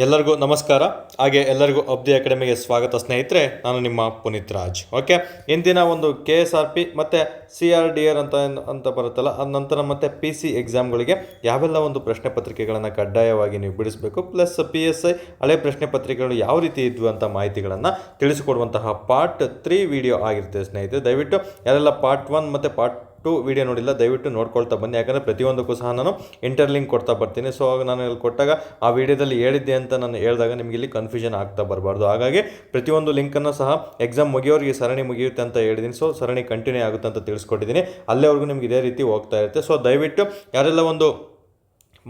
ಎಲ್ಲರಿಗೂ ನಮಸ್ಕಾರ. ಹಾಗೆ ಎಲ್ಲರಿಗೂ ಅಬ್ದಿ ಅಕಾಡೆಮಿಗೆ ಸ್ವಾಗತ ಸ್ನೇಹಿತರೆ. ನಾನು ನಿಮ್ಮ ಪುನೀತ್ ರಾಜ್. ಓಕೆ, ಇಂದಿನ ಒಂದು KSRP ಮತ್ತು CRDR ಅಂತ ಬರುತ್ತಲ್ಲ, ಅದ ನಂತರ ಮತ್ತು PC ಎಕ್ಸಾಮ್ಗಳಿಗೆ ಯಾವೆಲ್ಲ ಒಂದು ಪ್ರಶ್ನೆ ಪತ್ರಿಕೆಗಳನ್ನು ಕಡ್ಡಾಯವಾಗಿ ನೀವು ಬಿಡಿಸಬೇಕು, ಪ್ಲಸ್ PSI ಹಳೆ ಪ್ರಶ್ನೆ ಪತ್ರಿಕೆಗಳು ಯಾವ ರೀತಿ ಇದ್ವು ಅಂತ ಮಾಹಿತಿಗಳನ್ನು ತಿಳಿಸಿಕೊಡುವಂತಹ ಪಾರ್ಟ್ 3 ವಿಡಿಯೋ ಆಗಿರ್ತದೆ ಸ್ನೇಹಿತರೆ. ದಯವಿಟ್ಟು ಯಾರೆಲ್ಲ ಪಾರ್ಟ್ 1 ಮತ್ತು ಪಾರ್ಟ್ 2 ವಿಡಿಯೋ ನೋಡಿಲ್ಲ ದಯವಿಟ್ಟು ನೋಡ್ಕೊಳ್ತಾ ಬನ್ನಿ. ಯಾಕಂದರೆ ಪ್ರತಿಯೊಂದಕ್ಕೂ ಸಹ ನಾನು ಇಂಟರ್ಲಿಂಕ್ ಕೊಡ್ತಾ ಬರ್ತೀನಿ. ಸೊ ನಾನು ಇಲ್ಲಿ ಕೊಟ್ಟಾಗ ಆ ವಿಡಿಯೋದಲ್ಲಿ ಹೇಳಿದ್ದೆ ಅಂತ ನಾನು ಹೇಳಿದಾಗ ನಿಮಗೆ ಇಲ್ಲಿ ಕನ್ಫ್ಯೂಷನ್ ಆಗ್ತಾ ಬರಬಾರ್ದು. ಹಾಗಾಗಿ ಪ್ರತಿಯೊಂದು ಲಿಂಕನ್ನು ಸಹ ಎಕ್ಸಾಮ್ ಮುಗಿಯೋರಿಗೆ ಸರಣಿ ಮುಗಿಯುತ್ತೆ ಅಂತ ಹೇಳಿದ್ದೀನಿ. ಸೊ ಸರಣಿ ಕಂಟಿನ್ಯೂ ಆಗುತ್ತೆ ಅಂತ ತಿಳಿಸ್ಕೊಟ್ಟಿದ್ದೀನಿ. ಅಲ್ಲೇವರೆಗೂ ನಿಮ್ಗೆ ಇದೇ ರೀತಿ ಹೋಗ್ತಾ ಇರುತ್ತೆ. ಸೊ ದಯವಿಟ್ಟು ಯಾರೆಲ್ಲ ಒಂದು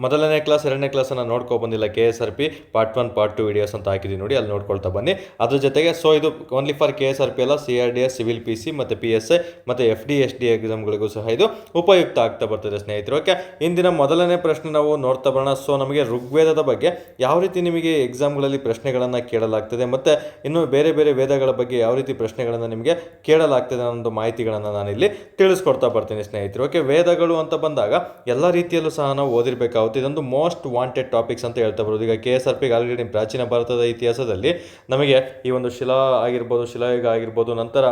ಮೊದಲನೇ ಕ್ಲಾಸ್ ಎರಡನೇ ಕ್ಲಾಸನ್ನು ನೋಡ್ಕೊಬಂದಿಲ್ಲ, KSRP ಪಾರ್ಟ್ 1 ಪಾರ್ಟ್ 2 ವಿಡಿಯೋಸ್ ಅಂತ ಹಾಕಿದ್ದೀನಿ ನೋಡಿ, ಅಲ್ಲಿ ನೋಡ್ಕೊಳ್ತಾ ಬನ್ನಿ. ಅದ್ರ ಜೊತೆಗೆ ಸೊ ಇದು ಓನ್ಲಿ ಫಾರ್ KSRP ಅಲ್ಲ, CRDR, ಸಿವಿಲ್ PC ಮತ್ತು PSI ಮತ್ತು FD SD ಎಕ್ಸಾಮ್ಗಳಿಗೂ ಸಹ ಇದು ಉಪಯುಕ್ತ ಆಗ್ತಾ ಬರ್ತದೆ ಸ್ನೇಹಿತರು. ಓಕೆ, ಇಂದಿನ ಮೊದಲನೇ ಪ್ರಶ್ನೆ ನಾವು ನೋಡ್ತಾ ಬರೋಣ. ಸೊ ನಮಗೆ ಋಗ್ವೇದದ ಬಗ್ಗೆ ಯಾವ ರೀತಿ ನಿಮಗೆ ಎಕ್ಸಾಮ್ಗಳಲ್ಲಿ ಪ್ರಶ್ನೆಗಳನ್ನು ಕೇಳಲಾಗ್ತದೆ ಮತ್ತು ಇನ್ನು ಬೇರೆ ಬೇರೆ ವೇದಗಳ ಬಗ್ಗೆ ಯಾವ ರೀತಿ ಪ್ರಶ್ನೆಗಳನ್ನು ನಿಮಗೆ ಕೇಳಲಾಗ್ತದೆ ಅನ್ನೋ ಮಾಹಿತಿಗಳನ್ನು ನಾನಿಲ್ಲಿ ತಿಳಿಸ್ಕೊಡ್ತಾ ಬರ್ತೀನಿ ಸ್ನೇಹಿತರು. ಓಕೆ, ವೇದಗಳು ಅಂತ ಬಂದಾಗ ಎಲ್ಲ ರೀತಿಯಲ್ಲೂ ಸಹ ನಾವು ಓದಿರಬೇಕಾಗುತ್ತೆ. ಇದೊಂದು ಮೋಸ್ಟ್ ವಾಂಟೆಡ್ ಟಾಪಿಕ್ಸ್ ಅಂತ ಹೇಳ್ತಾ ಬರೋದು. ಈಗ KSRP ಆಲ್ರೆಡಿ ಪ್ರಾಚೀನ ಭಾರತದ ಇತಿಹಾಸದಲ್ಲಿ ನಮಗೆ ಈ ಒಂದು ಶಿಲಾಯುಗ ಆಗಿರ್ಬೋದು, ನಂತರ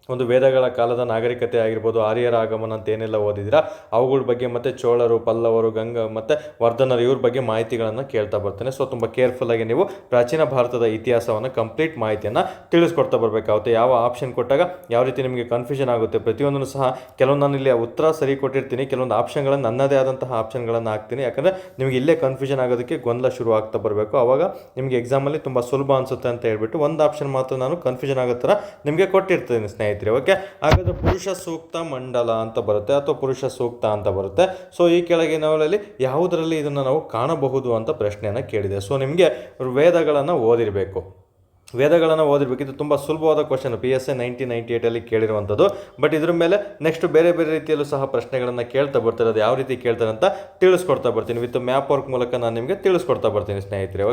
ಒಂದು ವೇದಗಳ ಕಾಲದ ನಾಗರಿಕತೆ ಆಗಿರ್ಬೋದು, ಆರ್ಯರ ಆಗಮನ ಅಂತ ಏನೆಲ್ಲ ಓದಿದಿರಾ ಅವುಗಳ ಬಗ್ಗೆ, ಮತ್ತು ಚೋಳರು, ಪಲ್ಲವರು, ಗಂಗಾ ಮತ್ತು ವರ್ಧನರು ಇವ್ರ ಬಗ್ಗೆ ಮಾಹಿತಿಗಳನ್ನು ಕೇಳ್ತಾ ಬರ್ತೇನೆ. ಸೊ ತುಂಬ ಕೇರ್ಫುಲ್ಲಾಗಿ ನೀವು ಪ್ರಾಚೀನ ಭಾರತದ ಇತಿಹಾಸವನ್ನು ಕಂಪ್ಲೀಟ್ ಮಾಹಿತಿಯನ್ನು ತಿಳಿಸ್ಕೊಡ್ತಾ ಬರಬೇಕಾಗುತ್ತೆ. ಯಾವ ಆಪ್ಷನ್ ಕೊಟ್ಟಾಗ ಯಾವ ರೀತಿ ನಿಮಗೆ ಕನ್ಫ್ಯೂಷನ್ ಆಗುತ್ತೆ ಪ್ರತಿಯೊಂದನ್ನು ಸಹ, ಕೆಲವೊಂದು ನಾನು ಇಲ್ಲಿ ಉತ್ತರ ಸರಿ ಕೊಟ್ಟಿರ್ತೀನಿ, ಕೆಲವೊಂದು ಆಪ್ಷನ್ಗಳನ್ನು ನನ್ನದೇ ಆದಂತಹ ಆಪ್ಷನ್ಗಳನ್ನು ಹಾಕ್ತೀನಿ. ಯಾಕಂದರೆ ನಿಮಗೆ ಇಲ್ಲೇ ಕನ್ಫ್ಯೂಷನ್ ಆಗೋದಕ್ಕೆ ಗೊಂದಲ ಶುರು ಆಗ್ತಾ ಬರಬೇಕು. ಆವಾಗ ನಿಮಗೆ ಎಕ್ಸಾಮಲ್ಲಿ ತುಂಬ ಸುಲಭ ಅನಿಸುತ್ತೆ ಅಂತ ಹೇಳ್ಬಿಟ್ಟು ಒಂದು ಆಪ್ಷನ್ ಮಾತ್ರ ನಾನು ಕನ್ಫ್ಯೂಷನ್ ಆಗೋ ಥರ ನಿಮಗೆ ಕೊಟ್ಟಿರ್ತೀನಿ ಸ್ನೇಹಿತರೆ. ಓಕೆ, ಹಾಗಾದರೆ ಪುರುಷ ಸೂಕ್ತ ಮಂಡಲ ಅಂತ ಬರುತ್ತೆ ಅಥವಾ ಪುರುಷ ಸೂಕ್ತ ಅಂತ ಬರುತ್ತೆ. ಸೊ ಈ ಕೆಳಗಿನವರಲ್ಲಿ ಯಾವುದರಲ್ಲಿ ಇದನ್ನು ನಾವು ಕಾಣಬಹುದು ಅಂತ ಪ್ರಶ್ನೆಯನ್ನು ಕೇಳಿದೆ. ಸೊ ನಿಮಗೆ ವೇದಗಳನ್ನು ಓದಿರಬೇಕು. ಇದು ತುಂಬ ಸುಲಭವಾದ ಕ್ವಶನ್, PSI 1998 ಕೇಳಿರುವಂಥದ್ದು. ಬಟ್ ಇದ್ರ ಮೇಲೆ ನೆಕ್ಸ್ಟ್ ಬೇರೆ ಬೇರೆ ರೀತಿಯಲ್ಲೂ ಸಹ ಪ್ರಶ್ನೆಗಳನ್ನು ಕೇಳ್ತಾ ಬರ್ತಾರೆ. ಅದು ಯಾವ ರೀತಿ ಕೇಳ್ತಾರೆ ಅಂತ ತಿಳಿಸ್ಕೊಡ್ತಾ ಬರ್ತೀನಿ. ವಿತ್ ಮ್ಯಾಪ್ ವರ್ಕ್ ಮೂಲಕ ನಾನು ನಿಮಗೆ ತಿಳಿಸ್ಕೊಡ್ತಾ ಬರ್ತೀನಿ ಸ್ನೇಹಿತರೆ.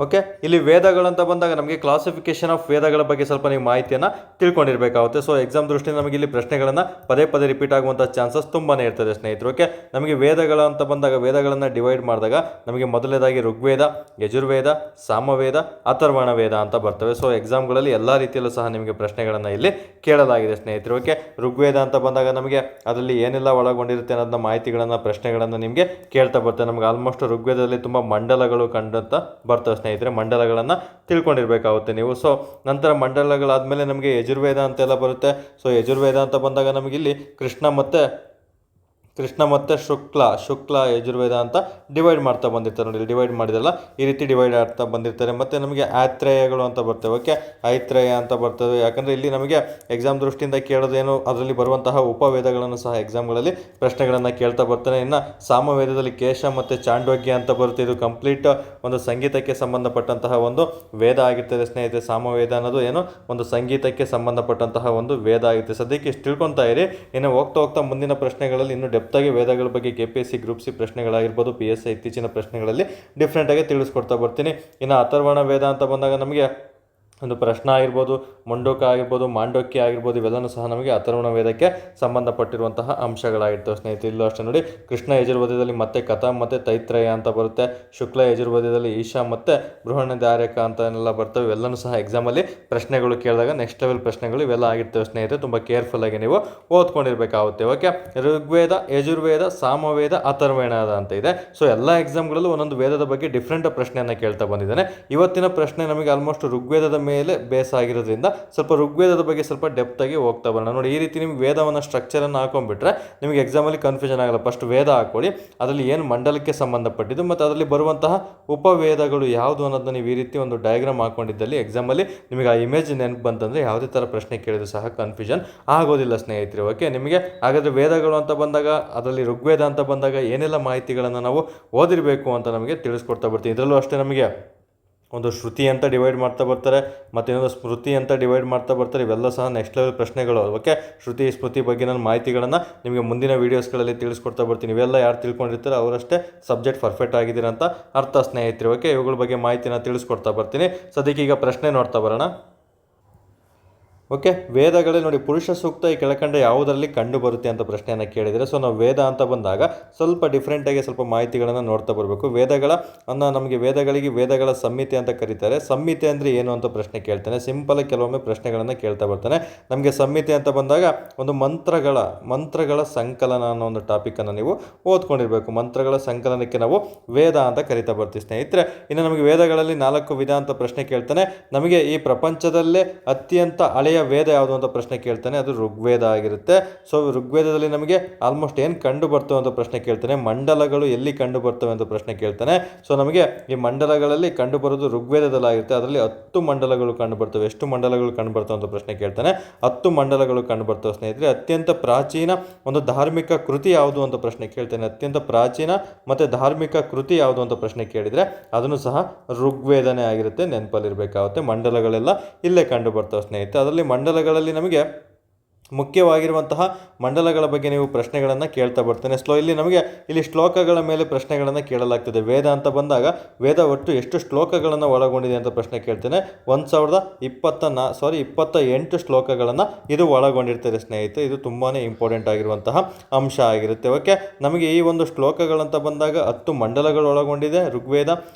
ಓಕೆ, ಇಲ್ಲಿ ವೇದಗಳಂತ ಬಂದಾಗ ನಮಗೆ ಕ್ಲಾಸಿಫಿಕೇಶನ್ ಆಫ್ ವೇದಗಳ ಬಗ್ಗೆ ಸ್ವಲ್ಪ ನೀವು ಮಾಹಿತಿಯನ್ನು ತಿಳ್ಕೊಂಡಿರಬೇಕಾಗುತ್ತೆ. ಸೊ ಎಕ್ಸಾಮ್ ದೃಷ್ಟಿಯಿಂದ ನಮಗೆ ಇಲ್ಲಿ ಪ್ರಶ್ನೆಗಳನ್ನು ಪದೇ ಪದೇ ರಿಪೀಟ್ ಆಗುವಂಥ ಚಾನ್ಸಸ್ ತುಂಬಾ ಇರ್ತದೆ ಸ್ನೇಹಿತರು. ಓಕೆ, ನಮಗೆ ವೇದಗಳು ಅಂತ ಬಂದಾಗ ವೇದಗಳನ್ನು ಡಿವೈಡ್ ಮಾಡಿದಾಗ ನಮಗೆ ಮೊದಲನೇದಾಗಿ ಋಗ್ವೇದ, ಯಜುರ್ವೇದ, ಸಾಮವೇದ, ಅಥರ್ವಣ ವೇದ ಅಂತ ಬರ್ತವೆ. ಸೊ ಎಕ್ಸಾಮ್ಗಳಲ್ಲಿ ಎಲ್ಲ ರೀತಿಯಲ್ಲೂ ಸಹ ನಿಮಗೆ ಪ್ರಶ್ನೆಗಳನ್ನು ಇಲ್ಲಿ ಕೇಳಲಾಗಿದೆ ಸ್ನೇಹಿತರು. ಓಕೆ, ಋಗ್ವೇದ ಅಂತ ಬಂದಾಗ ನಮಗೆ ಅದರಲ್ಲಿ ಏನೆಲ್ಲ ಒಳಗೊಂಡಿರುತ್ತೆ ಅನ್ನೋದನ್ನ ಮಾಹಿತಿಗಳನ್ನು ಪ್ರಶ್ನೆಗಳನ್ನು ನಿಮಗೆ ಕೇಳ್ತಾ ಬರ್ತವೆ. ನಮಗೆ ಆಲ್ಮೋಸ್ಟ್ ಋಗ್ವೇದದಲ್ಲಿ ತುಂಬ ಮಂಡಲಗಳು ಕಂಡಂತ ಬರ್ತವೆ ಸ್ನೇಹಿತರೆ. ಮಂಡಲಗಳನ್ನು ತಿಳ್ಕೊಂಡಿರಬೇಕಾಗುತ್ತೆ ನೀವು. ಸೊ ನಂತರ ಮಂಡಲಗಳಾದಮೇಲೆ ನಮಗೆ ಯಜುರ್ವೇದ ಅಂತೆಲ್ಲ ಬರುತ್ತೆ. ಸೊ ಯಜುರ್ವೇದ ಅಂತ ಬಂದಾಗ ನಮಗೆ ಇಲ್ಲಿ ಕೃಷ್ಣ ಮತ್ತು ಶುಕ್ಲ ಯಜುರ್ವೇದ ಅಂತ ಡಿವೈಡ್ ಮಾಡ್ತಾ ಬಂದಿರ್ತಾರೆ ನೋಡಿ. ಡಿವೈಡ್ ಮಾಡಿದಲ್ಲ ಈ ರೀತಿ ಡಿವೈಡ್ ಆಗ್ತಾ ಬಂದಿರ್ತಾರೆ. ಮತ್ತು ನಮಗೆ ಆತ್ರೇಯಗಳು ಅಂತ ಬರ್ತವೆ. ಓಕೆ, ಐತ್ರೇಯ ಅಂತ ಬರ್ತವೆ. ಯಾಕಂದರೆ ಇಲ್ಲಿ ನಮಗೆ ಎಕ್ಸಾಮ್ ದೃಷ್ಟಿಯಿಂದ ಕೇಳೋದೇನು, ಅದರಲ್ಲಿ ಬರುವಂತಹ ಉಪವೇದಗಳನ್ನು ಸಹ ಎಕ್ಸಾಮ್ಗಳಲ್ಲಿ ಪ್ರಶ್ನೆಗಳನ್ನು ಕೇಳ್ತಾ ಬರ್ತಾನೆ. ಇನ್ನು ಸಾಮವೇದದಲ್ಲಿ ಕೇಶ ಮತ್ತು ಚಾಂಡೋಗ್ಯ ಅಂತ ಬರುತ್ತೆ. ಇದು ಕಂಪ್ಲೀಟ್ ಒಂದು ಸಂಗೀತಕ್ಕೆ ಸಂಬಂಧಪಟ್ಟಂತಹ ಒಂದು ವೇದ ಆಗಿರ್ತದೆ ಸ್ನೇಹಿತರೆ. ಸಾಮವೇದ ಅನ್ನೋದು ಏನು ಒಂದು ಸಂಗೀತಕ್ಕೆ ಸಂಬಂಧಪಟ್ಟಂತಹ ಒಂದು ವೇದ ಆಗಿರುತ್ತೆ. ಸದ್ಯಕ್ಕೆ ಇಷ್ಟು ತಿಳ್ಕೊತಾ ಇರಿ. ಇನ್ನು ಹೋಗ್ತಾ ಮುಂದಿನ ಪ್ರಶ್ನೆಗಳಲ್ಲಿ ಇನ್ನು ಡೆಪ್ತಾಗಿ ವೇದಗಳ ಬಗ್ಗೆ KPSC ಗ್ರೂಪ್ C ಪ್ರಶ್ನೆಗಳಾಗಿರ್ಬೋದು, PSI ಇತ್ತೀಚಿನ ಪ್ರಶ್ನೆಗಳಲ್ಲಿ ಡಿಫ್ರೆಂಟಾಗಿ ತಿಳಿಸ್ಕೊಡ್ತಾ ಬರ್ತೀನಿ. ಇನ್ನು ಅಥರ್ವಣ ವೇದ ಅಂತ ಬಂದಾಗ ನಮಗೆ ಒಂದು ಪ್ರಶ್ನೆ ಆಗಿರ್ಬೋದು, ಮುಂಡೋಕ ಆಗಿರ್ಬೋದು, ಮಾಂಡೋಕ್ಯ ಆಗಿರ್ಬೋದು, ಇವೆಲ್ಲನೂ ಸಹ ನಮಗೆ ಅಥರ್ವಣ ವೇದಕ್ಕೆ ಸಂಬಂಧಪಟ್ಟಿರುವಂತಹ ಅಂಶಗಳಾಗಿರ್ತವೆ ಸ್ನೇಹಿತರೆ. ಇಲ್ಲೂ ಅಷ್ಟೇ ನೋಡಿ, ಕೃಷ್ಣ ಯಜುರ್ವೇದದಲ್ಲಿ ಮತ್ತೆ ಕಥಾ ಮತ್ತು ತೈತ್ರೇಯ ಅಂತ ಬರುತ್ತೆ. ಶುಕ್ಲ ಯಜುರ್ವೇದದಲ್ಲಿ ಈಶಾ ಮತ್ತು ಬೃಹನ್ನದಾರ್ಯಕ ಅಂತ ಎಲ್ಲ ಬರ್ತವೆ. ಇವೆಲ್ಲನೂ ಸಹ ಎಕ್ಸಾಮಲ್ಲಿ ಪ್ರಶ್ನೆಗಳು ಕೇಳಿದಾಗ ನೆಕ್ಸ್ಟ್ ಲೆವೆಲ್ ಪ್ರಶ್ನೆಗಳು ಇವೆಲ್ಲ ಆಗಿರ್ತವೆ ಸ್ನೇಹಿತರೆ. ತುಂಬ ಕೇರ್ಫುಲ್ಲಾಗಿ ನೀವು ಓದ್ಕೊಂಡಿರಬೇಕಾಗುತ್ತೆ. ಓಕೆ, ಋಗ್ವೇದ, ಯಜುರ್ವೇದ, ಸಾಮವೇದ, ಅಥರ್ವಣ ಅಂತ ಇದೆ. ಸೊ ಎಲ್ಲ ಎಕ್ಸಾಮ್ಗಳಲ್ಲೂ ಒಂದೊಂದು ವೇದದ ಬಗ್ಗೆ ಡಿಫ್ರೆಂಟ್ ಪ್ರಶ್ನೆಯನ್ನು ಕೇಳ್ತಾ ಬಂದಿದ್ದಾನೆ. ಇವತ್ತಿನ ಪ್ರಶ್ನೆ ನಮಗೆ ಆಲ್ಮೋಸ್ಟ್ ಋಗ್ವೇದದ ಮೇಲೆ ಬೇಸ್ ಆಗಿರೋದ್ರಿಂದ ಸ್ವಲ್ಪ ಋಗ್ವೇದದ ಬಗ್ಗೆ ಸ್ವಲ್ಪ ಡೆಪ್ತಾಗಿ ಹೋಗ್ತಾ ಬರೋಣ ನೋಡಿ. ಈ ರೀತಿ ನಿಮ್ಗೆ ವೇದವನ್ನು ಸ್ಟ್ರಕ್ಚರನ್ನು ಹಾಕೊಂಡ್ಬಿಟ್ರೆ ನಿಮಗೆ ಎಕ್ಸಾಮಲ್ಲಿ ಕನ್ಫ್ಯೂಷನ್ ಆಗಲ್ಲ. ಫಸ್ಟ್ ವೇದ ಹಾಕೊಳ್ಳಿ, ಅದರಲ್ಲಿ ಏನು ಮಂಡಲಕ್ಕೆ ಸಂಬಂಧಪಟ್ಟಿದ್ದು ಮತ್ತು ಅದರಲ್ಲಿ ಬರುವಂತಹ ಉಪವೇದಗಳು ಯಾವುದು ಅನ್ನೋದನ್ನ ನೀವು ಈ ರೀತಿ ಒಂದು ಡಯಾಗ್ರಾಮ್ ಹಾಕೊಂಡಿದ್ದಲ್ಲಿ ಎಕ್ಸಾಮಲ್ಲಿ ನಿಮಗೆ ಆ ಇಮೇಜ್ ನೆನಪು ಬಂತಂದರೆ ಯಾವುದೇ ಥರ ಪ್ರಶ್ನೆ ಕೇಳಿದ್ರು ಸಹ ಕನ್ಫ್ಯೂಷನ್ ಆಗೋದಿಲ್ಲ ಸ್ನೇಹಿತರೆ. ಓಕೆ, ನಿಮಗೆ ಹಾಗಾದರೆ ವೇದಗಳು ಅಂತ ಬಂದಾಗ ಅದರಲ್ಲಿ ಋಗ್ವೇದ ಅಂತ ಬಂದಾಗ ಏನೆಲ್ಲ ಮಾಹಿತಿಗಳನ್ನು ನಾವು ಓದಿರಬೇಕು ಅಂತ ನಮಗೆ ತಿಳಿಸ್ಕೊಡ್ತಾ ಬರ್ತೀವಿ. ಇದರಲ್ಲೂ ಅಷ್ಟೇ ನಮಗೆ ಒಂದು ಶ್ರುತಿ ಅಂತ ಡಿವೈಡ್ ಮಾಡ್ತಾ ಬರ್ತಾರೆ, ಮತ್ತು ಇನ್ನೊಂದು ಸ್ಮೃತಿ ಅಂತ ಡಿವೈಡ್ ಮಾಡ್ತಾ ಬರ್ತಾರೆ. ಇವೆಲ್ಲ ಸಹ ನೆಕ್ಸ್ಟ್ ಲೆವೆಲ್ ಪ್ರಶ್ನೆಗಳು. ಓಕೆ, ಶ್ರುತಿ ಸ್ಮೃತಿ ಬಗ್ಗೆ ನಾನು ಮಾಹಿತಿಗಳನ್ನು ನಿಮಗೆ ಮುಂದಿನ ವೀಡಿಯೋಸ್ಗಳಲ್ಲಿ ತಿಳಿಸ್ಕೊಡ್ತಾ ಬರ್ತೀನಿ. ಇವೆಲ್ಲ ಯಾರು ತಿಳ್ಕೊಂಡಿರ್ತಾರೆ ಅವರಷ್ಟೇ ಸಬ್ಜೆಕ್ಟ್ ಪರ್ಫೆಕ್ಟ್ ಆಗಿದ್ದೀರ ಅಂತ ಅರ್ಥ ಸ್ನೇಹಿತರೆ. ಓಕೆ, ಇವುಗಳ ಬಗ್ಗೆ ಮಾಹಿತಿನ ತಿಳಿಸ್ಕೊಡ್ತಾ ಬರ್ತೀನಿ. ಸದ್ಯಕ್ಕೆ ಈಗ ಪ್ರಶ್ನೆ ನೋಡ್ತಾ ಬರೋಣ. ಓಕೆ, ವೇದಗಳೇ ನೋಡಿ ಪುರುಷ ಸೂಕ್ತ ಈ ಕೆಳಕಂಡ ಯಾವುದರಲ್ಲಿ ಕಂಡು ಬರುತ್ತೆ ಅಂತ ಪ್ರಶ್ನೆಯನ್ನು ಕೇಳಿದರೆ, ಸೊ ನಾವು ವೇದ ಅಂತ ಬಂದಾಗ ಸ್ವಲ್ಪ ಡಿಫ್ರೆಂಟಾಗಿ ಸ್ವಲ್ಪ ಮಾಹಿತಿಗಳನ್ನು ನೋಡ್ತಾ ಬರಬೇಕು. ನಮಗೆ ವೇದಗಳ ಸಂಹಿತೆ ಅಂತ ಕರೀತಾರೆ. ಸಂಹಿತೆ ಅಂದರೆ ಏನು ಅಂತ ಪ್ರಶ್ನೆ ಕೇಳ್ತಾನೆ. ಸಿಂಪಲ್ ಕೆಲವೊಮ್ಮೆ ಪ್ರಶ್ನೆಗಳನ್ನು ಕೇಳ್ತಾ ಬರ್ತಾನೆ. ನಮಗೆ ಸಂಹಿತೆ ಅಂತ ಬಂದಾಗ ಒಂದು ಮಂತ್ರಗಳ ಸಂಕಲನ ಅನ್ನೋ ಒಂದು ಟಾಪಿಕನ್ನು ನೀವು ಓದ್ಕೊಂಡಿರಬೇಕು. ಮಂತ್ರಗಳ ಸಂಕಲನಕ್ಕೆ ನಾವು ವೇದ ಅಂತ ಕರಿತಾ ಬರ್ತೀವಿ ಸ್ನೇಹಿತರೆ. ಇನ್ನು ನಮಗೆ ವೇದಗಳಲ್ಲಿ 4 ವಿಧ ಅಂತ ಪ್ರಶ್ನೆ ಕೇಳ್ತಾನೆ. ನಮಗೆ ಈ ಪ್ರಪಂಚದಲ್ಲೇ ಅತ್ಯಂತ ಹಳೆಯ ವೇದ ಯಾವುದು ಅಂತ ಪ್ರಶ್ನೆ ಕೇಳ್ತಾನೆ. ಅದು ಋಗ್ವೇದ ಆಗಿರುತ್ತೆ. ಸೊ ಋಗ್ವೇದದಲ್ಲಿ ನಮಗೆ ಆಲ್ಮೋಸ್ಟ್ ಏನು ಕಂಡು ಬರ್ತವೆ ಅಂತ ಪ್ರಶ್ನೆ ಕೇಳ್ತಾನೆ. ಮಂಡಲಗಳು ಎಲ್ಲಿ ಕಂಡು ಬರ್ತವೆ ಅಂತ ಪ್ರಶ್ನೆ ಕೇಳ್ತಾನೆ. ಸೊ ನಮಗೆ ಈ ಮಂಡಲಗಳಲ್ಲಿ ಕಂಡು ಬರೋದು ಋಗ್ವೇದದಲ್ಲಾಗಿರುತ್ತೆ. ಅದರಲ್ಲಿ 10 ಮಂಡಲಗಳು ಕಂಡು ಬರ್ತವೆ. ಎಷ್ಟು ಮಂಡಲಗಳು ಕಂಡು ಬರ್ತವೆ ಅಂತ ಪ್ರಶ್ನೆ ಕೇಳ್ತಾನೆ. 10 ಮಂಡಲಗಳು ಕಂಡು ಬರ್ತವೆ ಸ್ನೇಹಿತರೆ. ಅತ್ಯಂತ ಪ್ರಾಚೀನ ಒಂದು ಧಾರ್ಮಿಕ ಕೃತಿ ಯಾವುದು ಅಂತ ಪ್ರಶ್ನೆ ಕೇಳ್ತಾನೆ. ಅತ್ಯಂತ ಪ್ರಾಚೀನ ಮತ್ತು ಧಾರ್ಮಿಕ ಕೃತಿ ಯಾವುದು ಅಂತ ಪ್ರಶ್ನೆ ಕೇಳಿದರೆ ಅದನ್ನು ಸಹ ಋಗ್ವೇದನೇ ಆಗಿರುತ್ತೆ. ನೆನಪಲ್ಲಿರಬೇಕಾಗುತ್ತೆ. ಮಂಡಲಗಳೆಲ್ಲ ಇಲ್ಲೇ ಕಂಡು ಬರ್ತವೆ ಸ್ನೇಹಿತರೆ. ಅದರಲ್ಲಿ ಮಂಡಲಗಳಲ್ಲಿ ನಮಗೆ ಮುಖ್ಯವಾಗಿರುವಂತಹ ಮಂಡಲಗಳ ಬಗ್ಗೆ ನೀವು ಪ್ರಶ್ನೆಗಳನ್ನು ಕೇಳ್ತಾ ಬರ್ತಾನೆ. ಇಲ್ಲಿ ಶ್ಲೋಕಗಳ ಮೇಲೆ ಪ್ರಶ್ನೆಗಳನ್ನು ಕೇಳಲಾಗ್ತದೆ. ವೇದ ಅಂತ ಬಂದಾಗ ವೇದ ಒಟ್ಟು ಎಷ್ಟು ಶ್ಲೋಕಗಳನ್ನು ಒಳಗೊಂಡಿದೆ ಅಂತ ಪ್ರಶ್ನೆ ಕೇಳ್ತೇನೆ. 1028 ಶ್ಲೋಕಗಳನ್ನು ಇದು ಒಳಗೊಂಡಿರ್ತದೆ ಸ್ನೇಹಿತರೆ. ಇದು ತುಂಬಾ ಇಂಪಾರ್ಟೆಂಟ್ ಆಗಿರುವಂತಹ ಅಂಶ ಆಗಿರುತ್ತೆ. ಓಕೆ, ನಮಗೆ ಈ ಒಂದು ಶ್ಲೋಕಗಳಂತ ಬಂದಾಗ 10 ಮಂಡಲಗಳು ಒಳಗೊಂಡಿದೆ ಋಗ್ವೇದ.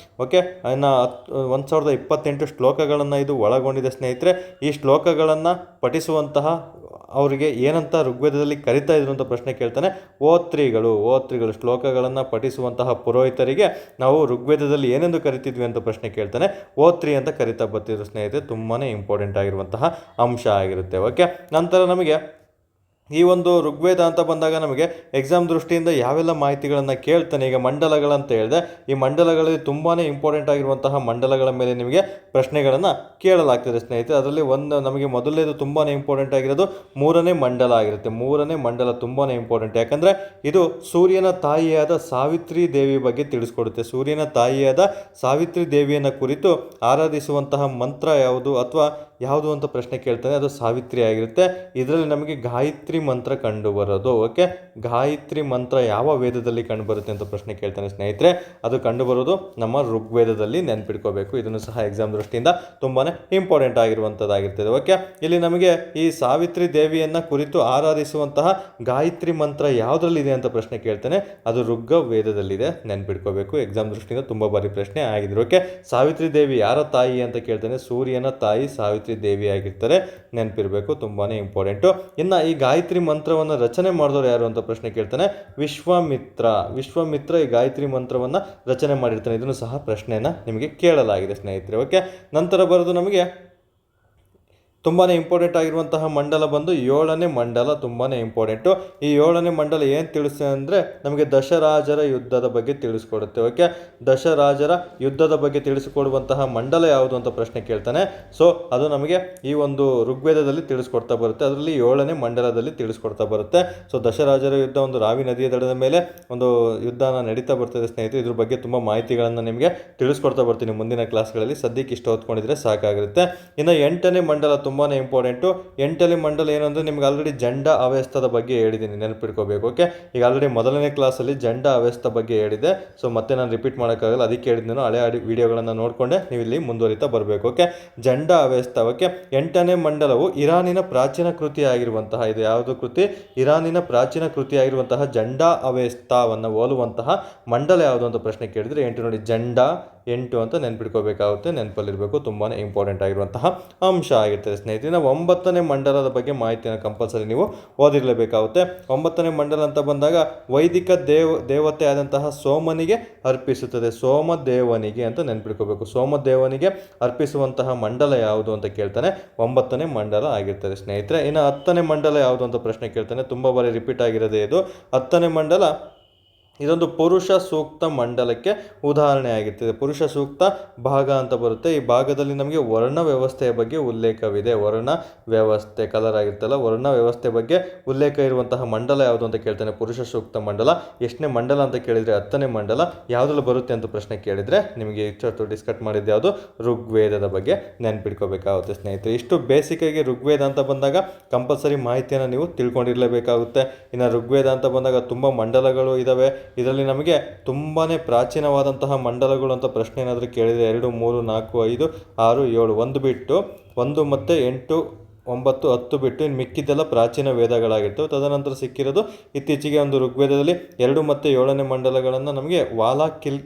ಓಕೆ, ಇನ್ನು 1028 ಶ್ಲೋಕಗಳನ್ನು ಇದು ಒಳಗೊಂಡಿದೆ ಸ್ನೇಹಿತರೆ. ಈ ಶ್ಲೋಕಗಳನ್ನು ಪಠಿಸುವಂತಹ ಅವರಿಗೆ ಏನಂತ ಋಗ್ವೇದದಲ್ಲಿ ಕರಿತಾ ಇದ್ರು ಅಂತ ಪ್ರಶ್ನೆ ಕೇಳ್ತಾನೆ. ಓತ್ರಿಗಳು ಶ್ಲೋಕಗಳನ್ನು ಪಠಿಸುವಂತಹ ಪುರೋಹಿತರಿಗೆ ನಾವು ಋಗ್ವೇದದಲ್ಲಿ ಏನೆಂದು ಕರಿತಿದ್ವಿ ಅಂತ ಪ್ರಶ್ನೆ ಕೇಳ್ತಾನೆ. ಓತ್ರಿ ಅಂತ ಕರಿತಾ ಬರ್ತಿದ್ರು ಸ್ನೇಹಿತರೆ. ತುಂಬಾ ಇಂಪಾರ್ಟೆಂಟ್ ಆಗಿರುವಂತಹ ಅಂಶ ಆಗಿರುತ್ತೆ. ಓಕೆ, ನಂತರ ನಮಗೆ ಈ ಒಂದು ಋಗ್ವೇದ ಅಂತ ಬಂದಾಗ ನಮಗೆ ಎಕ್ಸಾಮ್ ದೃಷ್ಟಿಯಿಂದ ಯಾವೆಲ್ಲ ಮಾಹಿತಿಗಳನ್ನು ಕೇಳ್ತಾನೆ. ಈಗ ಮಂಡಲಗಳಂತ ಹೇಳಿದೆ. ಈ ಮಂಡಲಗಳಲ್ಲಿ ತುಂಬಾ ಇಂಪಾರ್ಟೆಂಟ್ ಆಗಿರುವಂತಹ ಮಂಡಲಗಳ ಮೇಲೆ ನಿಮಗೆ ಪ್ರಶ್ನೆಗಳನ್ನು ಕೇಳಲಾಗ್ತದೆ ಸ್ನೇಹಿತರೆ. ಅದರಲ್ಲಿ ನಮಗೆ ಮೊದಲನೇದು ತುಂಬಾ ಇಂಪಾರ್ಟೆಂಟ್ ಆಗಿರೋದು 3ನೇ ಮಂಡಲ ಆಗಿರುತ್ತೆ. 3ನೇ ಮಂಡಲ ತುಂಬಾ ಇಂಪಾರ್ಟೆಂಟ್. ಯಾಕಂದರೆ ಇದು ಸೂರ್ಯನ ತಾಯಿಯಾದ ಸಾವಿತ್ರಿ ದೇವಿ ಬಗ್ಗೆ ತಿಳಿಸ್ಕೊಡುತ್ತೆ. ಸೂರ್ಯನ ತಾಯಿಯಾದ ಸಾವಿತ್ರಿ ದೇವಿಯನ್ನು ಕುರಿತು ಆರಾಧಿಸುವಂತಹ ಮಂತ್ರ ಯಾವುದು ಅಥವಾ ಯಾವುದು ಅಂತ ಪ್ರಶ್ನೆ ಕೇಳ್ತಾನೆ. ಅದು ಸಾವಿತ್ರಿ ಆಗಿರುತ್ತೆ. ಇದರಲ್ಲಿ ನಮಗೆ ಗಾಯತ್ರಿ ಮಂತ್ರ ಕಂಡು ಬರೋದು. ಓಕೆ, ಗಾಯತ್ರಿ ಮಂತ್ರ ಯಾವ ವೇದದಲ್ಲಿ ಕಂಡು ಬರುತ್ತೆ ಅಂತ ಪ್ರಶ್ನೆ ಕೇಳ್ತಾನೆ ಸ್ನೇಹಿತರೆ. ಅದು ಕಂಡು ಬರೋದು ನಮ್ಮ ಋಗ್ವೇದದಲ್ಲಿ. ನೆನ್ಪಿಟ್ಕೋಬೇಕು. ಇದನ್ನು ಸಹ ಎಕ್ಸಾಮ್ ದೃಷ್ಟಿಯಿಂದ ತುಂಬಾ ಇಂಪಾರ್ಟೆಂಟ್ ಆಗಿರುವಂಥದ್ದಾಗಿರ್ತದೆ. ಓಕೆ, ಇಲ್ಲಿ ನಮಗೆ ಈ ಸಾವಿತ್ರಿ ದೇವಿಯನ್ನು ಕುರಿತು ಆರಾಧಿಸುವಂತಹ ಗಾಯತ್ರಿ ಮಂತ್ರ ಯಾವುದರಲ್ಲಿದೆ ಅಂತ ಪ್ರಶ್ನೆ ಕೇಳ್ತಾನೆ. ಅದು ಋಗ್ವೇದದಲ್ಲಿದೆ. ನೆನ್ಪಿಟ್ಕೋಬೇಕು. ಎಕ್ಸಾಮ್ ದೃಷ್ಟಿಯಿಂದ ತುಂಬ ಬಾರಿ ಪ್ರಶ್ನೆ ಆಗಿದ್ರು. ಓಕೆ, ಸಾವಿತ್ರಿ ದೇವಿ ಯಾರ ತಾಯಿ ಅಂತ ಕೇಳ್ತಾನೆ. ಸೂರ್ಯನ ತಾಯಿ ಸಾವಿತ್ರಿ ದೇವಿ ಆಗಿರ್ತಾರೆ. ನೆನಪಿರಬೇಕು. ತುಂಬಾ ಇಂಪಾರ್ಟೆಂಟು. ಇನ್ನು ಈ ಗಾಯತ್ರಿ ಮಂತ್ರವನ್ನು ರಚನೆ ಮಾಡಿದವರು ಯಾರು ಅಂತ ಪ್ರಶ್ನೆ ಕೇಳ್ತಾನೆ. ವಿಶ್ವಾಮಿತ್ರ ಈ ಗಾಯತ್ರಿ ಮಂತ್ರವನ್ನು ರಚನೆ ಮಾಡಿರ್ತಾನೆ. ಇದನ್ನು ಸಹ ಪ್ರಶ್ನೆಯನ್ನು ನಿಮಗೆ ಕೇಳಲಾಗಿದೆ ಸ್ನೇಹಿತರೆ. ಓಕೆ, ನಂತರ ಬರೋದು ನಮಗೆ ತುಂಬಾ ಇಂಪಾರ್ಟೆಂಟ್ ಆಗಿರುವಂತಹ ಮಂಡಲ ಬಂದು 7ನೇ ಮಂಡಲ. ತುಂಬಾ ಇಂಪಾರ್ಟೆಂಟು. ಈ 7ನೇ ಮಂಡಲ ಏನು ತಿಳಿಸ್ತದೆ ಅಂದರೆ ನಮಗೆ ದಶರಾಜರ ಯುದ್ಧದ ಬಗ್ಗೆ ತಿಳಿಸ್ಕೊಡುತ್ತೆ. ಓಕೆ, ದಶರಾಜರ ಯುದ್ಧದ ಬಗ್ಗೆ ತಿಳಿಸಿಕೊಡುವಂತಹ ಮಂಡಲ ಯಾವುದು ಅಂತ ಪ್ರಶ್ನೆ ಕೇಳ್ತಾನೆ. ಸೊ ಅದು ನಮಗೆ ಈ ಒಂದು ಋಗ್ವೇದದಲ್ಲಿ ತಿಳಿಸ್ಕೊಡ್ತಾ ಬರುತ್ತೆ. ಅದರಲ್ಲಿ 7ನೇ ಮಂಡಲದಲ್ಲಿ ತಿಳಿಸ್ಕೊಡ್ತಾ ಬರುತ್ತೆ. ಸೊ ದಶರಾಜರ ಯುದ್ಧ ಒಂದು ರಾವಿ ನದಿಯ ದಡದ ಮೇಲೆ ಒಂದು ಯುದ್ಧನ ನಡೀತಾ ಬರ್ತದೆ ಸ್ನೇಹಿತರೆ. ಇದ್ರ ಬಗ್ಗೆ ತುಂಬ ಮಾಹಿತಿಗಳನ್ನು ನಿಮಗೆ ತಿಳಿಸ್ಕೊಡ್ತಾ ಬರ್ತೀನಿ ಮುಂದಿನ ಕ್ಲಾಸ್ಗಳಲ್ಲಿ. ಸದ್ಯಕ್ಕೆ ಇಷ್ಟು ಓದ್ಕೊಂಡಿದ್ರೆ ಸಾಕಾಗಿರುತ್ತೆ. ಇನ್ನು 8ನೇ ಮಂಡಲ ತುಂಬಾ ಇಂಪಾರ್ಟೆಂಟು. 8ನೇ ಮಂಡಲ ಏನು ಅಂದರೆ ನಿಮ್ಗೆ ಆಲ್ರೆಡಿ ಜಂಡ ಅವ್ಯಸ್ತದ ಬಗ್ಗೆ ಹೇಳಿದ್ದೀನಿ. ನೆನಪಿಟ್ಕೋಬೇಕು. ಓಕೆ, ಈಗ ಆಲ್ರೆಡಿ ಮೊದಲನೇ ಕ್ಲಾಸಲ್ಲಿ ಜಂಡ ಅವ್ಯಸ್ತ ಬಗ್ಗೆ ಹೇಳಿದೆ. ಸೊ ಮತ್ತೆ ನಾನು ರಿಪೀಟ್ ಮಾಡೋಕ್ಕಾಗಲ್ಲ. ಅದಕ್ಕೆ ಹೇಳಿದ್ನು ಹಳೆ ವಿಡಿಯೋಗಳನ್ನು ನೋಡಿಕೊಂಡೆ ನೀವು ಇಲ್ಲಿ ಮುಂದುವರಿತಾ ಬರಬೇಕು. ಓಕೆ, ಜಂಡ ಅವ್ಯಸ್ತ. ಓಕೆ, 8ನೇ ಮಂಡಲವು ಇರಾನಿನ ಪ್ರಾಚೀನ ಕೃತಿ ಆಗಿರುವಂತಹ, ಇದು ಯಾವುದು ಕೃತಿ? ಇರಾನಿನ ಪ್ರಾಚೀನ ಕೃತಿ ಆಗಿರುವಂತಹ ಜಂಡ ಅವ್ಯಸ್ತವನ್ನು ಹೋಲುವಂತಹ ಮಂಡಲ ಯಾವುದು ಅಂತ ಪ್ರಶ್ನೆ ಕೇಳಿದರೆ 8 ನೋಡಿ. ಜಂಡ 8 ಅಂತ ನೆನ್ಪಿಟ್ಕೋಬೇಕಾಗುತ್ತೆ. ನೆನಪಲ್ಲಿರಬೇಕು. ತುಂಬಾ ಇಂಪಾರ್ಟೆಂಟ್ ಆಗಿರುವಂತಹ ಅಂಶ ಆಗಿರ್ತದೆ ಸ್ನೇಹಿತರೆ. 9ನೇ ಮಂಡಲದ ಬಗ್ಗೆ ಮಾಹಿತಿಯನ್ನು ಕಂಪಲ್ಸರಿ ನೀವು ಓದಿರಲೇಬೇಕಾಗುತ್ತೆ. 9ನೇ ಮಂಡಲ ಅಂತ ಬಂದಾಗ ವೈದಿಕ ದೇವತೆ ಆದಂತಹ ಸೋಮನಿಗೆ ಅರ್ಪಿಸುತ್ತದೆ. ಸೋಮದೇವನಿಗೆ ಅಂತ ನೆನ್ಪಿಟ್ಕೋಬೇಕು. ಸೋಮದೇವನಿಗೆ ಅರ್ಪಿಸುವಂತಹ ಮಂಡಲ ಯಾವುದು ಅಂತ ಕೇಳ್ತಾನೆ. 9ನೇ ಮಂಡಲ ಆಗಿರ್ತದೆ ಸ್ನೇಹಿತರೆ. ಇನ್ನು 10ನೇ ಮಂಡಲ ಯಾವುದು ಅಂತ ಪ್ರಶ್ನೆ ಕೇಳ್ತಾನೆ. ತುಂಬ ಬಾರಿ ರಿಪೀಟ್ ಆಗಿರೋದೇ ಇದು. 10ನೇ ಮಂಡಲ ಇದೊಂದು ಪುರುಷ ಸೂಕ್ತ ಮಂಡಲಕ್ಕೆ ಉದಾಹರಣೆ ಆಗಿರ್ತದೆ. ಪುರುಷ ಸೂಕ್ತ ಭಾಗ ಅಂತ ಬರುತ್ತೆ. ಈ ಭಾಗದಲ್ಲಿ ನಮಗೆ ವರ್ಣ ವ್ಯವಸ್ಥೆಯ ಬಗ್ಗೆ ಉಲ್ಲೇಖವಿದೆ. ವರ್ಣ ವ್ಯವಸ್ಥೆ ಕಲರ್ ಆಗಿರ್ತಲ್ಲ, ವರ್ಣ ವ್ಯವಸ್ಥೆ ಬಗ್ಗೆ ಉಲ್ಲೇಖ ಇರುವಂತಹ ಮಂಡಲ ಯಾವುದು ಅಂತ ಕೇಳ್ತಾನೆ. ಪುರುಷ ಸೂಕ್ತ ಮಂಡಲ. ಎಷ್ಟನೇ ಮಂಡಲ ಅಂತ ಕೇಳಿದರೆ 10ನೇ ಮಂಡಲ. ಯಾವುದ್ರಲ್ಲಿ ಬರುತ್ತೆ ಅಂತ ಪ್ರಶ್ನೆ ಕೇಳಿದರೆ ನಿಮಗೆ ಇಷ್ಟು ಡಿಸ್ಕಸ್ ಮಾಡಿದ್ದು ಯಾವುದು? ಋಗ್ವೇದದ ಬಗ್ಗೆ ನೆನ್ಪಿಟ್ಕೋಬೇಕಾಗುತ್ತೆ ಸ್ನೇಹಿತರೆ. ಇಷ್ಟು ಬೇಸಿಕ್ಕಾಗಿ ಋಗ್ವೇದ ಅಂತ ಬಂದಾಗ ಕಂಪಲ್ಸರಿ ಮಾಹಿತಿಯನ್ನು ನೀವು ತಿಳ್ಕೊಂಡಿರಲೇಬೇಕಾಗುತ್ತೆ. ಇನ್ನು ಋಗ್ವೇದ ಅಂತ ಬಂದಾಗ ತುಂಬ ಮಂಡಲಗಳು ಇದ್ದಾವೆ. ಇದರಲ್ಲಿ ನಮಗೆ ತುಂಬಾ ಪ್ರಾಚೀನವಾದಂತಹ ಮಂಡಲಗಳು ಅಂತ ಪ್ರಶ್ನೆ ಏನಾದರೂ ಕೇಳಿದರೆ 2, 3, 4, 5, 6, 7 ಒಂದು ಬಿಟ್ಟು 1 ಮತ್ತು 8 9, 10 ಬಿಟ್ಟು ಇನ್ನು ಮಿಕ್ಕಿದ್ದೆಲ್ಲ ಪ್ರಾಚೀನ ವೇದಗಳಾಗಿರ್ತವೆ. ತದನಂತರ ಸಿಕ್ಕಿರೋದು ಇತ್ತೀಚೆಗೆ ಒಂದು ಋಗ್ವೇದದಲ್ಲಿ 2 ಮತ್ತು 7ನೇ ಮಂಡಲಗಳನ್ನು ನಮಗೆ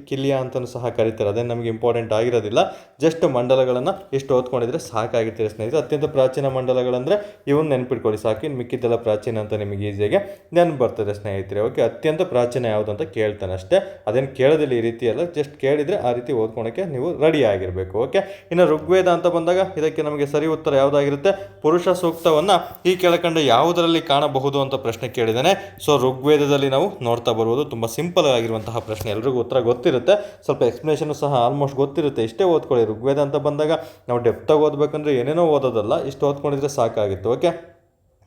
ಕಿಲ್ಯ ಅಂತಲೂ ಸಹ ಕರೀತಾರೆ. ಅದೇನು ನಮಗೆ ಇಂಪಾರ್ಟೆಂಟ್ ಆಗಿರೋದಿಲ್ಲ, ಜಸ್ಟ್ ಮಂಡಲಗಳನ್ನು ಇಷ್ಟು ಓದ್ಕೊಂಡಿದ್ರೆ ಸಾಕಾಗಿರ್ತೀರಿ ಸ್ನೇಹಿತರೆ. ಅತ್ಯಂತ ಪ್ರಾಚೀನ ಮಂಡಲಗಳಂದರೆ ಇವನ್ನ ನೆನ್ಪಿಟ್ಕೊಳ್ಳಿ ಸಾಕು, ಇನ್ನು ಮಿಕ್ಕಿದ್ದೆಲ್ಲ ಪ್ರಾಚೀನ ಅಂತ ನಿಮಗೆ ಈಸಿಯಾಗಿ ನೆನಪು ಬರ್ತದೆ ಸ್ನೇಹಿತರೆ. ಓಕೆ, ಅತ್ಯಂತ ಪ್ರಾಚೀನ ಯಾವುದು ಅಂತ ಕೇಳ್ತಾನೆ ಅಷ್ಟೇ, ಅದೇನು ಕೇಳೋದಿಲ್ಲ ಈ ರೀತಿ ಅಲ್ಲ, ಜಸ್ಟ್ ಕೇಳಿದರೆ ಆ ರೀತಿ ಓದ್ಕೊಳಕ್ಕೆ ನೀವು ರೆಡಿ ಆಗಿರಬೇಕು. ಓಕೆ, ಇನ್ನು ಋಗ್ವೇದ ಅಂತ ಬಂದಾಗ ಇದಕ್ಕೆ ನಮಗೆ ಸರಿ ಉತ್ತರ ಯಾವುದಾಗಿರುತ್ತೆ? ಪುರುಷ ಸೂಕ್ತವನ್ನು ಈ ಕೆಳಕಂಡ ಯಾವುದರಲ್ಲಿ ಕಾಣಬಹುದು ಅಂತ ಪ್ರಶ್ನೆ ಕೇಳಿದ್ದಾನೆ. ಸೊ ಋಗ್ವೇದದಲ್ಲಿ ನಾವು ನೋಡ್ತಾ ಬರ್ಬೋದು. ತುಂಬ ಸಿಂಪಲ್ ಆಗಿರುವಂತಹ ಪ್ರಶ್ನೆ, ಎಲ್ರಿಗೂ ಉತ್ತರ ಗೊತ್ತಿರುತ್ತೆ, ಸ್ವಲ್ಪ ಎಕ್ಸ್ಪ್ಲನೇಷನ್ ಸಹ ಆಲ್ಮೋಸ್ಟ್ ಗೊತ್ತಿರುತ್ತೆ. ಇಷ್ಟೇ ಓದ್ಕೊಳ್ಳಿ. ಋಗ್ವೇದ ಅಂತ ಬಂದಾಗ ನಾವು ಡೆಪ್ತಾಗಿ ಓದಬೇಕಂದ್ರೆ ಏನೇನೋ ಓದೋದಲ್ಲ, ಇಷ್ಟು ಓದ್ಕೊಂಡಿದ್ರೆ ಸಾಕಾಗಿತ್ತು. ಓಕೆ,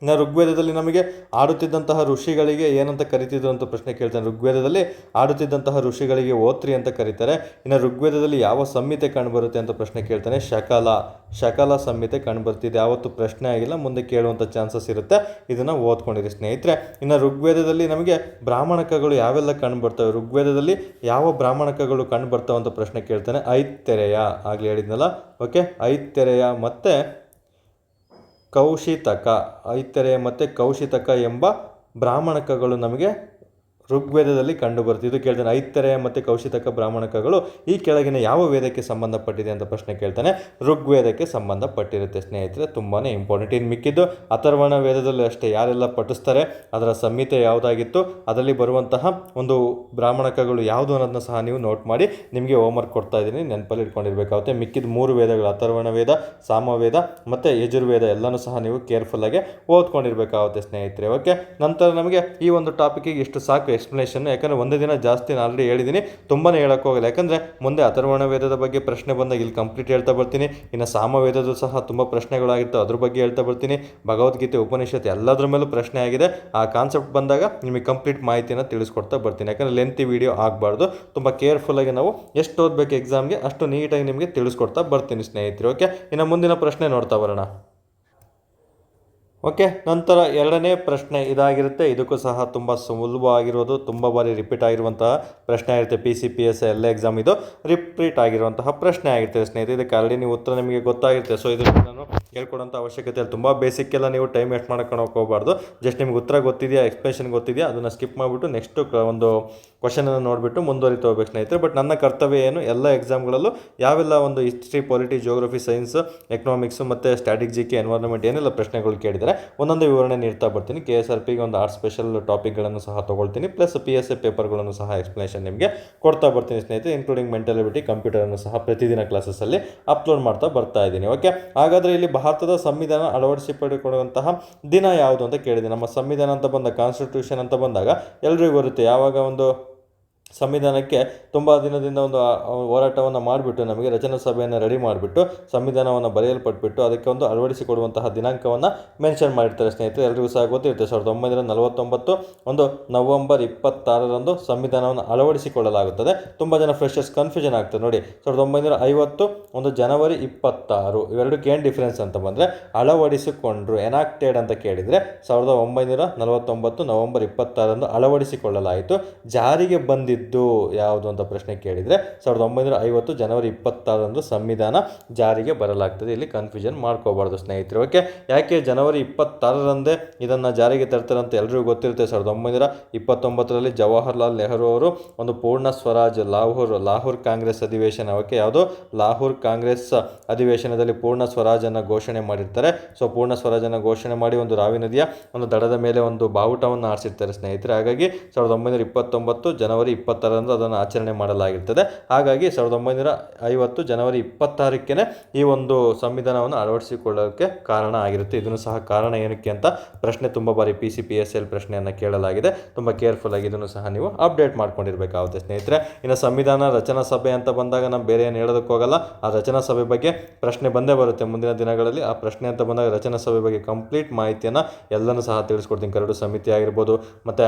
ಇನ್ನು ಋಗ್ವೇದದಲ್ಲಿ ನಮಗೆ ಆಡುತ್ತಿದ್ದಂತಹ ಋಷಿಗಳಿಗೆ ಏನಂತ ಕರಿತಿದ್ರು ಅಂತ ಪ್ರಶ್ನೆ ಕೇಳ್ತಾನೆ. ಋಗ್ವೇದದಲ್ಲಿ ಆಡುತ್ತಿದ್ದಂತಹ ಋಷಿಗಳಿಗೆ ಓತ್ರಿ ಅಂತ ಕರೀತಾರೆ. ಇನ್ನು ಋಗ್ವೇದದಲ್ಲಿ ಯಾವ ಸಂಹಿತೆ ಕಂಡುಬರುತ್ತೆ ಅಂತ ಪ್ರಶ್ನೆ ಕೇಳ್ತಾನೆ. ಶಕಲ ಸಂಹಿತೆ ಕಂಡುಬರ್ತಿದೆ. ಯಾವತ್ತು ಪ್ರಶ್ನೆ ಆಗಿಲ್ಲ, ಮುಂದೆ ಕೇಳುವಂಥ ಚಾನ್ಸಸ್ ಇರುತ್ತೆ, ಇದನ್ನು ಓದ್ಕೊಂಡಿರಿ ಸ್ನೇಹಿತರೆ. ಇನ್ನು ಋಗ್ವೇದದಲ್ಲಿ ನಮಗೆ ಬ್ರಾಹ್ಮಣಕಗಳು ಯಾವೆಲ್ಲ ಕಂಡುಬರ್ತವೆ, ಋಗ್ವೇದದಲ್ಲಿ ಯಾವ ಬ್ರಾಹ್ಮಣಕಗಳು ಕಂಡುಬರ್ತವೆ ಅಂತ ಪ್ರಶ್ನೆ ಕೇಳ್ತಾನೆ. ಐತ್ತೆರೆಯ, ಆಗಲೇ ಹೇಳಿದ್ನಲ್ಲ. ಓಕೆ, ಐತ್ತೆರೆಯ ಮತ್ತು ಕೌಶಿತಕ, ಐತರೆಯ ಮತ್ತು ಕೌಶಿತಕ ಎಂಬ ಬ್ರಾಹ್ಮಣಕಗಳು ನಮಗೆ ಋಗ್ವೇದದಲ್ಲಿ ಕಂಡುಬರುತ್ತೆ. ಇದು ಕೇಳ್ತಾನೆ. ಐತರೆಯ ಮತ್ತು ಕೌಶಿತಕ ಬ್ರಾಹ್ಮಣಕಗಳು ಈ ಕೆಳಗಿನ ಯಾವ ವೇದಕ್ಕೆ ಸಂಬಂಧಪಟ್ಟಿದೆ ಅಂತ ಪ್ರಶ್ನೆ ಕೇಳ್ತಾನೆ. ಋಗ್ವೇದಕ್ಕೆ ಸಂಬಂಧಪಟ್ಟಿರುತ್ತೆ ಸ್ನೇಹಿತರೆ, ತುಂಬಾ ಇಂಪಾರ್ಟೆಂಟ್. ಇನ್ನು ಮಿಕ್ಕಿದ್ದು ಅಥರ್ವಣ ವೇದದಲ್ಲಿ ಅಷ್ಟೇ, ಯಾರೆಲ್ಲ ಪಠಿಸ್ತಾರೆ ಅದರ ಸಂಹಿತೆ ಯಾವುದಾಗಿತ್ತು, ಅದರಲ್ಲಿ ಬರುವಂತಹ ಒಂದು ಬ್ರಾಹ್ಮಣಕಗಳು ಯಾವುದು ಅನ್ನೋದನ್ನ ಸಹ ನೀವು ನೋಟ್ ಮಾಡಿ, ನಿಮಗೆ ಹೋಮ್ವರ್ಕ್ ಕೊಡ್ತಾ ಇದ್ದೀನಿ, ನೆನಪಲ್ಲಿ ಇಟ್ಕೊಂಡಿರಬೇಕಾಗುತ್ತೆ. ಮಿಕ್ಕಿದ 3 ವೇದಗಳು, ಅಥರ್ವಣ ವೇದ, ಸಾಮವೇದ ಮತ್ತು ಯಜುರ್ವೇದ ಎಲ್ಲನೂ ಸಹ ನೀವು ಕೇರ್ಫುಲ್ಲಾಗಿ ಓದ್ಕೊಂಡಿರಬೇಕಾಗುತ್ತೆ ಸ್ನೇಹಿತರೆ. ಓಕೆ, ನಂತರ ನಮಗೆ ಈ ಒಂದು ಟಾಪಿಕ್ಕಿಗೆ ಇಷ್ಟು ಸಾಕು ಎಕ್ಸ್ಪ್ಲನೇಷನ್. ಯಾಕಂದರೆ ಒಂದೇ ದಿನ ಜಾಸ್ತಿ ನಾನು ಆಲ್ರೆಡಿ ಹೇಳಿದ್ದೀನಿ, ತುಂಬಾ ಹೇಳೋಕ್ಕೆ ಹೋಗಲ್ಲ. ಯಾಕಂದರೆ ಮುಂದೆ ಅಥರ್ವಣ ವೇದದ ಬಗ್ಗೆ ಪ್ರಶ್ನೆ ಬಂದಾಗ ಇಲ್ಲಿ ಕಂಪ್ಲೀಟ್ ಹೇಳ್ತಾ ಬರ್ತೀನಿ. ಇನ್ನು ಸಾಮವೇದದ್ದು ಸಹ ತುಂಬ ಪ್ರಶ್ನೆಗಳಾಗಿರ್ತವೆ, ಅದ್ರ ಬಗ್ಗೆ ಹೇಳ್ತಾ ಬರ್ತೀನಿ. ಭಗವದ್ಗೀತೆ, ಉಪನಿಷತ್ ಎಲ್ಲದ್ರ ಮೇಲೂ ಪ್ರಶ್ನೆ ಆಗಿದೆ. ಆ ಕಾನ್ಸೆಪ್ಟ್ ಬಂದಾಗ ನಿಮಗೆ ಕಂಪ್ಲೀಟ್ ಮಾಹಿತಿನ ತಿಳಿಸ್ಕೊಡ್ತಾ ಬರ್ತೀನಿ. ಯಾಕಂದರೆ ಲೆಂತಿ ವಿಡಿಯೋ ಆಗಬಾರ್ದು, ತುಂಬ ಕೇರ್ಫುಲ್ಲಾಗಿ ನಾವು ಎಷ್ಟು ಓದಬೇಕು ಎಕ್ಸಾಮ್ಗೆ ಅಷ್ಟು ನೀಟಾಗಿ ನಿಮಗೆ ತಿಳಿಸ್ಕೊಡ್ತಾ ಬರ್ತೀನಿ ಸ್ನೇಹಿತರೆ. ಓಕೆ, ಇನ್ನು ಮುಂದಿನ ಪ್ರಶ್ನೆ ನೋಡ್ತಾ ಬರೋಣ. ಓಕೆ, ನಂತರ 2ನೇ ಪ್ರಶ್ನೆ ಇದಾಗಿರುತ್ತೆ. ಇದಕ್ಕೂ ಸಹ ತುಂಬ ಸುಲಭವಾಗಿರೋದು, ತುಂಬ ಬಾರಿ ರಿಪೀಟ್ ಆಗಿರುವಂತಹ ಪ್ರಶ್ನೆ ಆಗಿರುತ್ತೆ. PCPS ಎಲ್ಲ ಎಕ್ಸಾಮ್ ಇದು ರಿಪೀಟ್ ಆಗಿರುವಂತಹ ಪ್ರಶ್ನೆ ಆಗಿರ್ತದೆ ಸ್ನೇಹಿತರೆ. ಇದಕ್ಕೆ ಆಲ್ರೆಡಿ ನೀವು ಉತ್ತರ ನಿಮಗೆ ಗೊತ್ತಾಗಿರುತ್ತೆ. ಸೊ ಇದನ್ನು ನಾನು ಹೇಳ್ಕೊಡೋಂಥ ಅವಶ್ಯಕತೆ ಇಲ್ಲ. ತುಂಬ ಬೇಸಿಕ್ಕೆಲ್ಲ ನೀವು ಟೈಮ್ ವೇಸ್ಟ್ ಮಾಡ್ಕೊಂಡು ಹೋಗಬಾರ್ದು. ಜಸ್ಟ್ ನಿಮ್ಗೆ ಉತ್ತರ ಗೊತ್ತಿದೆಯಾ, ಎಕ್ಸ್ಪ್ಲೇಷನ್ ಗೊತ್ತಿದೆಯಾ, ಅದನ್ನು ಸ್ಕಿಪ್ ಮಾಡಿಬಿಟ್ಟು ನೆಕ್ಸ್ಟ್ ಒಂದು ಕ್ವಶನನ್ನು ನೋಡಿಬಿಟ್ಟು ಮುಂದುವರಿತಾ ಹೋಗ್ಬೇಕು ಸ್ನೇಹಿತರೆ. ಬಟ್ ನನ್ನ ಕರ್ತವ್ಯ ಏನು, ಎಲ್ಲ ಎಕ್ಸಾಮ್ಗಳಲ್ಲೂ ಯಾವೆಲ್ಲ ಒಂದು history, polity, geography, science, economics ಮತ್ತು ಸ್ಟ್ಯಾಟಿಕ್, GK, ಎನ್ವೈರನ್ಮೆಂಟ್ ಏನೆಲ್ಲ ಪ್ರಶ್ನೆಗಳು ಕೇಳಿದರೆ ಒಂದೊಂದು ವಿವರಣೆ ನೀಡ್ತಾ ಬರ್ತೀನಿ. KSRPಗೆ ಒಂದು 6 ಸ್ಪೆಷಲ್ ಟಾಪಿಕ್ಗಳನ್ನು ಸಹ ತೊಗೊಳ್ತೀನಿ. ಪ್ಲಸ್ PSA ಪೇಪರ್ಗಳನ್ನು ಸಹ ಎಕ್ಸ್ಪ್ಲನೇಷನ್ ನಿಮಗೆ ಕೊಡ್ತಾ ಬರ್ತೀನಿ ಸ್ನೇಹಿತರೆ. ಇನ್ಕ್ಲೂಡಿಂಗ್ ಮೆಂಟಲ್ ಎಬಿಲಿಟಿ, ಕಂಪ್ಯೂಟರನ್ನು ಸಹ ಪ್ರತಿದಿನ ಕ್ಲಾಸಸ್ಸಲ್ಲಿ ಅಪ್ಲೋಡ್ ಮಾಡ್ತಾ ಬರ್ತಾ ಇದ್ದೀನಿ. ಓಕೆ, ಹಾಗಾದರೆ ಇಲ್ಲಿ ಭಾರತದ ಸಂವಿಧಾನ ಅಳವಡಿಸಿಕೊಳ್ಳುವಂತಹ ದಿನ ಯಾವುದು ಅಂತ ಕೇಳಿದೆ. ನಮ್ಮ ಸಂವಿಧಾನ ಅಂತ ಬಂದ, ಕಾನ್ಸ್ಟಿಟ್ಯೂಷನ್ ಅಂತ ಬಂದಾಗ ಎಲ್ರಿಗೂ ಬರುತ್ತೆ, ಯಾವಾಗ ಒಂದು ಸಂವಿಧಾನಕ್ಕೆ ತುಂಬ ದಿನದಿಂದ ಒಂದು ಹೋರಾಟವನ್ನು ಮಾಡಿಬಿಟ್ಟು ನಮಗೆ ರಚನಾ ಸಭೆಯನ್ನು ರೆಡಿ ಮಾಡಿಬಿಟ್ಟು ಸಂವಿಧಾನವನ್ನು ಬರೆಯಲ್ಪಟ್ಬಿಟ್ಟು ಅದಕ್ಕೆ ಒಂದು ಅಳವಡಿಸಿಕೊಡುವಂತಹ ದಿನಾಂಕವನ್ನು ಮೆನ್ಷನ್ ಮಾಡಿರ್ತಾರೆ ಸ್ನೇಹಿತರೆ. ಎಲ್ರಿಗೂ ಸಹ ಗೊತ್ತಿರುತ್ತೆ. 1949 ಒಂದು ನವೆಂಬರ್ 26ರಂದು ಸಂವಿಧಾನವನ್ನು ಅಳವಡಿಸಿಕೊಳ್ಳಲಾಗುತ್ತದೆ. ತುಂಬ ಜನ ಫ್ರೆಶರ್ಸ್ ಕನ್ಫ್ಯೂಷನ್ ಆಗ್ತದೆ ನೋಡಿ. 1950 ಒಂದು ಜನವರಿ 26, ಇವೆರಡಕ್ಕೆ ಏನು ಡಿಫ್ರೆನ್ಸ್ ಅಂತ ಬಂದರೆ, ಅಳವಡಿಸಿಕೊಂಡ್ರು, ಎನಾಕ್ಟೆಡ್ ಅಂತ ಕೇಳಿದರೆ 1949 ನವೆಂಬರ್ 26ರಂದು ಅಳವಡಿಸಿಕೊಳ್ಳಲಾಯಿತು. ಜಾರಿಗೆ ಬಂದಿದ್ದು ಯಾವುದು ಅಂತ ಪ್ರಶ್ನೆ ಕೇಳಿದರೆ 1950 ಜನವರಿ 26ರಂದು ಸಂವಿಧಾನ ಜಾರಿಗೆ ಬರಲಾಗ್ತದೆ. ಇಲ್ಲಿ ಕನ್ಫ್ಯೂಷನ್ ಮಾಡ್ಕೋಬಾರ್ದು ಸ್ನೇಹಿತರೆ. ಓಕೆ, ಯಾಕೆ ಜನವರಿ 26ರಂದೇ ಇದನ್ನು ಜಾರಿಗೆ ತರ್ತಾರೆ ಅಂತ ಎಲ್ರಿಗೂ ಗೊತ್ತಿರುತ್ತೆ. 1929ರಲ್ಲಿ ಜವಾಹರ್ಲಾಲ್ ನೆಹರು ಅವರು ಒಂದು ಪೂರ್ಣ ಸ್ವರಾಜ್ ಲಾಹೋರ್ ಕಾಂಗ್ರೆಸ್ ಅಧಿವೇಶನ, ಓಕೆ, ಯಾವುದು ಲಾಹೋರ್ ಕಾಂಗ್ರೆಸ್ ಅಧಿವೇಶನದಲ್ಲಿ ಪೂರ್ಣ ಸ್ವರಾಜನ್ನು ಘೋಷಣೆ ಮಾಡಿರ್ತಾರೆ. ಸೊ ಪೂರ್ಣ ಸ್ವರಾಜನ್ನು ಘೋಷಣೆ ಮಾಡಿ ಒಂದು ರಾವಿ ನದಿಯ ಒಂದು ದಡದ ಮೇಲೆ ಒಂದು ಬಾವುಟವನ್ನು ಆರಿಸಿರ್ತಾರೆ ಸ್ನೇಹಿತರೆ. ಹಾಗಾಗಿ 1929 ಜನವರಿ 26ರಂದು ಅದನ್ನು ಆಚರಣೆ ಮಾಡಲಾಗಿರ್ತದೆ. ಹಾಗಾಗಿ 1950 ಜನವರಿ 26ಕ್ಕೆ ಈ ಒಂದು ಸಂವಿಧಾನವನ್ನು ಅಳವಡಿಸಿಕೊಳ್ಳೋಕ್ಕೆ ಕಾರಣ ಆಗಿರುತ್ತೆ. ಇದನ್ನು ಸಹ ಕಾರಣ ಏನಕ್ಕೆ ಅಂತ ಪ್ರಶ್ನೆ ತುಂಬ ಬಾರಿ PCPSL ಪ್ರಶ್ನೆಯನ್ನು ಕೇಳಲಾಗಿದೆ. ತುಂಬ ಕೇರ್ಫುಲ್ ಆಗಿ ಇದನ್ನು ಸಹ ನೀವು ಅಪ್ಡೇಟ್ ಮಾಡ್ಕೊಂಡಿರಬೇಕಾಗುತ್ತೆ ಸ್ನೇಹಿತರೆ. ಇನ್ನು ಸಂವಿಧಾನ ರಚನಾ ಸಭೆ ಅಂತ ಬಂದಾಗ ನಾವು ಬೇರೆ ಏನು ಹೇಳೋದಕ್ಕೆ ಹೋಗಲ್ಲ. ಆ ರಚನಾ ಸಭೆ ಬಗ್ಗೆ ಪ್ರಶ್ನೆ ಬಂದೇ ಬರುತ್ತೆ ಮುಂದಿನ ದಿನಗಳಲ್ಲಿ. ಆ ಪ್ರಶ್ನೆ ಅಂತ ಬಂದಾಗ ರಚನಾ ಸಭೆ ಬಗ್ಗೆ ಕಂಪ್ಲೀಟ್ ಮಾಹಿತಿಯನ್ನು ಎಲ್ಲನೂ ಸಹ ತಿಳಿಸ್ಕೊಡ್ತೀನಿ. ಕರಡು ಸಮಿತಿ ಆಗಿರ್ಬೋದು, ಮತ್ತು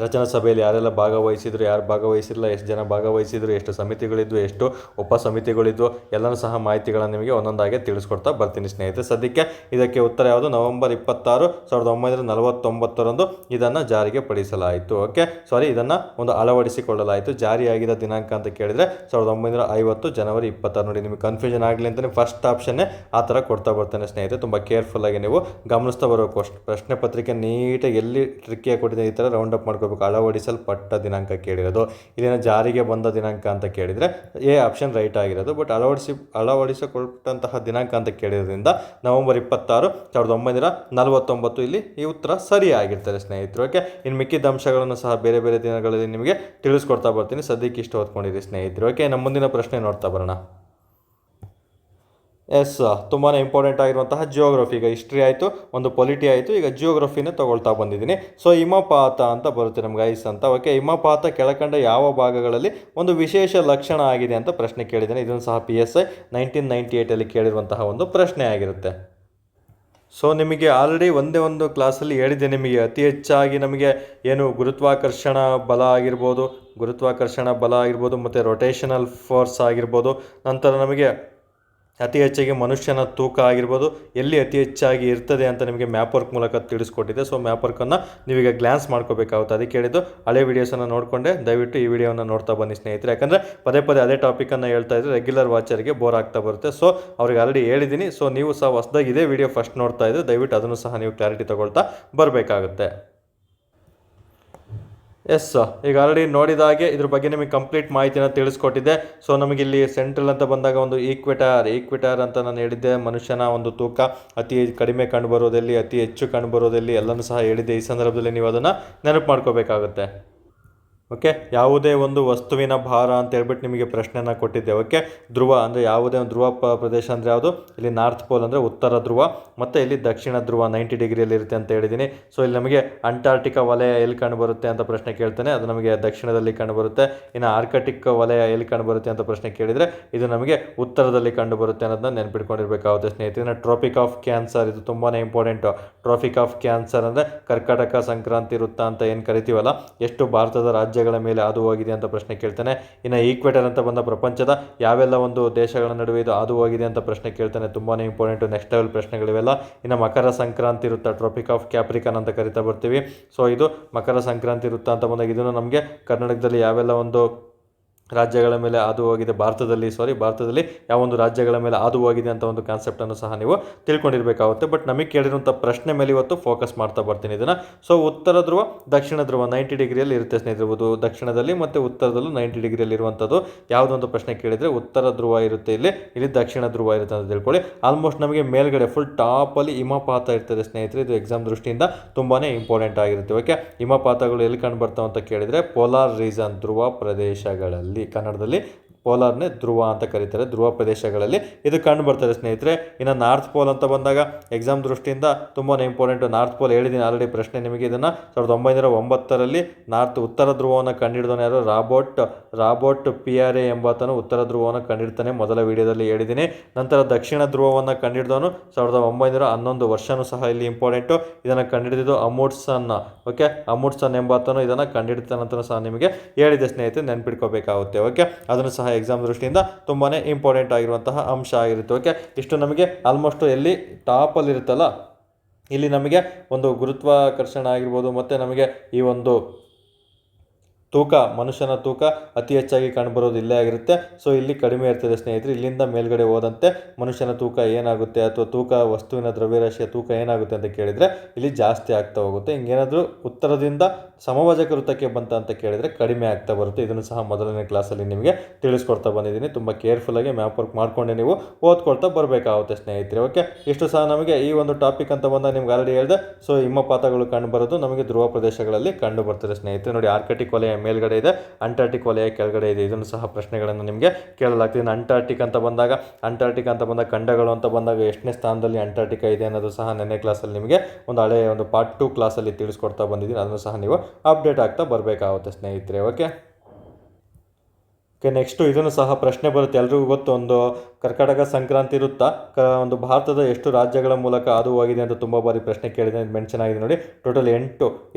ರಚನಾ ಸಭೆಯಲ್ಲಿ ಯಾರೆಲ್ಲ ಭಾಗವಹಿಸಿದ್ರು, ಯಾರು ಭಾಗವಹಿಸಿಲ್ಲ, ಎಷ್ಟು ಜನ ಭಾಗವಹಿಸಿದ್ರು, ಎಷ್ಟು ಸಮಿತಿಗಳಿದ್ವು, ಎಷ್ಟು ಉಪಸಮಿತಿಗಳಿದ್ವು, ಎಲ್ಲನೂ ಸಹ ಮಾಹಿತಿಗಳನ್ನು ನಿಮಗೆ ಒಂದೊಂದಾಗಿ ತಿಳಿಸ್ಕೊಡ್ತಾ ಬರ್ತೀನಿ ಸ್ನೇಹಿತರೆ. ಸದ್ಯಕ್ಕೆ ಇದಕ್ಕೆ ಉತ್ತರ ಯಾವುದು? ನವೆಂಬರ್ 26, 1949ರಂದು ಇದನ್ನು ಜಾರಿಗೆ ಪಡಿಸಲಾಯಿತು. ಇದನ್ನು ಒಂದು ಅಳವಡಿಸಿಕೊಳ್ಳಲಾಯಿತು. ಜಾರಿಯಾಗಿದ್ದ ದಿನಾಂಕ ಅಂತ ಕೇಳಿದರೆ 1950 ಜನವರಿ 26. ನೋಡಿ, ನಿಮಗೆ ಕನ್ಫ್ಯೂಷನ್ ಆಗಲಿ ಅಂತಲೇ ಫಸ್ಟ್ ಆಪ್ಷನ್ನೇ ಆ ಥರ ಕೊಡ್ತಾ ಬರ್ತಾನೆ ಸ್ನೇಹಿತರೆ. ತುಂಬ ಕೇರ್ಫುಲ್ಲಾಗಿ ನೀವು ಗಮನಿಸ್ತಾ ಬರೋ ಪ್ರಶ್ನೆ ಪತ್ರಿಕೆ ನೀಟಾಗಿ ಎಲ್ಲಿ ಟ್ರಿಕ್ಕಿಯಾಗಿ ಕೊಟ್ಟಿದೆ ಈ ಥರ ರೌಂಡ್ ಅಪ್ ಮಾಡ್ಕೋಬೇಕು. ಅಳವಡಿಸಲ್ಪಟ್ಟ ದಿನಾಂಕ ಕೇಳಿರೋದು, ಇದನ್ನು ಜಾರಿಗೆ ಬಂದ ದಿನಾಂಕ ಅಂತ ಕೇಳಿದರೆ ಎ ಆಪ್ಷನ್ ರೈಟ್ ಆಗಿರೋದು. ಬಟ್ ಅಳವಡಿಸಿಕೊಟ್ಟಂತಹ ದಿನಾಂಕ ಅಂತ ಕೇಳಿರೋದ್ರಿಂದ ನವೆಂಬರ್ 26, 1949 ಇಲ್ಲಿ ಈ ಉತ್ತರ ಸರಿಯಾಗಿರ್ತಾರೆ ಸ್ನೇಹಿತರು. ಇನ್ನು ಮಿಕ್ಕಿದ ಅಂಶಗಳನ್ನು ಸಹ ಬೇರೆ ಬೇರೆ ದಿನಗಳಲ್ಲಿ ನಿಮಗೆ ತಿಳಿಸ್ಕೊಡ್ತಾ ಬರ್ತೀನಿ. ಸದ್ಯಕ್ಕೆ ಇಷ್ಟು ಓದ್ಕೊಂಡಿರಿ ಸ್ನೇಹಿತರು. ನಮ್ಮ ಮುಂದಿನ ಪ್ರಶ್ನೆ ನೋಡ್ತಾ ಬರೋಣ. ತುಂಬಾ ಇಂಪಾರ್ಟೆಂಟ್ ಆಗಿರುವಂತಹ ಜಿಯೋಗ್ರಫಿ. ಈಗ ಹಿಸ್ಟ್ರಿ ಆಯಿತು, ಒಂದು ಪೊಲಿಟಿ ಆಯಿತು, ಈಗ ಜಿಯೋಗ್ರಫಿನೇ ತಗೊಳ್ತಾ ಬಂದಿದ್ದೀನಿ. ಹಿಮಪಾತ ಅಂತ ಬರುತ್ತೆ ನಮ್ಗೆ, ಐಸ್ ಅಂತ. ಹಿಮಪಾತ ಕೆಳಕಂಡ ಯಾವ ಭಾಗಗಳಲ್ಲಿ ಒಂದು ವಿಶೇಷ ಲಕ್ಷಣ ಆಗಿದೆ ಅಂತ ಪ್ರಶ್ನೆ ಕೇಳಿದ್ದೇನೆ. ಇದನ್ನು ಸಹ PSI 1998 ಕೇಳಿರುವಂತಹ ಒಂದು ಪ್ರಶ್ನೆ ಆಗಿರುತ್ತೆ. ನಿಮಗೆ ಆಲ್ರೆಡಿ ಒಂದೇ ಒಂದು ಕ್ಲಾಸಲ್ಲಿ ಹೇಳಿದ್ದೆ ನಿಮಗೆ, ಅತಿ ಹೆಚ್ಚಾಗಿ ನಮಗೆ ಏನು ಗುರುತ್ವಾಕರ್ಷಣ ಬಲ ಆಗಿರ್ಬೋದು ಮತ್ತು ರೊಟೇಷನಲ್ ಫೋರ್ಸ್ ಆಗಿರ್ಬೋದು, ನಂತರ ನಮಗೆ ಅತಿ ಹೆಚ್ಚಾಗಿ ಮನುಷ್ಯನ ತೂಕ ಆಗಿರ್ಬೋದು ಎಲ್ಲಿ ಅತಿ ಹೆಚ್ಚಾಗಿ ಇರ್ತದೆ ಅಂತ ನಿಮಗೆ ಮ್ಯಾಪ್ ವರ್ಕ್ ಮೂಲಕ ತಿಳಿಸ್ಕೊಟ್ಟಿದೆ. ಮ್ಯಾಪ್ ವರ್ಕನ್ನು ನೀವೀಗ ಗ್ಲಾನ್ಸ್ ಮಾಡ್ಕೋಬೇಕಾಗುತ್ತೆ. ಅದಕ್ಕೆ ಹೇಳಿದ್ದು ಹಳೆ ವೀಡಿಯೋಸನ್ನು ನೋಡಿಕೊಂಡೆ ದಯವಿಟ್ಟು ಈ ವಿಡಿಯೋವನ್ನು ನೋಡ್ತಾ ಬನ್ನಿ ಸ್ನೇಹಿತರೆ. ಯಾಕಂದರೆ ಪದೇ ಪದೇ ಅದೇ ಟಾಪಿಕನ್ನು ಹೇಳ್ತಾ ಇದ್ದರೆ ರೆಗ್ಯುಲರ್ ವಾಚರಿಗೆ ಬೋರ್ ಆಗ್ತಾ ಬರುತ್ತೆ. ಅವ್ರಿಗೆ ಆಲ್ರೆಡಿ ಹೇಳಿದ್ದೀನಿ. ನೀವು ಸಹ ಹೊಸದಾಗಿ ಇದೇ ವಿಡಿಯೋ ಫಸ್ಟ್ ನೋಡ್ತಾ ಇದ್ದರೆ ದಯವಿಟ್ಟು ಅದನ್ನು ಸಹ ನೀವು ಕ್ಲಾರಿಟಿ ತಗೊಳ್ತಾ ಬರಬೇಕಾಗುತ್ತೆ. ಈಗ ಆಲ್ರೆಡಿ ನೋಡಿದಾಗೆ ಇದ್ರ ಬಗ್ಗೆ ನಿಮಗೆ ಕಂಪ್ಲೀಟ್ ಮಾಹಿತಿನ ತಿಳಿಸ್ಕೊಟ್ಟಿದ್ದೆ. ನಮಗಿಲ್ಲಿ ಸೆಂಟ್ರಲ್ ಅಂತ ಬಂದಾಗ ಒಂದು ಈಕ್ವಿಟಾರ್ ಅಂತ ನಾನು ಹೇಳಿದ್ದೆ. ಮನುಷ್ಯನ ಒಂದು ತೂಕ ಅತಿ ಕಡಿಮೆ ಕಂಡುಬರೋದಲ್ಲಿ, ಅತಿ ಹೆಚ್ಚು ಕಂಡುಬರೋದಲ್ಲಿ ಎಲ್ಲನೂ ಸಹ ಹೇಳಿದ್ದೆ. ಈ ಸಂದರ್ಭದಲ್ಲಿ ನೀವು ಅದನ್ನು ನೆನಪು ಮಾಡ್ಕೋಬೇಕಾಗುತ್ತೆ. ಯಾವುದೇ ಒಂದು ವಸ್ತುವಿನ ಭಾರ ಅಂತ ಹೇಳ್ಬಿಟ್ಟು ನಿಮಗೆ ಪ್ರಶ್ನೆನ ಕೊಟ್ಟಿದ್ದೆ. ಧ್ರುವ ಅಂದರೆ ಯಾವುದೇ ಒಂದು ಧ್ರುವ ಪ್ರದೇಶ ಅಂದರೆ ಯಾವುದು? ಇಲ್ಲಿ ನಾರ್ತ್ ಪೋಲ್ ಅಂದರೆ ಉತ್ತರ ಧ್ರುವ, ಮತ್ತು ಇಲ್ಲಿ ದಕ್ಷಿಣ ಧ್ರುವ 90 ಡಿಗ್ರಿಯಲ್ಲಿ ಇರುತ್ತೆ ಅಂತ ಹೇಳಿದ್ದೀನಿ. ಇಲ್ಲಿ ನಮಗೆ ಅಂಟಾರ್ಟಿಕಾ ವಲಯ ಎಲ್ಲಿ ಕಂಡುಬರುತ್ತೆ ಅಂತ ಪ್ರಶ್ನೆ ಕೇಳ್ತಾನೆ, ಅದು ನಮಗೆ ದಕ್ಷಿಣದಲ್ಲಿ ಕಂಡುಬರುತ್ತೆ. ಇನ್ನು ಆರ್ಕಟಿಕ್ ವಲಯ ಎಲ್ಲಿ ಕಂಡುಬರುತ್ತೆ ಅಂತ ಪ್ರಶ್ನೆ ಕೇಳಿದರೆ ಇದು ನಮಗೆ ಉತ್ತರದಲ್ಲಿ ಕಂಡುಬರುತ್ತೆ ಅನ್ನೋದನ್ನ ನೆನಪಿಟ್ಕೊಂಡಿರಬೇಕಾಗುತ್ತೆ ಸ್ನೇಹಿತರೆ. ಟ್ರಾಪಿಕ್ ಆಫ್ ಕ್ಯಾನ್ಸರ್, ಇದು ತುಂಬಾ ಇಂಪಾರ್ಟೆಂಟು. ಟ್ರಾಪಿಕ್ ಆಫ್ ಕ್ಯಾನ್ಸರ್ ಅಂದರೆ ಕರ್ಕಾಟಕ ಸಂಕ್ರಾಂತಿ ವೃತ್ತ ಅಂತ ಏನು ಕರಿತೀವಲ್ಲ, ಎಷ್ಟು ಭಾರತದ ರಾಜ್ಯಗಳ ಮೇಲೆ ಹಾದು ಹೋಗಿದೆ ಅಂತ ಪ್ರಶ್ನೆ ಕೇಳ್ತಾನೆ. ಇನ್ನು ಈಕ್ವೇಟರ್ ಅಂತ ಬಂದ ಪ್ರಪಂಚದ ಯಾವೆಲ್ಲ ಒಂದು ದೇಶಗಳ ನಡುವೆ ಇದು ಹಾದು ಹೋಗಿದೆ ಅಂತ ಪ್ರಶ್ನೆ ಕೇಳ್ತಾನೆ. ತುಂಬಾ ಇಂಪಾರ್ಟೆಂಟ್ ನೆಕ್ಸ್ಟ್ ಲೆವೆಲ್ ಪ್ರಶ್ನೆಗಳಿವೆಲ್ಲ. ಇನ್ನು ಮಕರ ಸಂಕ್ರಾಂತಿ ವೃತ್ತ, ಟ್ರಾಪಿಕ್ ಆಫ್ ಕ್ಯಾಪ್ರಿಕನ್ ಅಂತ ಕರಿತಾ ಬರ್ತೀವಿ. ಇದು ಮಕರ ಸಂಕ್ರಾಂತಿ ವೃತ್ತ ಅಂತ ಬಂದಾಗ ಇದನ್ನು ನಮಗೆ ಕರ್ನಾಟಕದಲ್ಲಿ ಯಾವೆಲ್ಲ ಒಂದು ರಾಜ್ಯಗಳ ಮೇಲೆ ಹಾದು ಹೋಗಿದೆ, ಭಾರತದಲ್ಲಿ ಯಾವ ಒಂದು ರಾಜ್ಯಗಳ ಮೇಲೆ ಹಾದು ಹೋಗಿದೆ ಅಂತ ಒಂದು ಕಾನ್ಸೆಪ್ಟನ್ನು ಸಹ ನೀವು ತಿಳ್ಕೊಂಡಿರಬೇಕಾಗುತ್ತೆ. ಬಟ್ ನಮಗೆ ಕೇಳಿರುವಂಥ ಪ್ರಶ್ನೆ ಮೇಲೆ ಇವತ್ತು ಫೋಕಸ್ ಮಾಡ್ತಾ ಬರ್ತೀನಿ ಇದನ್ನು. ಉತ್ತರ ಧ್ರುವ, ದಕ್ಷಿಣ ಧ್ರುವ 90 ಡಿಗ್ರಿಯಲ್ಲಿ ಇರುತ್ತೆ ಸ್ನೇಹಿತರೆ. ದಕ್ಷಿಣದಲ್ಲಿ ಮತ್ತು ಉತ್ತರದಲ್ಲೂ 90 ಡಿಗ್ರಿಯಲ್ಲಿ ಇರುವಂಥದ್ದು ಯಾವುದೊಂದು ಪ್ರಶ್ನೆ ಕೇಳಿದರೆ ಉತ್ತರ ಧ್ರುವ ಇರುತ್ತೆ, ಇಲ್ಲಿ ದಕ್ಷಿಣ ಧ್ರುವ ಇರುತ್ತೆ ಅಂತ ತಿಳ್ಕೊಳ್ಳಿ. ಆಲ್ಮೋಸ್ಟ್ ನಮಗೆ ಮೇಲ್ಗಡೆ ಫುಲ್ ಟಾಪಲ್ಲಿ ಹಿಮಪಾತ ಇರ್ತದೆ ಸ್ನೇಹಿತರೆ. ಇದು ಎಕ್ಸಾಮ್ ದೃಷ್ಟಿಯಿಂದ ತುಂಬಾ ಇಂಪಾರ್ಟೆಂಟ್ ಆಗಿರುತ್ತೆ. ಹಿಮಪಾತಗಳು ಎಲ್ಲಿ ಕಂಡು ಬರ್ತಾವೆ ಅಂತ ಕೇಳಿದರೆ ಪೋಲಾರ್ ರೀಜನ್, ಧ್ರುವ ಪ್ರದೇಶಗಳಲ್ಲಿ, ಕನ್ನಡದಲ್ಲಿ ಪೋಲಾರ್ನೇ ಧ್ರುವ ಅಂತ ಕರೀತಾರೆ. ಧ್ರುವ ಪ್ರದೇಶಗಳಲ್ಲಿ ಇದು ಕಂಡು ಬರ್ತಾರೆ ಸ್ನೇಹಿತರೆ. ಇನ್ನು ನಾರ್ತ್ ಪೋಲ್ ಅಂತ ಬಂದಾಗ ಎಕ್ಸಾಮ್ ದೃಷ್ಟಿಯಿಂದ ತುಂಬಾ ಇಂಪಾರ್ಟೆಂಟ್. ನಾರ್ತ್ ಪೋಲ್ ಹೇಳಿದ್ದೀನಿ ಆಲ್ರೆಡಿ ಪ್ರಶ್ನೆ ನಿಮಗೆ. ಇದನ್ನು 1909ರಲ್ಲಿ ಉತ್ತರ ಧ್ರುವವನ್ನು ಕಂಡುಹಿಡಿದವನು ಯಾರು? ರಾಬೋರ್ಟ್ ಪಿಯರೆ ಎಂಬಾತನು ಉತ್ತರ ಧ್ರುವವನ್ನು ಕಂಡುಹಿಡ್ತಾನೆ. ಮೊದಲ ವಿಡಿಯೋದಲ್ಲಿ ಹೇಳಿದ್ದೀನಿ. ನಂತರ ದಕ್ಷಿಣ ಧ್ರುವವನ್ನು ಕಂಡುಹಿಡಿದವನು 1911 ವರ್ಷನೂ ಸಹ ಇಲ್ಲಿ ಇಂಪಾರ್ಟೆಂಟು. ಇದನ್ನು ಕಂಡುಹಿಡಿದಿದ್ದು ಅಮುಂಡ್ಸನ್ ಎಂಬಾತನು ಇದನ್ನು ಕಂಡುಹಿಡಿತಾನಂತ ಸಹ ನಿಮಗೆ ಹೇಳಿದೆ ಸ್ನೇಹಿತರೆ, ನೆನ್ಪಿಟ್ಕೋಬೇಕಾಗುತ್ತೆ. ಅದನ್ನು ಸಹ ಎಕ್ಸಾಮ್ ದೃಷ್ಟಿಯಿಂದ ತುಂಬಾ ಇಂಪಾರ್ಟೆಂಟ್ ಆಗಿರುವಂತಹ ಅಂಶ ಆಗಿರುತ್ತೆ. ಇಷ್ಟು ನಮಗೆ ಆಲ್ಮೋಸ್ಟ್ ಎಲ್ಲಿ ಟಾಪಲ್ಲಿ ಇರುತ್ತಲ್ಲ, ಇಲ್ಲಿ ನಮಗೆ ಒಂದು ಗುರುತ್ವಾಕರ್ಷಣ ಆಗಿರ್ಬೋದು, ಮತ್ತು ನಮಗೆ ಈ ಒಂದು ತೂಕ, ಮನುಷ್ಯನ ತೂಕ ಅತಿ ಹೆಚ್ಚಾಗಿ ಕಂಡುಬರೋದು ಇಲ್ಲೇ ಆಗಿರುತ್ತೆ. ಇಲ್ಲಿ ಕಡಿಮೆ ಇರ್ತದೆ ಸ್ನೇಹಿತರೆ. ಇಲ್ಲಿಂದ ಮೇಲ್ಗಡೆ ಹೋದಂತೆ ಮನುಷ್ಯನ ತೂಕ ಏನಾಗುತ್ತೆ, ಅಥವಾ ವಸ್ತುವಿನ ದ್ರವ್ಯರಾಶಿಯ ತೂಕ ಏನಾಗುತ್ತೆ ಅಂತ ಕೇಳಿದರೆ ಇಲ್ಲಿ ಜಾಸ್ತಿ ಆಗ್ತಾ ಹೋಗುತ್ತೆ. ಹಿಂಗೇನಾದರೂ ಉತ್ತರದಿಂದ ಸಮಭಾಜಕ ವೃತ್ತಕ್ಕೆ ಬಂತ ಅಂತ ಕೇಳಿದರೆ ಕಡಿಮೆ ಆಗ್ತಾ ಬರುತ್ತೆ. ಇದನ್ನು ಸಹ ಮೊದಲನೇ ಕ್ಲಾಸಲ್ಲಿ ನಿಮಗೆ ತಿಳಿಸ್ಕೊಡ್ತಾ ಬಂದಿದ್ದೀನಿ. ತುಂಬ ಕೇರ್ಫುಲ್ಲಾಗಿ ಮ್ಯಾಪ್ ವರ್ಕ್ ಮಾಡಿಕೊಂಡೆ ನೀವು ಓದ್ಕೊಳ್ತಾ ಬರಬೇಕಾಗುತ್ತೆ ಸ್ನೇಹಿತರೆ. ಇಷ್ಟು ಸಹ ನಮಗೆ ಈ ಒಂದು ಟಾಪಿಕ್ ಅಂತ ಬಂದಾಗ ನಿಮ್ಗೆ ಆಲ್ರೆಡಿ ಹೇಳಿದೆ. ಹಿಮಪಾತಗಳು ಕಂಡುಬರೋದು ನಮಗೆ ಧ್ರುವ ಪ್ರದೇಶಗಳಲ್ಲಿ ಕಂಡು ಬರ್ತದೆ ಸ್ನೇಹಿತರೆ. ನೋಡಿ, ಆರ್ಕಟಿಕ್ ವಲಯ ಮೇಲ್ಗಡೆ ಇದೆ, ಅಂಟಾರ್ಟಿಕ್ ವಲಯ ಕೆಳಗಡೆ ಇದೆ. ಇದನ್ನು ಸಹ ಪ್ರಶ್ನೆಗಳನ್ನು ನಿಮಗೆ ಕೇಳಲಾಗ್ತದೆ. ಅಂಟಾರ್ಟಿಕ್ ಅಂತ ಬಂದಾಗ ಖಂಡಗಳು ಅಂತ ಬಂದಾಗ ಎಷ್ಟನೇ ಸ್ಥಾನದಲ್ಲಿ ಅಂಟಾರ್ಟಿಕಾ ಇದೆ ಅನ್ನೋದು ಸಹ ನೆನ್ನೆ ಕ್ಲಾಸಲ್ಲಿ ನಿಮಗೆ ಒಂದು ಹಳೆಯ ಒಂದು ಪಾರ್ಟ್ 2 ಕ್ಲಾಸಲ್ಲಿ ತಿಳಿಸ್ಕೊಡ್ತಾ ಬಂದಿದ್ದೀನಿ. ಅದನ್ನು ಸಹ ನೀವು ಅಪ್ಡೇಟ್ ಆಗ್ತಾ ಬರಬೇಕಾಗುತ್ತೆ ಸ್ನೇಹಿತರೆ. ನೆಕ್ಸ್ಟು ಇದನ್ನು ಸಹ ಪ್ರಶ್ನೆ ಬರುತ್ತೆ, ಎಲ್ರಿಗೂ ಗೊತ್ತು, ಒಂದು ಕರ್ನಾಟಕ ಸಂಕ್ರಾಂತಿ ವೃತ್ತ ಒಂದು ಭಾರತದ ಎಷ್ಟು ರಾಜ್ಯಗಳ ಮೂಲಕ ಹಾದು ಹೋಗಿದೆ ಅಂತ ತುಂಬ ಬಾರಿ ಪ್ರಶ್ನೆ ಕೇಳಿದೆ, ಮೆನ್ಷನ್ ಆಗಿದೆ ನೋಡಿ. ಟೋಟಲ್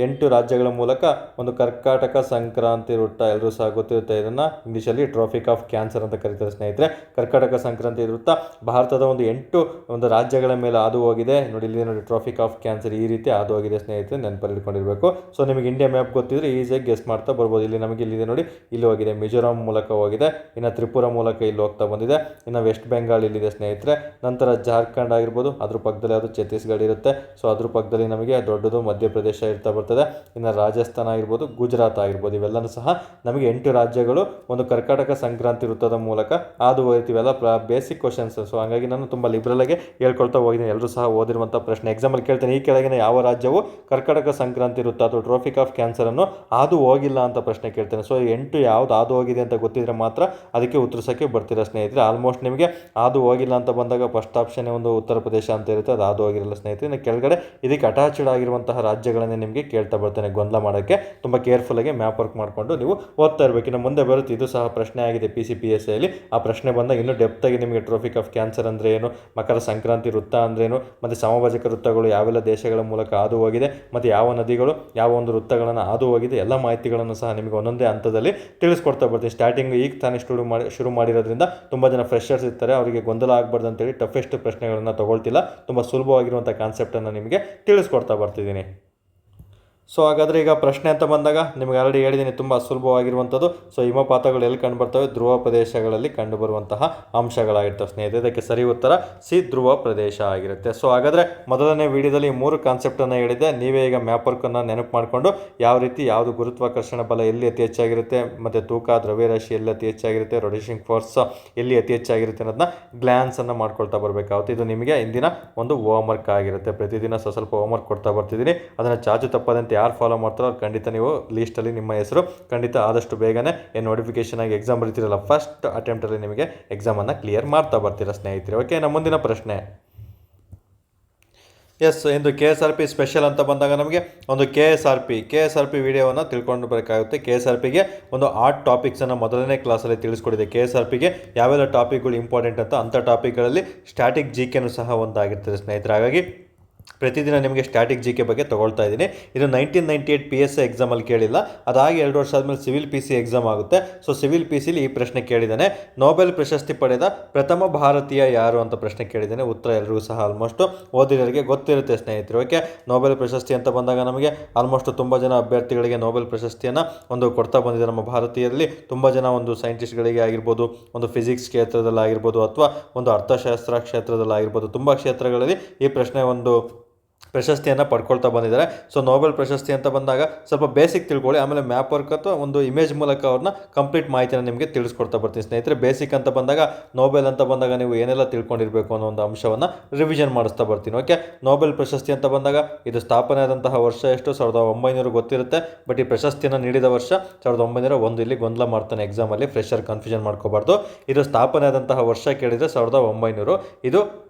ಎಂಟು ರಾಜ್ಯಗಳ ಮೂಲಕ ಒಂದು ಕರ್ನಾಟಕ ಸಂಕ್ರಾಂತಿ ವೃತ್ತ, ಎಲ್ಲರೂ ಸಹ ಗೊತ್ತಿರುತ್ತೆ. ಇದನ್ನು ಇಂಗ್ಲೀಷಲ್ಲಿ ಟ್ರಾಫಿಕ್ ಆಫ್ ಕ್ಯಾನ್ಸರ್ ಅಂತ ಕರೀತಾರೆ ಸ್ನೇಹಿತರೆ. ಕರ್ನಾಟಕ ಸಂಕ್ರಾಂತಿ ವೃತ್ತ ಭಾರತದ ಒಂದು ರಾಜ್ಯಗಳ ಮೇಲೆ ಹಾದು ಹೋಗಿದೆ ನೋಡಿ. ಇಲ್ಲಿ ನೋಡಿ ಟ್ರಾಫಿಕ್ ಆಫ್ ಕ್ಯಾನ್ಸರ್ ಈ ರೀತಿ ಹಾದು ಹೋಗಿದೆ ಸ್ನೇಹಿತರೆ, ನೆನಪಲ್ಲಿ ಇಟ್ಕೊಂಡಿರಬೇಕು. ಸೊ ನಿಮಗೆ ಇಂಡಿಯಾ ಮ್ಯಾಪ್ ಗೊತ್ತಿದ್ರೆ ಈಸಿಯಾಗಿ ಗೆಸ್ ಮಾಡ್ತಾ ಬರ್ಬೋದು. ಇಲ್ಲಿ ನಮಗೆ ಇಲ್ಲಿದೆ ನೋಡಿ, ಇಲ್ಲಿ ಹೋಗಿದೆ, ಮಿಜೋರಾಂ ಮೂಲಕ ಹೋಗಿದೆ, ಇನ್ನು ತ್ರಿಪುರ ಮೂಲಕ ಇಲ್ಲಿ ಹೋಗ್ತಾ ಬಂದಿದೆ, ಇನ್ನು ವೆಸ್ಟ್ ಬೆಂಗಾಲ್ ಇಲ್ಲಿದೆ ಸ್ನೇಹಿತರೆ. ನಂತರ ಜಾರ್ಖಂಡ್ ಆಗಿರ್ಬೋದು, ಅದ್ರ ಪಕ್ಕದಲ್ಲಿ ಅದು ಛತ್ತೀಸ್ಗಢ ಇರುತ್ತೆ. ಸೊ ಅದ್ರ ಪಕ್ಕದಲ್ಲಿ ನಮಗೆ ದೊಡ್ಡದು ಮಧ್ಯಪ್ರದೇಶ ಇರ್ತಾ ಬರ್ತದೆ. ಇನ್ನು ರಾಜಸ್ಥಾನ ಆಗಿರ್ಬೋದು, ಗುಜರಾತ್ ಆಗಿರ್ಬೋದು, ಇವೆಲ್ಲನೂ ಸಹ ನಮಗೆ 8 ರಾಜ್ಯಗಳು ಒಂದು ಕರ್ನಾಟಕ ಸಂಕ್ರಾಂತಿ ವೃತ್ತದ ಮೂಲಕ ಹಾದು ಹೋಗ್ತೀವೆಲ್ಲ ಬೇಸಿಕ್ ಕ್ವಶನ್ಸ್. ಸೊ ಹಾಗಾಗಿ ನಾನು ತುಂಬ ಲಿಬ್ರಲಾಗಿ ಹೇಳ್ಕೊಳ್ತಾ ಹೋಗಿದ್ದೀನಿ, ಎಲ್ಲರೂ ಸಹ ಓದಿರುವಂಥ ಪ್ರಶ್ನೆ. ಎಕ್ಸಾಮಲ್ಲಿ ಕೇಳ್ತೇನೆ, ಈ ಕೆಳಗಿನ ಯಾವ ರಾಜ್ಯವು ಕರ್ನಾಟಕ ಸಂಕ್ರಾಂತಿ ವೃತ್ತ ಅಥವಾ ಟ್ರಾಫಿಕ್ ಆಫ್ ಕ್ಯಾನ್ಸರನ್ನು ಹಾದು ಹೋಗಿಲ್ಲ ಅಂತ ಪ್ರಶ್ನೆ ಕೇಳ್ತೇನೆ. ಸೊ 8 ಯಾವ್ದು ಹಾದು ಹೋಗಿದೆ ಅಂತ ಗೊತ್ತಿದ್ರೆ ಮಾತ್ರ ಅದಕ್ಕೆ ಉತ್ತರಿಸೋಕ್ಕೆ ಬರ್ತೀರಾ ಸ್ನೇಹಿತರೆ. ಆಲ್ಮೋಸ್ಟ್ ನಿಮಗೆ ಹಾದು ಹೋಗಿಲ್ಲ ಅಂತ ಬಂದಾಗ ಫಸ್ಟ್ ಆಪ್ಷನ್ ಒಂದು ಉತ್ತರ ಪ್ರದೇಶ ಅಂತ ಇರುತ್ತೆ, ಅದು ಹಾದು ಹೋಗಿರಲ್ಲ ಸ್ನೇಹಿತರೆ. ಇನ್ನು ಕೆಳಗಡೆ ಇದಕ್ಕೆ ಅಟ್ಯಾಚ್ಡ್ ಆಗಿರುವಂತಹ ರಾಜ್ಯಗಳನ್ನೇ ನಿಮಗೆ ಕೇಳ್ತಾ ಬರ್ತೇನೆ, ಗೊಂದಲ ಮಾಡೋಕ್ಕೆ ತುಂಬ ಕೇರ್ಫುಲ್ಲಾಗಿ ಮ್ಯಾಪ್ ವರ್ಕ್ ಮಾಡಿಕೊಂಡು ನೀವು ಓದ್ತಾ ಇರಬೇಕು. ಇನ್ನು ಮುಂದೆ ಬರುತ್ತೆ, ಇದು ಸಹ ಪ್ರಶ್ನೆ ಆಗಿದೆ PCPSCಯಲ್ಲಿ. ಆ ಪ್ರಶ್ನೆ ಬಂದಾಗ ಇನ್ನೂ ಡೆಪ್ತಾಗಿ ನಿಮಗೆ ಟ್ರಾಫಿಕ್ ಆಫ್ ಕ್ಯಾನ್ಸರ್ ಅಂದರೆ ಏನು, ಮಕರ ಸಂಕ್ರಾಂತಿ ವೃತ್ತ ಅಂದ್ರೇನು, ಮತ್ತು ಸಮಭಾಜಕ ವೃತ್ತಗಳು ಯಾವೆಲ್ಲ ದೇಶಗಳ ಮೂಲಕ ಹಾದು ಹೋಗಿದೆ, ಮತ್ತು ಯಾವ ನದಿಗಳು ಯಾವ ಒಂದು ವೃತ್ತಗಳನ್ನು ಹಾದು ಹೋಗಿದೆ, ಎಲ್ಲ ಮಾಹಿತಿಗಳನ್ನು ಸಹ ನಿಮಗೆ ಒಂದೊಂದೇ ಹಂತದಲ್ಲಿ ತಿಳಿಸ್ಕೊಡ್ತಾ ಬರ್ತೀನಿ. ಸ್ಟಾರ್ಟಿಂಗ್ ಈಗ ತಾನೇ ಶುರು ಮಾಡಿರೋದ್ರಿಂದ ತುಂಬ ಜನ ಫ್ರೆಷರ್ಸ್ ಇರ್ತಾರೆ, ಅವರಿಗೆ ಗೊಂದಲ ಆಗಬಾರ್ದು ಅಂತೇಳಿ ಟಫೆಸ್ಟ್ ಪ್ರಶ್ನೆಗಳನ್ನು ತಗೊಳ್ತಿಲ್ಲ, ತುಂಬ ಸುಲಭವಾಗಿರುವಂಥ ಕಾನ್ಸೆಪ್ಟನ್ನು ನಿಮಗೆ ತಿಳಿಸ್ಕೊಡ್ತಾ ಬರ್ತಿದ್ದೀನಿ. ಸೊ ಹಾಗಾದರೆ ಈಗ ಪ್ರಶ್ನೆ ಅಂತ ಬಂದಾಗ ನಿಮಗೆ ಆಲ್ರೆಡಿ ಹೇಳಿದ್ದೀನಿ, ತುಂಬ ಸುಲಭವಾಗಿರುವಂಥದ್ದು. ಸೊ ಹಿಮಪಾತಗಳು ಎಲ್ಲಿ ಕಂಡುಬರ್ತವೆ, ಧ್ರುವ ಪ್ರದೇಶಗಳಲ್ಲಿ ಕಂಡುಬರುವಂತಹ ಅಂಶಗಳಾಗಿರ್ತವೆ ಸ್ನೇಹಿತರೆ. ಇದಕ್ಕೆ ಸರಿ ಉತ್ತರ ಸಿ, ಧ್ರುವ ಪ್ರದೇಶ ಆಗಿರುತ್ತೆ. ಸೊ ಹಾಗಾದರೆ ಮೊದಲನೇ ವಿಡಿಯೋದಲ್ಲಿ 3 ಕಾನ್ಸೆಪ್ಟನ್ನು ಹೇಳಿದ್ದೆ. ನೀವೇ ಈಗ ಮ್ಯಾಪ್ ವರ್ಕನ್ನು ನೆನಪು ಮಾಡಿಕೊಂಡು ಯಾವ ರೀತಿ ಯಾವುದು ಗುರುತ್ವಾಕರ್ಷಣ ಬಲ ಎಲ್ಲಿ ಅತಿ ಹೆಚ್ಚಾಗಿರುತ್ತೆ, ಮತ್ತು ತೂಕ ದ್ರವ್ಯರಾಶಿ ಎಲ್ಲಿ ಅತಿ ಹೆಚ್ಚಾಗಿರುತ್ತೆ, ರೊಟೇಷನ್ ಫೋರ್ಸ್ ಎಲ್ಲಿ ಅತಿ ಹೆಚ್ಚಾಗಿರುತ್ತೆ ಅನ್ನೋದನ್ನ ಗ್ಲ್ಯಾನ್ಸನ್ನು ಮಾಡ್ಕೊಳ್ತಾ ಬರಬೇಕಾಗುತ್ತೆ. ಇದು ನಿಮಗೆ ಇಂದಿನ ಒಂದು ಹೋಮ್ವರ್ಕ್ ಆಗಿರುತ್ತೆ. ಪ್ರತಿದಿನ ಸ್ವಲ್ಪ ಹೋಮ್ವರ್ಕ್ ಕೊಡ್ತಾ ಬರ್ತಿದ್ದೀನಿ, ಅದನ್ನು ಚಾಚು ತಪ್ಪದಂತೆ ಯಾರು ಫಾಲೋ ಮಾಡ್ತಾರೋ ಅವ್ರು ಖಂಡಿತ ನೀವು ಲೀಸ್ಟಲ್ಲಿ ನಿಮ್ಮ ಹೆಸರು ಖಂಡಿತ ಆದಷ್ಟು ಬೇಗನೆ ನೋಟಿಫಿಕೇಶನ್ ಆಗಿ ಎಕ್ಸಾಮ್ ಬರೀತಿರಲ್ಲ, ಫಸ್ಟ್ ಅಟೆಂಪ್ಟಲ್ಲಿ ನಿಮಗೆ ಎಕ್ಸಾಮನ್ನು ಕ್ಲಿಯರ್ ಮಾಡ್ತಾ ಬರ್ತೀರಾ ಸ್ನೇಹಿತರೆ. ಓಕೆ, ನಮ್ಮ ಮುಂದಿನ ಪ್ರಶ್ನೆ. ಎಸ್, ಇಂದು KSRP ಸ್ಪೆಷಲ್ ಅಂತ ಬಂದಾಗ ನಮಗೆ ಒಂದು KSRP ವಿಡಿಯೋವನ್ನು ತಿಳ್ಕೊಂಡು ಬರಬೇಕಾಗುತ್ತೆ. KSRPಗೆ ಒಂದು 8 ಟಾಪಿಕ್ಸನ್ನು ಮೊದಲನೇ ಕ್ಲಾಸಲ್ಲಿ ತಿಳಿಸ್ಕೊಡಿದೆ. KSRPಗೆ ಯಾವೆಲ್ಲ ಟಾಪಿಕ್ಗಳು ಇಂಪಾರ್ಟೆಂಟ್ ಅಂತ, ಅಂಥ ಟಾಪಿಕ್ಗಳಲ್ಲಿ ಸ್ಟ್ಯಾಟಿಕ್ GKನೂ ಸಹ ಒಂದಾಗಿರ್ತದೆ ಸ್ನೇಹಿತರೆ. ಹಾಗಾಗಿ ಪ್ರತಿದಿನ ನಿಮಗೆ ಸ್ಟ್ಯಾಟಿಕ್ GK ಬಗ್ಗೆ ತೊಗೊಳ್ತಾ ಇದ್ದೀನಿ. ಇದು 1998 PSI ಎಕ್ಸಾಮಲ್ಲಿ ಕೇಳಿಲ್ಲ, ಅದಾಗಿ 2 ವರ್ಷ ಆದಮೇಲೆ ಸಿವಿಲ್ PC ಎಕ್ಸಾಮ್ ಆಗುತ್ತೆ. ಸೊ ಸಿವಿಲ್ PCಲಿ ಈ ಪ್ರಶ್ನೆ ಕೇಳಿದ್ದಾನೆ, ನೊಬೆಲ್ ಪ್ರಶಸ್ತಿ ಪಡೆದ ಪ್ರಥಮ ಭಾರತೀಯ ಯಾರು ಅಂತ ಪ್ರಶ್ನೆ ಕೇಳಿದ್ದಾನೆ. ಉತ್ತರ ಎಲ್ಲರಿಗೂ ಸಹ ಆಲ್ಮೋಸ್ಟ್ ಓದಿರೋರಿಗೆ ಗೊತ್ತಿರುತ್ತೆ ಸ್ನೇಹಿತರೆ. ಓಕೆ, ನೊಬೆಲ್ ಪ್ರಶಸ್ತಿ ಅಂತ ಬಂದಾಗ ನಮಗೆ ಆಲ್ಮೋಸ್ಟ್ ತುಂಬ ಜನ ಅಭ್ಯರ್ಥಿಗಳಿಗೆ ನೊಬೆಲ್ ಪ್ರಶಸ್ತಿಯನ್ನು ಒಂದು ಕೊಡ್ತಾ ಬಂದಿದೆ. ನಮ್ಮ ಭಾರತೀಯರಲ್ಲಿ ತುಂಬ ಜನ ಒಂದು ಸೈಂಟಿಸ್ಟ್ಗಳಿಗೆ ಆಗಿರ್ಬೋದು, ಒಂದು ಫಿಸಿಕ್ಸ್ ಕ್ಷೇತ್ರದಲ್ಲಿ ಆಗಿರ್ಬೋದು, ಅಥವಾ ಒಂದು ಅರ್ಥಶಾಸ್ತ್ರ ಕ್ಷೇತ್ರದಲ್ಲಿ ಆಗಿರ್ಬೋದು, ತುಂಬ ಕ್ಷೇತ್ರಗಳಲ್ಲಿ ಈ ಪ್ರಶ್ನೆ ಒಂದು ಪ್ರಶಸ್ತಿಯನ್ನು ಪಡ್ಕೊಳ್ತಾ ಬಂದಿದ್ದಾರೆ. ಸೊ ನೊಬೆಲ್ ಪ್ರಶಸ್ತಿ ಅಂತ ಬಂದಾಗ ಸ್ವಲ್ಪ ಬೇಸಿಕ್ ತಿಳ್ಕೊಳ್ಳಿ, ಆಮೇಲೆ ಮ್ಯಾಪ್ ವರ್ಕ್ ಅಥವಾ ಒಂದು ಇಮೇಜ್ ಮೂಲಕ ಅವ್ರನ್ನ ಕಂಪ್ಲೀಟ್ ಮಾಹಿತಿನ ನಿಮಗೆ ತಿಳಿಸ್ಕೊಡ್ತಾ ಬರ್ತೀನಿ ಸ್ನೇಹಿತರೆ. ಬೇಸಿಕ್ ಅಂತ ಬಂದಾಗ ನೊಬೆಲ್ ಅಂತ ಬಂದಾಗ ನೀವು ಏನೆಲ್ಲ ತಿಳ್ಕೊಂಡಿರಬೇಕು ಅನ್ನೋ ಒಂದು ಅಂಶವನ್ನು ರಿವಿಷನ್ ಮಾಡಿಸ್ತಾ ಬರ್ತೀನಿ. ಓಕೆ, ನೊಬೆಲ್ ಪ್ರಶಸ್ತಿ ಅಂತ ಬಂದಾಗ ಇದು ಸ್ಥಾಪನೆ ಆದಂತಹ ವರ್ಷ ಎಷ್ಟು, 1900 ಗೊತ್ತಿರುತ್ತೆ. ಬಟ್ ಈ ಪ್ರಶಸ್ತಿಯನ್ನು ನೀಡಿದ ವರ್ಷ 1901. ಇಲ್ಲಿ ಗೊಂದಲ ಮಾಡ್ತಾನೆ ಎಕ್ಸಾಮಲ್ಲಿ, ಫ್ರೆಶರ್ ಕನ್ಫ್ಯೂಷನ್ ಮಾಡ್ಕೋಬಾರ್ದು. ಇದು ಸ್ಥಾಪನೆ ಆದಂತಹ ವರ್ಷ ಕೇಳಿದರೆ 1900. ಇದು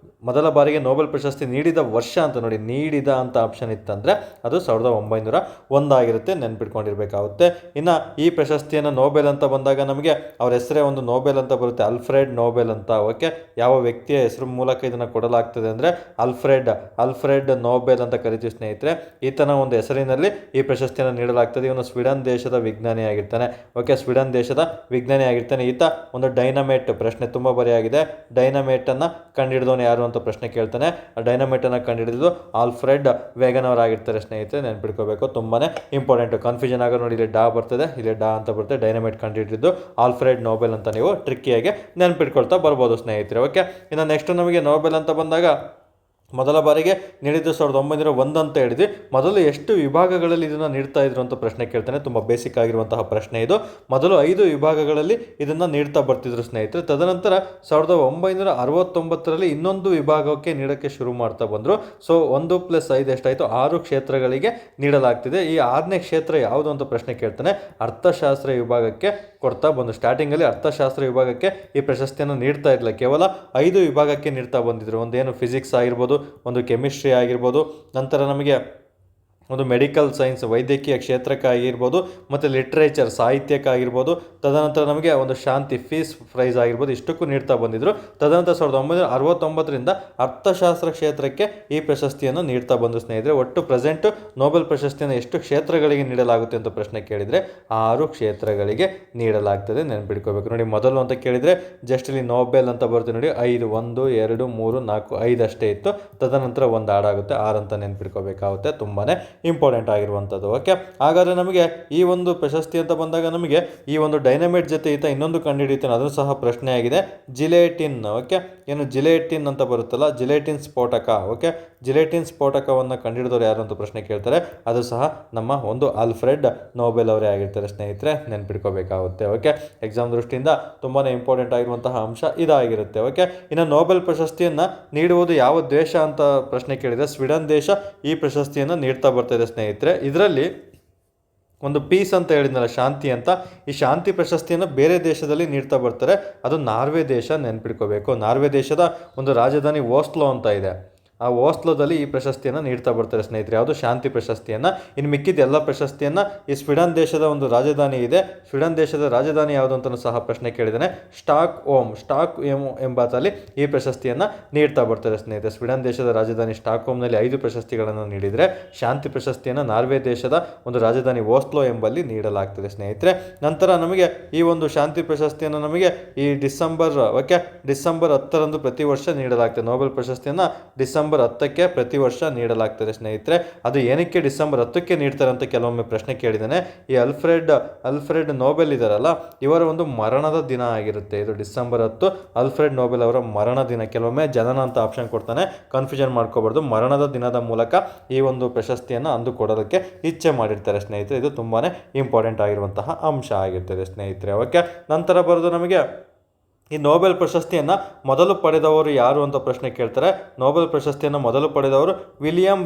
ಮೊದಲ ಬಾರಿಗೆ ನೊಬೆಲ್ ಪ್ರಶಸ್ತಿ ನೀಡಿದ ವರ್ಷ ಅಂತ ನೋಡಿ, ನೀಡಿದ ಅಂತ ಆಪ್ಷನ್ ಇತ್ತಂದರೆ ಅದು 1901 ಆಗಿರುತ್ತೆ, ನೆನ್ಪಿಟ್ಕೊಂಡಿರ್ಬೇಕಾಗುತ್ತೆ. ಇನ್ನು ಈ ಪ್ರಶಸ್ತಿಯನ್ನು ನೊಬೆಲ್ ಅಂತ ಬಂದಾಗ ನಮಗೆ ಅವ್ರ ಹೆಸರೇ ಒಂದು ನೊಬೆಲ್ ಅಂತ ಬರುತ್ತೆ, ಆಲ್ಫ್ರೆಡ್ ನೊಬೆಲ್ ಅಂತ. ಓಕೆ, ಯಾವ ವ್ಯಕ್ತಿಯ ಹೆಸರು ಮೂಲಕ ಇದನ್ನು ಕೊಡಲಾಗ್ತದೆ ಅಂದರೆ ಆಲ್ಫ್ರೆಡ್ ನೊಬೆಲ್ ಅಂತ ಕರಿತೀವಿ ಸ್ನೇಹಿತರೆ. ಈತನ ಒಂದು ಹೆಸರಿನಲ್ಲಿ ಈ ಪ್ರಶಸ್ತಿಯನ್ನು ನೀಡಲಾಗ್ತದೆ. ಇವನು ಸ್ವೀಡನ್ ದೇಶದ ವಿಜ್ಞಾನಿ ಆಗಿರ್ತಾನೆ. ಓಕೆ, ಸ್ವೀಡನ್ ದೇಶದ ವಿಜ್ಞಾನಿ ಆಗಿರ್ತಾನೆ. ಈತ ಒಂದು ಡೈನಮೈಟ್, ಪ್ರಶ್ನೆ ತುಂಬ ಬರೆಯಾಗಿದೆ, ಡೈನಮೈಟನ್ನು ಕಂಡುಹಿಡಿದವನು ಯಾರು ಅಂತ ಪ್ರಶ್ನೆ ಕೇಳ್ತಾನೆ. ಆ ಡೈನಮೈಟನ್ನು ಕಂಡುಹಿಡಿದು ಆಲ್ಫ್ರೆಡ್ ವೇಗನ್ ಅವರಾಗಿರ್ತಾರೆ ಸ್ನೇಹಿತರೆ, ನೆನ್ಪಿಟ್ಕೋಬೇಕು, ತುಂಬಾ ಇಂಪಾರ್ಟೆಂಟ್. ಕನ್ಫ್ಯೂಷನ್ ಆಗೋ ನೋಡಿ, ಇಲ್ಲಿ ಡಾ ಬರ್ತದೆ, ಇಲ್ಲಿ ಡಾ ಅಂತ ಬರ್ತದೆ. ಡೈನಮೈಟ್ ಕಂಡುಹಿಡಿದು ಆಲ್ಫ್ರೆಡ್ ನೊಬೆಲ್ ಅಂತ ನೀವು ಟ್ರಿಕ್ಕಿಯಾಗಿ ನೆನ್ಪಿಟ್ಕೊಳ್ತಾ ಬರ್ಬೋದು ಸ್ನೇಹಿತರೆ. ಓಕೆ, ಇನ್ನು ನೆಕ್ಸ್ಟ್ ನಮಗೆ ನೊಬೆಲ್ ಅಂತ ಬಂದಾಗ ಮೊದಲ ಬಾರಿಗೆ ನೀಡಿದ್ದು 1901 ಅಂತ ಹೇಳಿದ್ವಿ. ಮೊದಲು ಎಷ್ಟು ವಿಭಾಗಗಳಲ್ಲಿ ಇದನ್ನು ನೀಡ್ತಾ ಇದ್ರು ಅಂತ ಪ್ರಶ್ನೆ ಕೇಳ್ತಾನೆ. ತುಂಬ ಬೇಸಿಕ್ ಆಗಿರುವಂತಹ ಪ್ರಶ್ನೆ ಇದು. ಮೊದಲು 5 ವಿಭಾಗಗಳಲ್ಲಿ ಇದನ್ನು ನೀಡ್ತಾ ಬರ್ತಿದ್ರು ಸ್ನೇಹಿತರೆ. ತದನಂತರ 1969ರಲ್ಲಿ ಇನ್ನೊಂದು ವಿಭಾಗಕ್ಕೆ ನೀಡೋಕ್ಕೆ ಶುರು ಮಾಡ್ತಾ ಬಂದರು. ಸೊ 1+5 ಎಷ್ಟಾಯಿತು, 6 ಕ್ಷೇತ್ರಗಳಿಗೆ ನೀಡಲಾಗ್ತಿದೆ. ಈ 6ನೇ ಕ್ಷೇತ್ರ ಯಾವುದು ಅಂತ ಪ್ರಶ್ನೆ ಕೇಳ್ತಾನೆ. ಅರ್ಥಶಾಸ್ತ್ರ ವಿಭಾಗಕ್ಕೆ ಕೊಡ್ತಾ ಬಂದು, ಸ್ಟಾರ್ಟಿಂಗಲ್ಲಿ ಅರ್ಥಶಾಸ್ತ್ರ ವಿಭಾಗಕ್ಕೆ ಈ ಪ್ರಶಸ್ತಿಯನ್ನು ನೀಡ್ತಾ ಇರಲಿಲ್ಲ, ಕೇವಲ 5 ವಿಭಾಗಕ್ಕೆ ನೀಡ್ತಾ ಬಂದಿದ್ರು. ಒಂದೇನು ಫಿಸಿಕ್ಸ್ ಆಗಿರ್ಬೋದು, ಒಂದು ಕೆಮಿಸ್ಟ್ರಿ ಆಗಿರ್ಬೋದು, ನಂತರ ನಮಗೆ ಒಂದು ಮೆಡಿಕಲ್ ಸೈನ್ಸ್ ವೈದ್ಯಕೀಯ ಕ್ಷೇತ್ರಕ್ಕಾಗಿರ್ಬೋದು ಮತ್ತು ಲಿಟ್ರೇಚರ್ ಸಾಹಿತ್ಯಕ್ಕಾಗಿರ್ಬೋದು, ತದನಂತರ ನಮಗೆ ಒಂದು ಶಾಂತಿ ಪೀಸ್ ಪ್ರೈಸ್ ಆಗಿರ್ಬೋದು, ಇಷ್ಟಕ್ಕೂ ನೀಡ್ತಾ ಬಂದಿದ್ದರು. ತದನಂತರ 1969ರಿಂದ ಅರ್ಥಶಾಸ್ತ್ರ ಕ್ಷೇತ್ರಕ್ಕೆ ಈ ಪ್ರಶಸ್ತಿಯನ್ನು ನೀಡ್ತಾ ಬಂದು ಸ್ನೇಹಿತರೆ. ಒಟ್ಟು ಪ್ರೆಸೆಂಟ್ ನೊಬೆಲ್ ಪ್ರಶಸ್ತಿಯನ್ನು ಎಷ್ಟು ಕ್ಷೇತ್ರಗಳಿಗೆ ನೀಡಲಾಗುತ್ತೆ ಅಂತ ಪ್ರಶ್ನೆ ಕೇಳಿದರೆ 6 ಕ್ಷೇತ್ರಗಳಿಗೆ ನೀಡಲಾಗ್ತದೆ, ನೆನ್ಪಿಟ್ಕೋಬೇಕು ನೋಡಿ. ಮೊದಲು ಅಂತ ಕೇಳಿದರೆ ಜಸ್ಟ್ ಇಲ್ಲಿ ನೊಬೆಲ್ ಅಂತ ಬರುತ್ತೆ ನೋಡಿ, 5 1 2 3 4 5 ಅಷ್ಟೇ ಇತ್ತು. ತದನಂತರ ಒಂದು ಆಡಾಗುತ್ತೆ 6 ಅಂತ ನೆನ್ಪಿಟ್ಕೋಬೇಕಾಗುತ್ತೆ, ತುಂಬಾ ಇಂಪಾರ್ಟೆಂಟ್ ಆಗಿರುವಂಥದ್ದು. ಓಕೆ, ಹಾಗಾದರೆ ನಮಗೆ ಈ ಒಂದು ಪ್ರಶಸ್ತಿ ಅಂತ ಬಂದಾಗ ನಮಗೆ ಈ ಒಂದು ಡೈನಮೈಟ್ ಜೊತೆ ಈತ ಇನ್ನೊಂದು ಕಂಡುಹಿಡಿಯುತ್ತಾನೆ, ಅದು ಸಹ ಪ್ರಶ್ನೆ ಆಗಿದೆ. ಜಿಲೇಟಿನ್. ಓಕೆ, ಏನು ಜಿಲೇಟಿನ್ ಅಂತ ಬರುತ್ತಲ್ಲ, ಜಿಲೇಟಿನ್ ಸ್ಫೋಟಕ. ಓಕೆ, ಜಿಲೇಟಿನ್ ಸ್ಫೋಟಕವನ್ನು ಕಂಡುಹಿಡಿದವರು ಯಾರು ಅಂತ ಪ್ರಶ್ನೆ ಕೇಳ್ತಾರೆ, ಅದು ಸಹ ನಮ್ಮ ಒಂದು ಆಲ್ಫ್ರೆಡ್ ನೊಬೆಲ್ ಅವರೇ ಆಗಿರ್ತಾರೆ ಸ್ನೇಹಿತರೆ, ನೆನ್ಪಿಟ್ಕೋಬೇಕಾಗುತ್ತೆ. ಓಕೆ, ಎಕ್ಸಾಮ್ ದೃಷ್ಟಿಯಿಂದ ತುಂಬಾ ಇಂಪಾರ್ಟೆಂಟ್ ಆಗಿರುವಂತಹ ಅಂಶ ಇದಾಗಿರುತ್ತೆ. ಓಕೆ, ಇನ್ನು ನೊಬೆಲ್ ಪ್ರಶಸ್ತಿಯನ್ನು ನೀಡುವುದು ಯಾವ ದೇಶ ಅಂತ ಪ್ರಶ್ನೆ ಕೇಳಿದರೆ ಸ್ವೀಡನ್ ದೇಶ ಈ ಪ್ರಶಸ್ತಿಯನ್ನು ನೀಡ್ತಾ ಬರ್ತಾಯಿದೆ ಸ್ನೇಹಿತರೆ. ಇದರಲ್ಲಿ ಒಂದು ಪೀಸ್ ಅಂತ ಹೇಳಿದ್ನಲ್ಲ, ಶಾಂತಿ ಅಂತ, ಈ ಶಾಂತಿ ಪ್ರಶಸ್ತಿಯನ್ನು ಬೇರೆ ದೇಶದಲ್ಲಿ ನೀಡ್ತಾ ಬರ್ತಾರೆ, ಅದು ನಾರ್ವೆ ದೇಶ, ನೆನ್ಪಿಟ್ಕೋಬೇಕು. ನಾರ್ವೆ ದೇಶದ ಒಂದು ರಾಜಧಾನಿ ಓಸ್ಲೋ ಅಂತ ಇದೆ, ಆ ಓಸ್ಲೋದಲ್ಲಿ ಈ ಪ್ರಶಸ್ತಿಯನ್ನು ನೀಡ್ತಾ ಬರ್ತಾರೆ ಸ್ನೇಹಿತರೆ, ಯಾವುದು ಶಾಂತಿ ಪ್ರಶಸ್ತಿಯನ್ನು. ಇನ್ನು ಮಿಕ್ಕಿದ ಎಲ್ಲ ಪ್ರಶಸ್ತಿಯನ್ನು ಈ ಸ್ವೀಡನ್ ದೇಶದ ಒಂದು ರಾಜಧಾನಿ ಇದೆ, ಸ್ವೀಡನ್ ದೇಶದ ರಾಜಧಾನಿ ಯಾವುದು ಅಂತಲೂ ಸಹ ಪ್ರಶ್ನೆ ಕೇಳಿದ್ದಾನೆ, ಸ್ಟಾಕ್ ಹೋಮ್ ಎಂಬಲ್ಲಿ ಈ ಪ್ರಶಸ್ತಿಯನ್ನು ನೀಡ್ತಾ ಬರ್ತಾರೆ ಸ್ನೇಹಿತರೆ. ಸ್ವೀಡನ್ ದೇಶದ ರಾಜಧಾನಿ ಸ್ಟಾಕ್ ಹೋಮ್ನಲ್ಲಿ 5 ಪ್ರಶಸ್ತಿಗಳನ್ನು ನೀಡಿದರೆ, ಶಾಂತಿ ಪ್ರಶಸ್ತಿಯನ್ನು ನಾರ್ವೆ ದೇಶದ ಒಂದು ರಾಜಧಾನಿ ಓಸ್ಲೋ ಎಂಬಲ್ಲಿ ನೀಡಲಾಗ್ತದೆ ಸ್ನೇಹಿತರೆ. ನಂತರ ನಮಗೆ ಈ ಒಂದು ಶಾಂತಿ ಪ್ರಶಸ್ತಿಯನ್ನು ನಮಗೆ ಈ ಡಿಸೆಂಬರ್ 10ರಂದು ಪ್ರತಿ ವರ್ಷ ನೀಡಲಾಗ್ತದೆ. ನೊಬೆಲ್ ಪ್ರಶಸ್ತಿಯನ್ನು ಡಿಸೆಂಬರ್ 10ಕ್ಕೆ ಪ್ರತಿ ವರ್ಷ ನೀಡಲಾಗ್ತದೆ ಸ್ನೇಹಿತರೆ. ಅದು ಏನಕ್ಕೆ ಡಿಸೆಂಬರ್ 10ಕ್ಕೆ ನೀಡ್ತಾರೆ ಅಂತ ಕೆಲವೊಮ್ಮೆ ಪ್ರಶ್ನೆ ಕೇಳಿದ್ದಾನೆ. ಈ ಅಲ್ಫ್ರೆಡ್ ನೊಬೆಲ್ ಇದಾರಲ್ಲ, ಇವರ ಒಂದು ಮರಣದ ದಿನ ಆಗಿರುತ್ತೆ ಇದು ಡಿಸೆಂಬರ್ 10. ಅಲ್ಫ್ರೆಡ್ ನೊಬೆಲ್ ಅವರ ಮರಣ ದಿನ. ಕೆಲವೊಮ್ಮೆ ಜನನ ಅಂತ ಆಪ್ಷನ್ ಕೊಡ್ತಾನೆ, ಕನ್ಫ್ಯೂಷನ್ ಮಾಡ್ಕೋಬಾರ್ದು. ಮರಣದ ದಿನದ ಮೂಲಕ ಈ ಒಂದು ಪ್ರಶಸ್ತಿಯನ್ನು ಅಂದು ಕೊಡೋದಕ್ಕೆ ಇಚ್ಛೆ ಮಾಡಿರ್ತಾರೆ ಸ್ನೇಹಿತರೆ. ಇದು ತುಂಬಾ ಇಂಪಾರ್ಟೆಂಟ್ ಆಗಿರುವಂತಹ ಅಂಶ ಆಗಿರ್ತದೆ ಸ್ನೇಹಿತರೆ. ಓಕೆ, ನಂತರ ಬರೋದು ನಮಗೆ ಈ ನೊಬೆಲ್ ಪ್ರಶಸ್ತಿಯನ್ನು ಮೊದಲು ಪಡೆದವರು ಯಾರು ಅಂತ ಪ್ರಶ್ನೆ ಕೇಳ್ತಾರೆ. ನೊಬೆಲ್ ಪ್ರಶಸ್ತಿಯನ್ನು ಮೊದಲು ಪಡೆದವರು ವಿಲಿಯಂ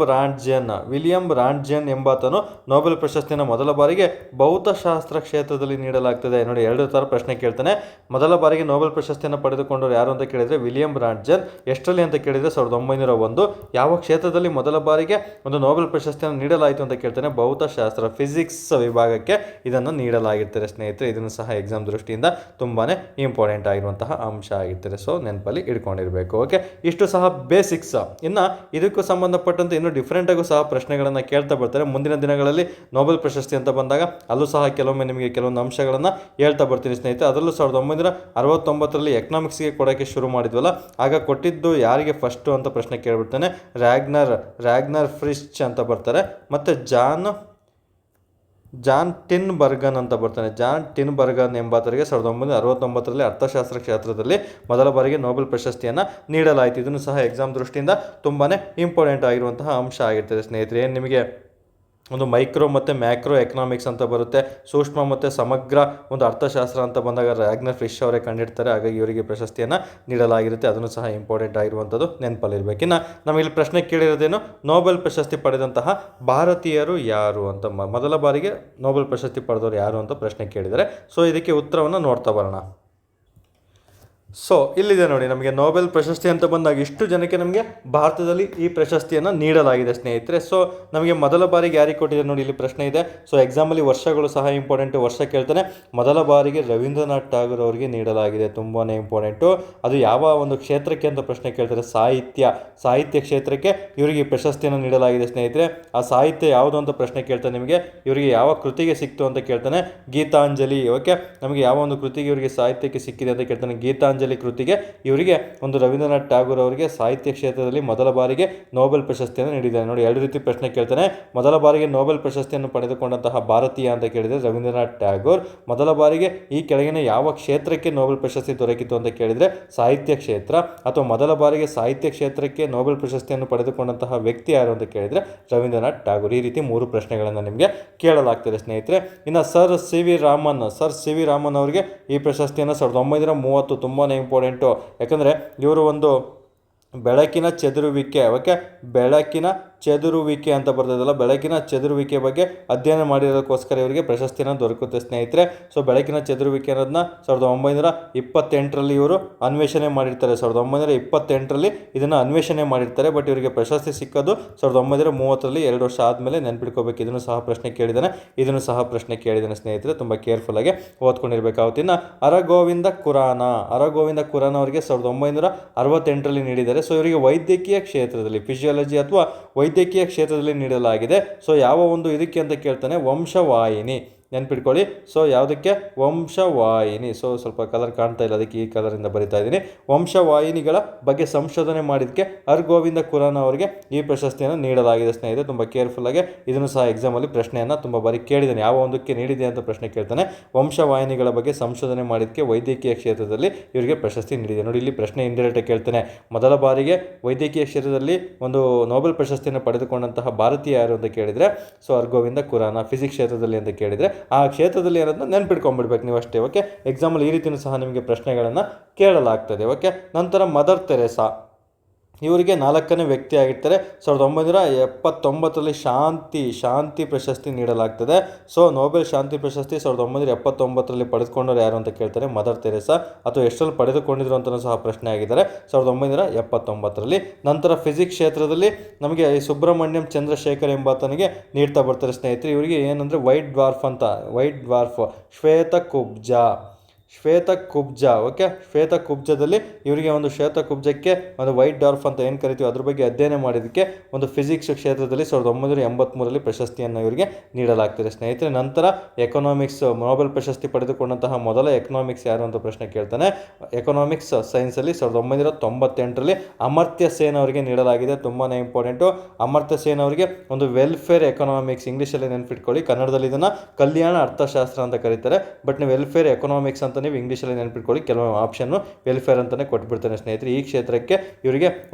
ರಾಂಟ್ಜೆನ್ ಎಂಬಾತನು ನೊಬೆಲ್ ಪ್ರಶಸ್ತಿಯನ್ನು ಮೊದಲ ಬಾರಿಗೆ ಭೌತಶಾಸ್ತ್ರ ಕ್ಷೇತ್ರದಲ್ಲಿ ನೀಡಲಾಗ್ತದೆ. ನೋಡಿ, 2 ಥರ ಪ್ರಶ್ನೆ ಕೇಳ್ತಾನೆ. ಮೊದಲ ಬಾರಿಗೆ ನೊಬೆಲ್ ಪ್ರಶಸ್ತಿಯನ್ನು ಪಡೆದುಕೊಂಡವರು ಯಾರು ಅಂತ ಕೇಳಿದರೆ ವಿಲಿಯಂ ರಾಂಟ್ಜೆನ್. ಎಷ್ಟರಲ್ಲಿ ಅಂತ ಕೇಳಿದರೆ 1901. ಯಾವ ಕ್ಷೇತ್ರದಲ್ಲಿ ಮೊದಲ ಬಾರಿಗೆ ಒಂದು ನೊಬೆಲ್ ಪ್ರಶಸ್ತಿಯನ್ನು ನೀಡಲಾಯಿತು ಅಂತ ಕೇಳ್ತಾನೆ, ಭೌತಶಾಸ್ತ್ರ ಫಿಸಿಕ್ಸ್ ವಿಭಾಗಕ್ಕೆ ಇದನ್ನು ನೀಡಲಾಗಿರ್ತಾರೆ ಸ್ನೇಹಿತರೆ. ಇದನ್ನು ಸಹ ಎಕ್ಸಾಮ್ ದೃಷ್ಟಿಯಿಂದ ತುಂಬಾ ಇಂಪಾರ್ಟೆಂಟ್ ಆಗಿರುವಂತಹ ಅಂಶ ಆಗಿರ್ತಾರೆ, ಸೊ ನೆನಪಲ್ಲಿ ಇಟ್ಕೊಂಡಿರಬೇಕು. ಓಕೆ, ಇಷ್ಟು ಸಹ ಬೇಸಿಕ್ಸ್. ಇನ್ನು ಇದಕ್ಕೂ ಸಂಬಂಧಪಟ್ಟಂತೆ ಇನ್ನೂ ಡಿಫ್ರೆಂಟಾಗೂ ಸಹ ಪ್ರಶ್ನೆಗಳನ್ನು ಕೇಳ್ತಾ ಬರ್ತಾರೆ. ಮುಂದಿನ ದಿನಗಳಲ್ಲಿ ನೊಬೆಲ್ ಪ್ರಶಸ್ತಿ ಅಂತ ಬಂದಾಗ ಅಲ್ಲೂ ಸಹ ಕೆಲವೊಮ್ಮೆ ನಿಮಗೆ ಕೆಲವೊಂದು ಅಂಶಗಳನ್ನು ಹೇಳ್ತಾ ಬರ್ತೀನಿ ಸ್ನೇಹಿತರೆ. ಅದರಲ್ಲೂ 1969ರಲ್ಲಿ ಎಕನಾಮಿಕ್ಸ್ಗೆ ಕೊಡೋಕ್ಕೆ ಶುರು ಮಾಡಿದ್ವಲ್ಲ, ಆಗ ಕೊಟ್ಟಿದ್ದು ಯಾರಿಗೆ ಫಸ್ಟು ಅಂತ ಪ್ರಶ್ನೆ ಕೇಳಿಬಿಡ್ತಾನೆ. ರ್ಯಾಗ್ನರ್ ಫ್ರಿಶ್ ಅಂತ ಬರ್ತಾರೆ, ಮತ್ತು ಜಾನ್ ಟಿನ್ಬರ್ಗನ್ ಅಂತ ಬರ್ತಾನೆ. ಜಾನ್ ಟಿನ್ಬರ್ಗನ್ ಎಂಬಾತರಿಗೆ 1969ರಲ್ಲಿ ಅರ್ಥಶಾಸ್ತ್ರ ಕ್ಷೇತ್ರದಲ್ಲಿ ಮೊದಲ ಬಾರಿಗೆ ನೊಬೆಲ್ ಪ್ರಶಸ್ತಿಯನ್ನು ನೀಡಲಾಯಿತು. ಇದನ್ನು ಸಹ ಎಕ್ಸಾಮ್ ದೃಷ್ಟಿಯಿಂದ ತುಂಬಾ ಇಂಪಾರ್ಟೆಂಟ್ ಆಗಿರುವಂತಹ ಅಂಶ ಆಗಿರ್ತದೆ ಸ್ನೇಹಿತರೆ. ಏನು ನಿಮಗೆ ಒಂದು ಮೈಕ್ರೋ ಮತ್ತು ಮ್ಯಾಕ್ರೋ ಎಕನಾಮಿಕ್ಸ್ ಅಂತ ಬರುತ್ತೆ, ಸೂಕ್ಷ್ಮ ಮತ್ತು ಸಮಗ್ರ ಒಂದು ಅರ್ಥಶಾಸ್ತ್ರ ಅಂತ ಬಂದಾಗ ರ್ಯಾಗ್ನರ್ ಫ್ರಿಶ್ ಅವರೇ ಕಂಡಿಡ್ತಾರೆ, ಹಾಗಾಗಿ ಇವರಿಗೆ ಪ್ರಶಸ್ತಿಯನ್ನು ನೀಡಲಾಗಿರುತ್ತೆ. ಅದನ್ನು ಸಹ ಇಂಪಾರ್ಟೆಂಟ್ ಆಗಿರುವಂಥದ್ದು ನೆನಪಲ್ಲಿರಬೇಕು. ಇನ್ನು ನಮಗೆ ಪ್ರಶ್ನೆ ಕೇಳಿರೋದೇನು, ನೊಬೆಲ್ ಪ್ರಶಸ್ತಿ ಪಡೆದಂತಹ ಭಾರತೀಯರು ಯಾರು ಅಂತ, ಮೊದಲ ಬಾರಿಗೆ ನೊಬೆಲ್ ಪ್ರಶಸ್ತಿ ಪಡೆದವರು ಯಾರು ಅಂತ ಪ್ರಶ್ನೆ ಕೇಳಿದ್ದಾರೆ. ಸೊ ಇದಕ್ಕೆ ಉತ್ತರವನ್ನು ನೋಡ್ತಾ ಬರೋಣ. ಸೊ ಇಲ್ಲಿದೆ ನೋಡಿ, ನಮಗೆ ನೊಬೆಲ್ ಪ್ರಶಸ್ತಿ ಅಂತ ಬಂದಾಗ ಇಷ್ಟು ಜನಕ್ಕೆ ನಮಗೆ ಭಾರತದಲ್ಲಿ ಈ ಪ್ರಶಸ್ತಿಯನ್ನು ನೀಡಲಾಗಿದೆ ಸ್ನೇಹಿತರೆ. ಸೊ ನಮಗೆ ಮೊದಲ ಬಾರಿಗೆ ಯಾರಿಗೆ ಕೊಟ್ಟಿದೆ ನೋಡಿ, ಇಲ್ಲಿ ಪ್ರಶ್ನೆ ಇದೆ. ಸೊ ಎಕ್ಸಾಮಲ್ಲಿ ವರ್ಷಗಳು ಸಹ ಇಂಪಾರ್ಟೆಂಟು. ವರ್ಷ ಕೇಳ್ತಾನೆ. ಮೊದಲ ಬಾರಿಗೆ ರವೀಂದ್ರನಾಥ್ ಠಾಗೂರ್ ಅವರಿಗೆ ನೀಡಲಾಗಿದೆ, ತುಂಬಾ ಇಂಪಾರ್ಟೆಂಟು. ಅದು ಯಾವ ಒಂದು ಕ್ಷೇತ್ರಕ್ಕೆ ಅಂತ ಪ್ರಶ್ನೆ ಕೇಳ್ತಾರೆ, ಸಾಹಿತ್ಯ ಕ್ಷೇತ್ರಕ್ಕೆ ಇವರಿಗೆ ಈ ಪ್ರಶಸ್ತಿಯನ್ನು ನೀಡಲಾಗಿದೆ ಸ್ನೇಹಿತರೆ. ಆ ಸಾಹಿತ್ಯ ಯಾವುದು ಅಂತ ಪ್ರಶ್ನೆ ಕೇಳ್ತಾನೆ ನಿಮಗೆ. ಇವರಿಗೆ ಯಾವ ಕೃತಿಗೆ ಸಿಕ್ತು ಅಂತ ಕೇಳ್ತಾನೆ, ಗೀತಾಂಜಲಿ. ಓಕೆ, ನಮಗೆ ಯಾವ ಒಂದು ಕೃತಿಗೆ ಇವರಿಗೆ ಸಾಹಿತ್ಯಕ್ಕೆ ಸಿಕ್ಕಿದೆ ಅಂತ ಕೇಳ್ತಾನೆ, ಗೀತಾಂಜಲಿ ಕೃತಿಗೆ ಇವರಿಗೆ ಒಂದು ರವೀಂದ್ರನಾಥ್ ಠಾಗೂರ್ ಅವರಿಗೆ ಸಾಹಿತ್ಯ ಕ್ಷೇತ್ರದಲ್ಲಿ ಮೊದಲ ಬಾರಿಗೆ ನೊಬೆಲ್ ಪ್ರಶಸ್ತಿಯನ್ನು ನೀಡಿದ್ದಾರೆ. ನೋಡಿ, 2 ರೀತಿ ಪ್ರಶ್ನೆ ಕೇಳ್ತಾನೆ. ಮೊದಲ ಬಾರಿಗೆ ನೊಬೆಲ್ ಪ್ರಶಸ್ತಿಯನ್ನು ಪಡೆದುಕೊಂಡಂತಹ ಭಾರತೀಯ ಅಂತ ಕೇಳಿದರೆ ರವೀಂದ್ರನಾಥ್ ಠಾಗೂರ್. ಮೊದಲ ಬಾರಿಗೆ ಈ ಕೆಳಗಿನ ಯಾವ ಕ್ಷೇತ್ರಕ್ಕೆ ನೊಬೆಲ್ ಪ್ರಶಸ್ತಿ ದೊರಕಿತು ಅಂತ ಕೇಳಿದರೆ ಸಾಹಿತ್ಯ ಕ್ಷೇತ್ರ. ಅಥವಾ ಮೊದಲ ಬಾರಿಗೆ ಸಾಹಿತ್ಯ ಕ್ಷೇತ್ರಕ್ಕೆ ನೊಬೆಲ್ ಪ್ರಶಸ್ತಿಯನ್ನು ಪಡೆದುಕೊಂಡಂತಹ ವ್ಯಕ್ತಿ ಯಾರು ಅಂತ ಕೇಳಿದರೆ ರವೀಂದ್ರನಾಥ್ ಠಾಗೂರ್. ಈ ರೀತಿ 3 ಪ್ರಶ್ನೆಗಳನ್ನು ನಿಮಗೆ ಕೇಳಲಾಗ್ತದೆ ಸ್ನೇಹಿತರೆ. ಇನ್ನು ಸರ್ ಸಿ ವಿ ರಾಮನ್ ಅವರಿಗೆ ಈ ಪ್ರಶಸ್ತಿಯನ್ನು 1930 ತುಂಬಾ ಇಂಪಾರ್ಟೆಂಟು. ಯಾಕಂದರೆ ಇವರು ಒಂದು ಬೆಳಕಿನ ಚೆದುರುವಿಕೆ ಅಂತ ಬರ್ತದಲ್ಲ, ಬೆಳಕಿನ ಚೆದುರುವಿಕೆ ಬಗ್ಗೆ ಅಧ್ಯಯನ ಮಾಡಿರೋದಕ್ಕೋಸ್ಕರ ಇವರಿಗೆ ಪ್ರಶಸ್ತಿನ ದೊರಕುತ್ತೆ ಸ್ನೇಹಿತರೆ. ಸೊ ಬೆಳಕಿನ ಚೆದುರುವಿಕೆ ಅನ್ನೋದನ್ನ 1928ರಲ್ಲಿ ಇವರು ಅನ್ವೇಷಣೆ ಮಾಡಿರ್ತಾರೆ. 1928ರಲ್ಲಿ ಇದನ್ನು ಅನ್ವೇಷಣೆ ಮಾಡಿರ್ತಾರೆ. ಬಟ್ ಇವರಿಗೆ ಪ್ರಶಸ್ತಿ ಸಿಕ್ಕೋದು 1930ರಲ್ಲಿ, 2 ವರ್ಷ ಆದಮೇಲೆ. ನೆನ್ಪಿಟ್ಕೋಬೇಕು. ಇದನ್ನು ಸಹ ಪ್ರಶ್ನೆ ಕೇಳಿದ್ದಾನೆ ಸ್ನೇಹಿತರೆ. ತುಂಬ ಕೇರ್ಫುಲ್ ಆಗಿ ಓದ್ಕೊಂಡಿರ್ಬೇಕಾಗುತ್ತೆ. ಇನ್ನು ಅರಗೋವಿಂದ ಖುರಾನ ಅವರಿಗೆ 1968ರಲ್ಲಿ ನೀಡಿದ್ದಾರೆ. ಸೊ ಇವರಿಗೆ ವೈದ್ಯಕೀಯ ಕ್ಷೇತ್ರದಲ್ಲಿ, ಫಿಸಿಯಾಲಜಿ ಅಥವಾ ವೈದ್ಯಕೀಯ ಕ್ಷೇತ್ರದಲ್ಲಿ ನೀಡಲಾಗಿದೆ. ಸೊ ಯಾವ ಒಂದು ಇದಕ್ಕೆ ಅಂತ ಕೇಳ್ತಾನೆ, ವಂಶವಾಹಿನಿ. ನೆನ್ಪಿಟ್ಕೊಳ್ಳಿ. ಸೊ ಯಾವುದಕ್ಕೆ? ವಂಶವಾಹಿನಿ. ಸೊ ಸ್ವಲ್ಪ ಕಲರ್ ಕಾಣ್ತಾ ಇಲ್ಲ, ಅದಕ್ಕೆ ಈ ಕಲರಿಂದ ಬರಿತಾ ಇದ್ದೀನಿ. ವಂಶವಾಹಿನಿಗಳ ಬಗ್ಗೆ ಸಂಶೋಧನೆ ಮಾಡಿದ್ದಕ್ಕೆ ಹರ್ಗೋವಿಂದ ಖುರಾನ ಅವರಿಗೆ ಈ ಪ್ರಶಸ್ತಿಯನ್ನು ನೀಡಲಾಗಿದೆ ಸ್ನೇಹಿತರೆ. ತುಂಬ ಕೇರ್ಫುಲ್ಲಾಗಿ ಇದನ್ನು ಸಹ ಎಕ್ಸಾಮಲ್ಲಿ ಪ್ರಶ್ನೆಯನ್ನು ತುಂಬ ಬಾರಿ ಕೇಳಿದ್ದಾನೆ. ಯಾವ ಒಂದಕ್ಕೆ ನೀಡಿದೆ ಅಂತ ಪ್ರಶ್ನೆ ಕೇಳ್ತಾನೆ. ವಂಶವಾಹಿನಿಗಳ ಬಗ್ಗೆ ಸಂಶೋಧನೆ ಮಾಡಿದ್ದಕ್ಕೆ ವೈದ್ಯಕೀಯ ಕ್ಷೇತ್ರದಲ್ಲಿ ಇವರಿಗೆ ಪ್ರಶಸ್ತಿ ನೀಡಿದೆ. ನೋಡಿ, ಇಲ್ಲಿ ಪ್ರಶ್ನೆ ಇಂಡೈರೆಕ್ಟಾಗಿ ಕೇಳ್ತಾನೆ. ಮೊದಲ ಬಾರಿಗೆ ವೈದ್ಯಕೀಯ ಕ್ಷೇತ್ರದಲ್ಲಿ ಒಂದು ನೊಬೆಲ್ ಪ್ರಶಸ್ತಿಯನ್ನು ಪಡೆದುಕೊಂಡಂತಹ ಭಾರತೀಯ ಯಾರು ಅಂತ ಕೇಳಿದರೆ, ಸೊ ಹರ್ಗೋವಿಂದ ಖುರಾನ. ಫಿಸಿಕ್ಸ್ ಕ್ಷೇತ್ರದಲ್ಲಿ ಅಂತ ಕೇಳಿದರೆ ಆ ಕ್ಷೇತ್ರದಲ್ಲಿ ಅನ್ನೋದನ್ನ ನೆನ್ಪಿಟ್ಕೊಂಡ್ಬಿಡ್ಬೇಕು ನೀವು ಅಷ್ಟೇ. ಓಕೆ, ಎಕ್ಸಾಮಲ್ಲಿ ಈ ರೀತಿಯೂ ಸಹ ನಿಮಗೆ ಪ್ರಶ್ನೆಗಳನ್ನು ಕೇಳಲಾಗ್ತದೆ. ಓಕೆ, ನಂತರ ಮದರ್ ತೆರೇಸಾ ಇವರಿಗೆ 4ನೇ ವ್ಯಕ್ತಿ ಆಗಿರ್ತಾರೆ. 1979ರಲ್ಲಿ ಶಾಂತಿ ಪ್ರಶಸ್ತಿ ನೀಡಲಾಗ್ತದೆ. ಸೊ ನೊಬೆಲ್ ಶಾಂತಿ ಪ್ರಶಸ್ತಿ 1979ರಲ್ಲಿ ಪಡೆದುಕೊಂಡರು ಯಾರು ಅಂತ ಕೇಳ್ತಾರೆ, ಮದರ್ ತೆರೇಸಾ. ಅಥವಾ ಎಷ್ಟರಲ್ಲಿ ಪಡೆದುಕೊಂಡಿದ್ರು ಅಂತಲೂ ಸಹ ಪ್ರಶ್ನೆ ಆಗಿದ್ದಾರೆ, 1979ರಲ್ಲಿ. ನಂತರ ಫಿಸಿಕ್ಸ್ ಕ್ಷೇತ್ರದಲ್ಲಿ ನಮಗೆ ಸುಬ್ರಹ್ಮಣ್ಯಂ ಚಂದ್ರಶೇಖರ್ ಎಂಬಾತನಿಗೆ ನೀಡ್ತಾ ಬರ್ತಾರೆ ಸ್ನೇಹಿತರೆ. ಇವರಿಗೆ ಏನಂದರೆ ವೈಟ್ ಡ್ವಾರ್ಫ್ ಶ್ವೇತಕುಬ್ಜ. ಓಕೆ, ಶ್ವೇತಕುಬ್ಜದಲ್ಲಿ ಇವರಿಗೆ ಒಂದು ಶ್ವೇತಕುಬ್ಜಕ್ಕೆ ಒಂದು ವೈಟ್ ಡಾರ್ಫ್ ಅಂತ ಏನು ಕರಿತೀವಿ ಅದ್ರ ಬಗ್ಗೆ ಅಧ್ಯಯನ ಮಾಡಿದ್ದಕ್ಕೆ ಒಂದು ಫಿಸಿಕ್ಸ್ ಕ್ಷೇತ್ರದಲ್ಲಿ 1983ರಲ್ಲಿ ಪ್ರಶಸ್ತಿಯನ್ನು ಇವರಿಗೆ ನೀಡಲಾಗ್ತದೆ ಸ್ನೇಹಿತರೆ. ನಂತರ ಎಕನಾಮಿಕ್ಸ್ ನೊಬೆಲ್ ಪ್ರಶಸ್ತಿ ಪಡೆದುಕೊಂಡಂತಹ ಮೊದಲ ಎಕನಾಮಿಕ್ಸ್ ಯಾರು ಅಂತ ಪ್ರಶ್ನೆ ಕೇಳ್ತಾನೆ. ಎಕನಾಮಿಕ್ಸ್ ಸೈನ್ಸಲ್ಲಿ 1998ರಲ್ಲಿ ಅಮರ್ತ್ಯ ಸೇನ್ ಅವರಿಗೆ ನೀಡಲಾಗಿದೆ. ತುಂಬಾ ಇಂಪಾರ್ಟೆಂಟು. ಅಮರ್ತ್ಯ ಸೇನ್ ಅವರಿಗೆ ಒಂದು ವೆಲ್ಫೇರ್ ಎಕನಾಮಿಕ್ಸ್, ಇಂಗ್ಲೀಷಲ್ಲಿ ನೆನ್ಪಿಟ್ಕೊಳ್ಳಿ, ಕನ್ನಡದಲ್ಲಿ ಇದನ್ನು ಕಲ್ಯಾಣ ಅರ್ಥಶಾಸ್ತ್ರ ಅಂತ ಕರೀತಾರೆ. ಬಟ್ ನೀವು ವೆಲ್ಫೇರ್ ಎಕನಾಮಿಕ್ಸ್ ಅಂತ ನೀವು ಇಂಗ್ಲೀಷಲ್ಲಿ ನೆನ್ಪಿಟ್ಕೊಳ್ಳಿ. ಕೆಲವು ಆಪ್ಷನ್ನು ವೆಲ್ಫೇರ್ ಅಂತಲೇ ಕೊಟ್ಬಿಡ್ತಾನೆ ಸ್ನೇಹಿತರೆ. ಈ ಕ್ಷೇತ್ರಕ್ಕೆ ಇವರಿಗೆ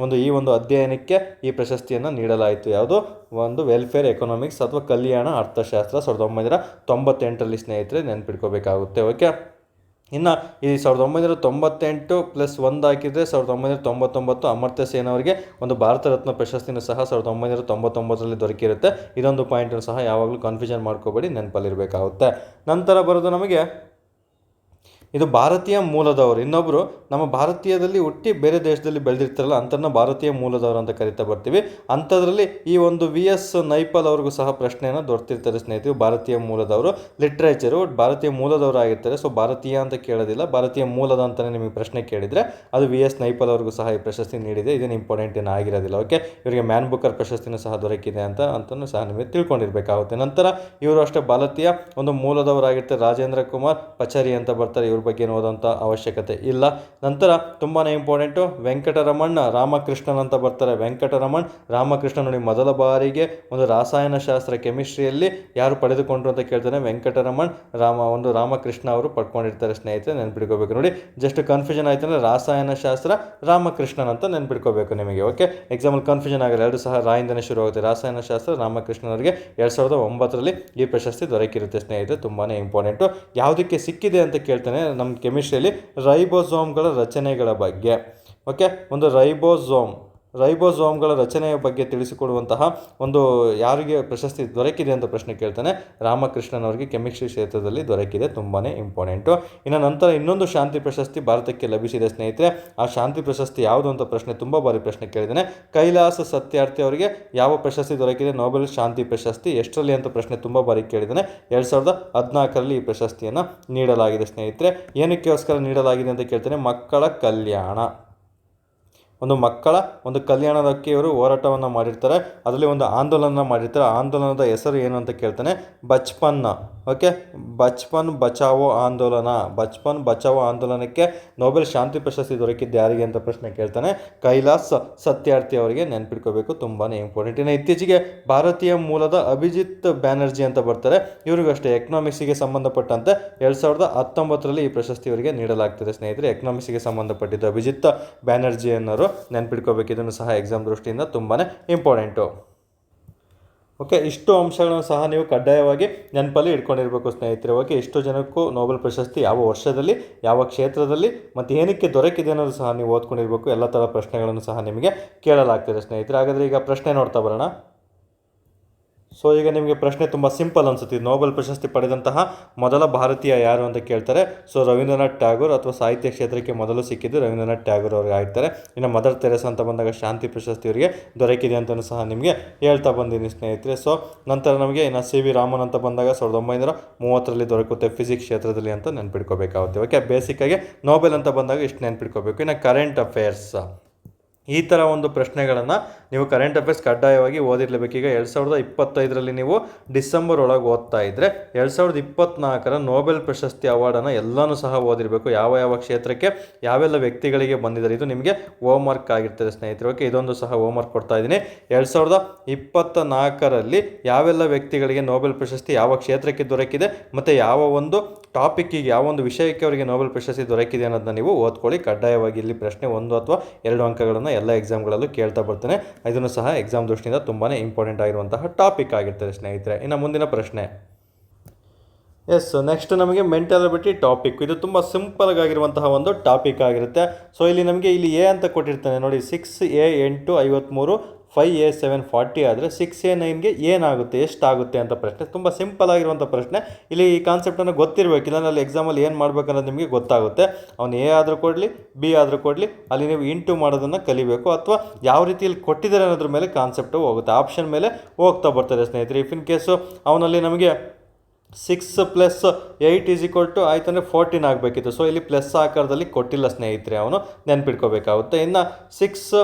ಈ ಒಂದು ಅಧ್ಯಯನಕ್ಕೆ ಈ ಪ್ರಶಸ್ತಿಯನ್ನು ನೀಡಲಾಯಿತು. ಯಾವುದು? ಒಂದು ವೆಲ್ಫೇರ್ ಎಕನಾಮಿಕ್ಸ್ ಅಥವಾ ಕಲ್ಯಾಣ ಅರ್ಥಶಾಸ್ತ್ರ 1998ರಲ್ಲಿ ಸ್ನೇಹಿತರೆ, ನೆನ್ಪಿಟ್ಕೋಬೇಕಾಗುತ್ತೆ. ಓಕೆ, ಇನ್ನು ಈ 1998 ಪ್ಲಸ್ 1 ಹಾಕಿದರೆ 1999 ಅಮರ್ತ್ಯ ಸೇನ್ ಅವರಿಗೆ ಒಂದು ಭಾರತ ರತ್ನ ಪ್ರಶಸ್ತಿನೂ ಸಹ 1999ರಲ್ಲಿ ದೊರಕಿರುತ್ತೆ. ಇದೊಂದು ಪಾಯಿಂಟನ್ನು ಸಹ ಯಾವಾಗಲೂ ಕನ್ಫ್ಯೂಷನ್ ಮಾಡ್ಕೋಬೇಡಿ, ನೆನಪಲ್ಲಿರಬೇಕಾಗುತ್ತೆ. ನಂತರ ಬರೋದು ನಮಗೆ ಇದು ಭಾರತೀಯ ಮೂಲದವರು. ಇನ್ನೊಬ್ಬರು ನಮ್ಮ ಭಾರತೀಯದಲ್ಲಿ ಹುಟ್ಟಿ ಬೇರೆ ದೇಶದಲ್ಲಿ ಬೆಳೆದಿರ್ತಾರಲ್ಲ ಅಂಥವ್ರನ್ನ ಭಾರತೀಯ ಮೂಲದವರು ಅಂತ ಕರಿತಾ ಬರ್ತೀವಿ. ಅಂಥದ್ರಲ್ಲಿ ಈ ಒಂದು VS ನೈಪಾಲ್ ಅವ್ರಿಗೂ ಸಹ ಪ್ರಶ್ನೆಯನ್ನು ದೊರೆತಿರ್ತಾರೆ ಸ್ನೇಹಿತರು. ಭಾರತೀಯ ಮೂಲದವರು ಲಿಟ್ರೇಚರು ಭಾರತೀಯ ಮೂಲದವರು ಆಗಿರ್ತಾರೆ. ಸೊ ಭಾರತೀಯ ಅಂತ ಕೇಳೋದಿಲ್ಲ, ಭಾರತೀಯ ಮೂಲದ ಅಂತಲೇ ನಿಮಗೆ ಪ್ರಶ್ನೆ ಕೇಳಿದರೆ ಅದು VS ನೈಪಾಲ್ ಅವ್ರಿಗೂ ಸಹ ಈ ಪ್ರಶಸ್ತಿ ನೀಡಿದೆ. ಇದೇನು ಇಂಪಾರ್ಟೆಂಟ್ ಏನು ಆಗಿರೋದಿಲ್ಲ. ಓಕೆ, ಇವರಿಗೆ ಮ್ಯಾನ್ ಬುಕರ್ ಪ್ರಶಸ್ತಿನೂ ಸಹ ದೊರಕಿದೆ ಅಂತಲೂ ಸಹ ನಿಮಗೆ ತಿಳ್ಕೊಂಡಿರಬೇಕಾಗುತ್ತೆ. ನಂತರ ಇವರು ಅಷ್ಟೇ ಭಾರತೀಯ ಒಂದು ಮೂಲದವರಾಗಿರ್ತಾರೆ. ರಾಜೇಂದ್ರ ಕುಮಾರ್ ಪಚಾರಿ ಅಂತ ಬರ್ತಾರೆ. ಇವ್ರ ಬಗ್ಗೆ ಓದೋಂಥ ಅವಶ್ಯಕತೆ ಇಲ್ಲ. ನಂತರ ತುಂಬಾ ಇಂಪಾರ್ಟೆಂಟು ವೆಂಕಟರಮಣ್ ರಾಮಕೃಷ್ಣನ್ ಅಂತ ಬರ್ತಾರೆ. ವೆಂಕಟರಮಣ್ ರಾಮಕೃಷ್ಣನ್ ನೋಡಿ, ಮೊದಲ ಬಾರಿಗೆ ಒಂದು ರಾಸಾಯನಶಾಸ್ತ್ರ ಕೆಮಿಸ್ಟ್ರಿಯಲ್ಲಿ ಯಾರು ಪಡೆದುಕೊಂಡ್ರು ಅಂತ ಕೇಳ್ತಾನೆ. ವೆಂಕಟರಮಣ್ ರಾಮಕೃಷ್ಣ ಅವರು ಪಡ್ಕೊಂಡಿರ್ತಾರೆ ಸ್ನೇಹಿತರೆ, ನೆನ್ಪಿಟ್ಕೋಬೇಕು. ನೋಡಿ, ಜಸ್ಟ್ ಕನ್ಫ್ಯೂಷನ್ ಆಯ್ತು ಅಂದರೆ ರಾಸಾಯನಶಾಸ್ತ್ರ ರಾಮಕೃಷ್ಣನ್ ಅಂತ ನೆನ್ಪಿಟ್ಕೋಬೇಕು ನಿಮಗೆ. ಓಕೆ, ಎಕ್ಸಾಂಪಲ್ ಕನ್ಫ್ಯೂಷನ್ ಆಗಲ್ಲ, ಎರಡು ಸಹ ರಾಯಿಂದನೇ ಶುರು ಆಗುತ್ತೆ. ರಾಸಾಯನಶಾಸ್ತ್ರ ರಾಮಕೃಷ್ಣನ್ ಅವರಿಗೆ 2009ರಲ್ಲಿ ಈ ಪ್ರಶಸ್ತಿ ದೊರಕಿರುತ್ತೆ ಸ್ನೇಹಿತರೆ. ತುಂಬಾ ಇಂಪಾರ್ಟೆಂಟು. ಯಾವುದಕ್ಕೆ ಸಿಕ್ಕಿದೆ ಅಂತ ಕೇಳ್ತಾನೆ ನಮ್ಮ ಕೆಮಿಸ್ಟ್ರಿಯಲ್ಲಿ ರೈಬೋಸೋಮ್ಗಳ ರಚನೆಗಳ ಬಗ್ಗೆ. ಓಕೆ, ಒಂದು ರೈಬೋಸೋಮ್ಗಳ ರಚನೆಯ ಬಗ್ಗೆ ತಿಳಿಸಿಕೊಡುವಂತಹ ಒಂದು ಯಾರಿಗೆ ಪ್ರಶಸ್ತಿ ದೊರಕಿದೆ ಅಂತ ಪ್ರಶ್ನೆ ಕೇಳ್ತಾನೆ. ರಾಮಕೃಷ್ಣನ್ ಅವರಿಗೆ ಕೆಮಿಸ್ಟ್ರಿ ಕ್ಷೇತ್ರದಲ್ಲಿ ದೊರಕಿದೆ. ತುಂಬಾ ಇಂಪಾರ್ಟೆಂಟು. ಇನ್ನು ನಂತರ ಇನ್ನೊಂದು ಶಾಂತಿ ಪ್ರಶಸ್ತಿ ಭಾರತಕ್ಕೆ ಲಭಿಸಿದೆ ಸ್ನೇಹಿತರೆ. ಆ ಶಾಂತಿ ಪ್ರಶಸ್ತಿ ಯಾವುದು ಅಂತ ಪ್ರಶ್ನೆ ತುಂಬ ಬಾರಿ ಪ್ರಶ್ನೆ ಕೇಳಿದ್ದಾನೆ. ಕೈಲಾಸ ಸತ್ಯಾರ್ಥಿ ಅವರಿಗೆ ಯಾವ ಪ್ರಶಸ್ತಿ ದೊರಕಿದೆ? ನೊಬೆಲ್ ಶಾಂತಿ ಪ್ರಶಸ್ತಿ. ಎಷ್ಟರಲ್ಲಿ ಅಂತ ಪ್ರಶ್ನೆ ತುಂಬ ಬಾರಿ ಕೇಳಿದ್ದಾನೆ. 2014ರಲ್ಲಿ ಈ ಪ್ರಶಸ್ತಿಯನ್ನು ನೀಡಲಾಗಿದೆ ಸ್ನೇಹಿತರೆ. ಏನಕ್ಕೋಸ್ಕರ ನೀಡಲಾಗಿದೆ ಅಂತ ಕೇಳ್ತಾನೆ. ಮಕ್ಕಳ ಕಲ್ಯಾಣ, ಮಕ್ಕಳ ಕಲ್ಯಾಣದಕ್ಕೆ ಇವರು ಹೋರಾಟವನ್ನು ಮಾಡಿರ್ತಾರೆ. ಅದರಲ್ಲಿ ಒಂದು ಆಂದೋಲನ ಮಾಡಿರ್ತಾರೆ. ಆಂದೋಲನದ ಹೆಸರು ಏನು ಅಂತ ಕೇಳ್ತಾನೆ. ಬಚ್ಪನ್. ಓಕೆ, ಬಚ್ಪನ್ ಬಚಾವೋ ಆಂದೋಲನಕ್ಕೆ ನೊಬೆಲ್ ಶಾಂತಿ ಪ್ರಶಸ್ತಿ ದೊರಕಿದ್ದು ಯಾರಿಗೆ ಅಂತ ಪ್ರಶ್ನೆ ಕೇಳ್ತಾನೆ. ಕೈಲಾಸ್ ಸತ್ಯಾರ್ಥಿ ಅವರಿಗೆ, ನೆನ್ಪಿಟ್ಕೋಬೇಕು. ತುಂಬಾ ಇಂಪಾರ್ಟೆಂಟ್. ಇನ್ನು ಇತ್ತೀಚೆಗೆ ಭಾರತೀಯ ಮೂಲದ ಅಭಿಜಿತ್ ಬ್ಯಾನರ್ಜಿ ಅಂತ ಬರ್ತಾರೆ. ಇವರಿಗೂ ಅಷ್ಟೇ ಎಕನಾಮಿಕ್ಸಿಗೆ ಸಂಬಂಧಪಟ್ಟಂತೆ 2019ರಲ್ಲಿ ಈ ಪ್ರಶಸ್ತಿ ಇವರಿಗೆ ನೀಡಲಾಗ್ತದೆ ಸ್ನೇಹಿತರೆ. ಎಕನಾಮಿಕ್ಸಿಗೆ ಸಂಬಂಧಪಟ್ಟಿದ್ದು ಅಭಿಜಿತ್ ಬ್ಯಾನರ್ಜಿ ಅನ್ನೋರು, ನೆನ್ಪಿಟ್ಕೋಬೇಕು. ಇದನ್ನು ಸಹ ಎಕ್ಸಾಮ್ ದೃಷ್ಟಿಯಿಂದ ತುಂಬಾ ಇಂಪಾರ್ಟೆಂಟು. ಓಕೆ, ಇಷ್ಟು ಅಂಶಗಳನ್ನು ಸಹ ನೀವು ಕಡ್ಡಾಯವಾಗಿ ನೆನಪಲ್ಲಿ ಇಟ್ಕೊಂಡಿರಬೇಕು ಸ್ನೇಹಿತರೆ. ಓಕೆ, ಇಷ್ಟು ಜನಕ್ಕೂ ನೊಬೆಲ್ ಪ್ರಶಸ್ತಿ ಯಾವ ವರ್ಷದಲ್ಲಿ, ಯಾವ ಕ್ಷೇತ್ರದಲ್ಲಿ ಮತ್ತು ಏನಕ್ಕೆ ದೊರಕಿದೆ ಅನ್ನೋದು ಸಹ ನೀವು ಓದ್ಕೊಂಡಿರಬೇಕು. ಎಲ್ಲ ಥರ ಪ್ರಶ್ನೆಗಳನ್ನು ಸಹ ನಿಮಗೆ ಕೇಳಲಾಗ್ತದೆ ಸ್ನೇಹಿತರೆ. ಹಾಗಾದರೆ ಈಗ ಪ್ರಶ್ನೆ ನೋಡ್ತಾ ಬರೋಣ. ಸೊ ಈಗ ನಿಮಗೆ ಪ್ರಶ್ನೆ ತುಂಬ ಸಿಂಪಲ್ ಅನ್ಸುತ್ತೆ. ನೋಬೆಲ್ ಪ್ರಶಸ್ತಿ ಪಡೆದಂತಹ ಮೊದಲ ಭಾರತೀಯ ಯಾರು ಅಂತ ಕೇಳ್ತಾರೆ. ಸೊ ರವೀಂದ್ರನಾಥ್ ಟ್ಯಾಗೋರ್, ಅಥವಾ ಸಾಹಿತ್ಯ ಕ್ಷೇತ್ರಕ್ಕೆ ಮೊದಲು ಸಿಕ್ಕಿದ್ದು ರವೀಂದ್ರನಾಥ್ ಟ್ಯಾಗೋರ್ ಅವ್ರಿಗೆ ಆಗ್ತಾರೆ. ಇನ್ನು ಮದರ್ ತೆರೇಸಾ ಅಂತ ಬಂದಾಗ ಶಾಂತಿ ಪ್ರಶಸ್ತಿ ಅವರಿಗೆ ದೊರಕಿದೆ ಅಂತಲೂ ಸಹ ನಿಮಗೆ ಹೇಳ್ತಾ ಬಂದೀನಿ ಸ್ನೇಹಿತರೆ. ಸೊ ನಂತರ ನಮಗೆ ಇನ್ನು ಸಿ.ವಿ. ರಾಮನ್ ಅಂತ ಬಂದಾಗ 1930ರಲ್ಲಿ ದೊರಕುತ್ತೆ ಫಿಸಿಕ್ಸ್ ಕ್ಷೇತ್ರದಲ್ಲಿ ಅಂತ ನೆನ್ಪಿಟ್ಕೋಬೇಕಾಗುತ್ತೆ. ಓಕೆ, ಬೇಸಿಕ್ಕಾಗಿ ನೋಬೆಲ್ ಅಂತ ಬಂದಾಗ ಇಷ್ಟು ನೆನ್ಪಿಟ್ಕೋಬೇಕು. ಇನ್ನು ಕರೆಂಟ್ ಅಫೇರ್ಸ್, ಈ ಥರ ಒಂದು ಪ್ರಶ್ನೆಗಳನ್ನು ನೀವು ಕರೆಂಟ್ ಅಫೇರ್ಸ್ ಕಡ್ಡಾಯವಾಗಿ ಓದಿರಲೇಬೇಕು. ಈಗ 2025ರಲ್ಲಿ ನೀವು ಡಿಸೆಂಬರ್ ಒಳಗೆ ಓದ್ತಾ ಇದ್ದರೆ 2024ರ ನೋಬೆಲ್ ಪ್ರಶಸ್ತಿ ಅವಾರ್ಡನ್ನು ಎಲ್ಲನೂ ಸಹ ಓದಿರಬೇಕು. ಯಾವ ಯಾವ ಕ್ಷೇತ್ರಕ್ಕೆ ಯಾವೆಲ್ಲ ವ್ಯಕ್ತಿಗಳಿಗೆ ಬಂದಿದ್ದಾರೆ, ಇದು ನಿಮಗೆ ಹೋಮ್ ವರ್ಕ್ ಆಗಿರ್ತದೆ ಸ್ನೇಹಿತರೆ. ಓಕೆ, ಇದೊಂದು ಸಹ ಹೋಮ್ ವರ್ಕ್ ಕೊಡ್ತಾ ಇದ್ದೀನಿ. 2024ರಲ್ಲಿ ಯಾವೆಲ್ಲ ವ್ಯಕ್ತಿಗಳಿಗೆ ನೋಬೆಲ್ ಪ್ರಶಸ್ತಿ ಯಾವ ಕ್ಷೇತ್ರಕ್ಕೆ ದೊರಕಿದೆ ಮತ್ತು ಯಾವ ಒಂದು ಟಾಪಿಕ್ಕಿಗೆ, ಯಾವ ಒಂದು ವಿಷಯಕ್ಕೆ ಅವರಿಗೆ ನೋಬೆಲ್ ಪ್ರಶಸ್ತಿ ದೊರಕಿದೆ ಅನ್ನೋದನ್ನ ನೀವು ಓದ್ಕೊಳ್ಳಿ. ಕಡ್ಡಾಯವಾಗಿ ಇಲ್ಲಿ ಪ್ರಶ್ನೆ 1 ಅಥವಾ 2 ಅಂಕಗಳನ್ನು ಎಲ್ಲ ಎಕ್ಸಾಮ್ಗಳಲ್ಲೂ ಕೇಳ್ತಾ ಬರ್ತಾನೆ. ಇದನ್ನು ಸಹ ಎಕ್ಸಾಮ್ ದೃಷ್ಟಿಯಿಂದ ತುಂಬಾ ಇಂಪಾರ್ಟೆಂಟ್ ಆಗಿರುವಂತಹ ಟಾಪಿಕ್ ಆಗಿರ್ತದೆ ಸ್ನೇಹಿತರೆ. ಇನ್ನು ಮುಂದಿನ ಪ್ರಶ್ನೆ, ನೆಕ್ಸ್ಟ್ ನಮಗೆ ಮೆಂಟಲ್ ಎಬಿಲಿಟಿ ಟಾಪಿಕ್. ಇದು ತುಂಬ ಸಿಂಪಲ್ ಆಗಿರುವಂತಹ ಒಂದು ಟಾಪಿಕ್ ಆಗಿರುತ್ತೆ. ಸೊ ಇಲ್ಲಿ ನಮಗೆ ಇಲ್ಲಿ ಎ ಅಂತ ಕೊಟ್ಟಿರ್ತಾನೆ ನೋಡಿ, 6A8 53 5A7 40 ಆದರೆ 6A9ಗೆ ಏನಾಗುತ್ತೆ, ಎಷ್ಟಾಗುತ್ತೆ ಅಂತ ಪ್ರಶ್ನೆ. ತುಂಬ ಸಿಂಪಲ್ ಆಗಿರುವಂಥ ಪ್ರಶ್ನೆ. ಇಲ್ಲಿ ಈ ಕಾನ್ಸೆಪ್ಟನ್ನು ಗೊತ್ತಿರಬೇಕು, ಇಲ್ಲಾಂದ್ರೆ ಎಕ್ಸಾಮಲ್ಲಿ ಏನು ಮಾಡ್ಬೇಕನ್ನೋದು ನಿಮಗೆ ಗೊತ್ತಾಗುತ್ತೆ. ಅವನು ಎ ಆದರೂ ಕೊಡಲಿ, ಬಿ ಆದರೂ ಕೊಡಲಿ, ಅಲ್ಲಿ ನೀವು ಇಂಟು ಮಾಡೋದನ್ನು ಕಲಿಬೇಕು, ಅಥವಾ ಯಾವ ರೀತಿಯಲ್ಲಿ ಕೊಟ್ಟಿದ್ದಾರೆ ಅನ್ನೋದ್ರ ಮೇಲೆ ಕಾನ್ಸೆಪ್ಟು ಹೋಗುತ್ತೆ, ಆಪ್ಷನ್ ಮೇಲೆ ಹೋಗ್ತಾ ಬರ್ತಾರೆ ಸ್ನೇಹಿತರೆ. ಇಫ್ ಇನ್ ಕೇಸು ಅವನಲ್ಲಿ ನಮಗೆ 6 + 8 ಆಯ್ತಂದರೆ 14 ಆಗಬೇಕಿತ್ತು. ಸೊ ಇಲ್ಲಿ ಪ್ಲಸ್ ಆಕಾರದಲ್ಲಿ ಕೊಟ್ಟಿಲ್ಲ ಸ್ನೇಹಿತರೆ, ಅವನು ನೆನ್ಪಿಟ್ಕೋಬೇಕಾಗುತ್ತೆ. ಇನ್ನು 6 -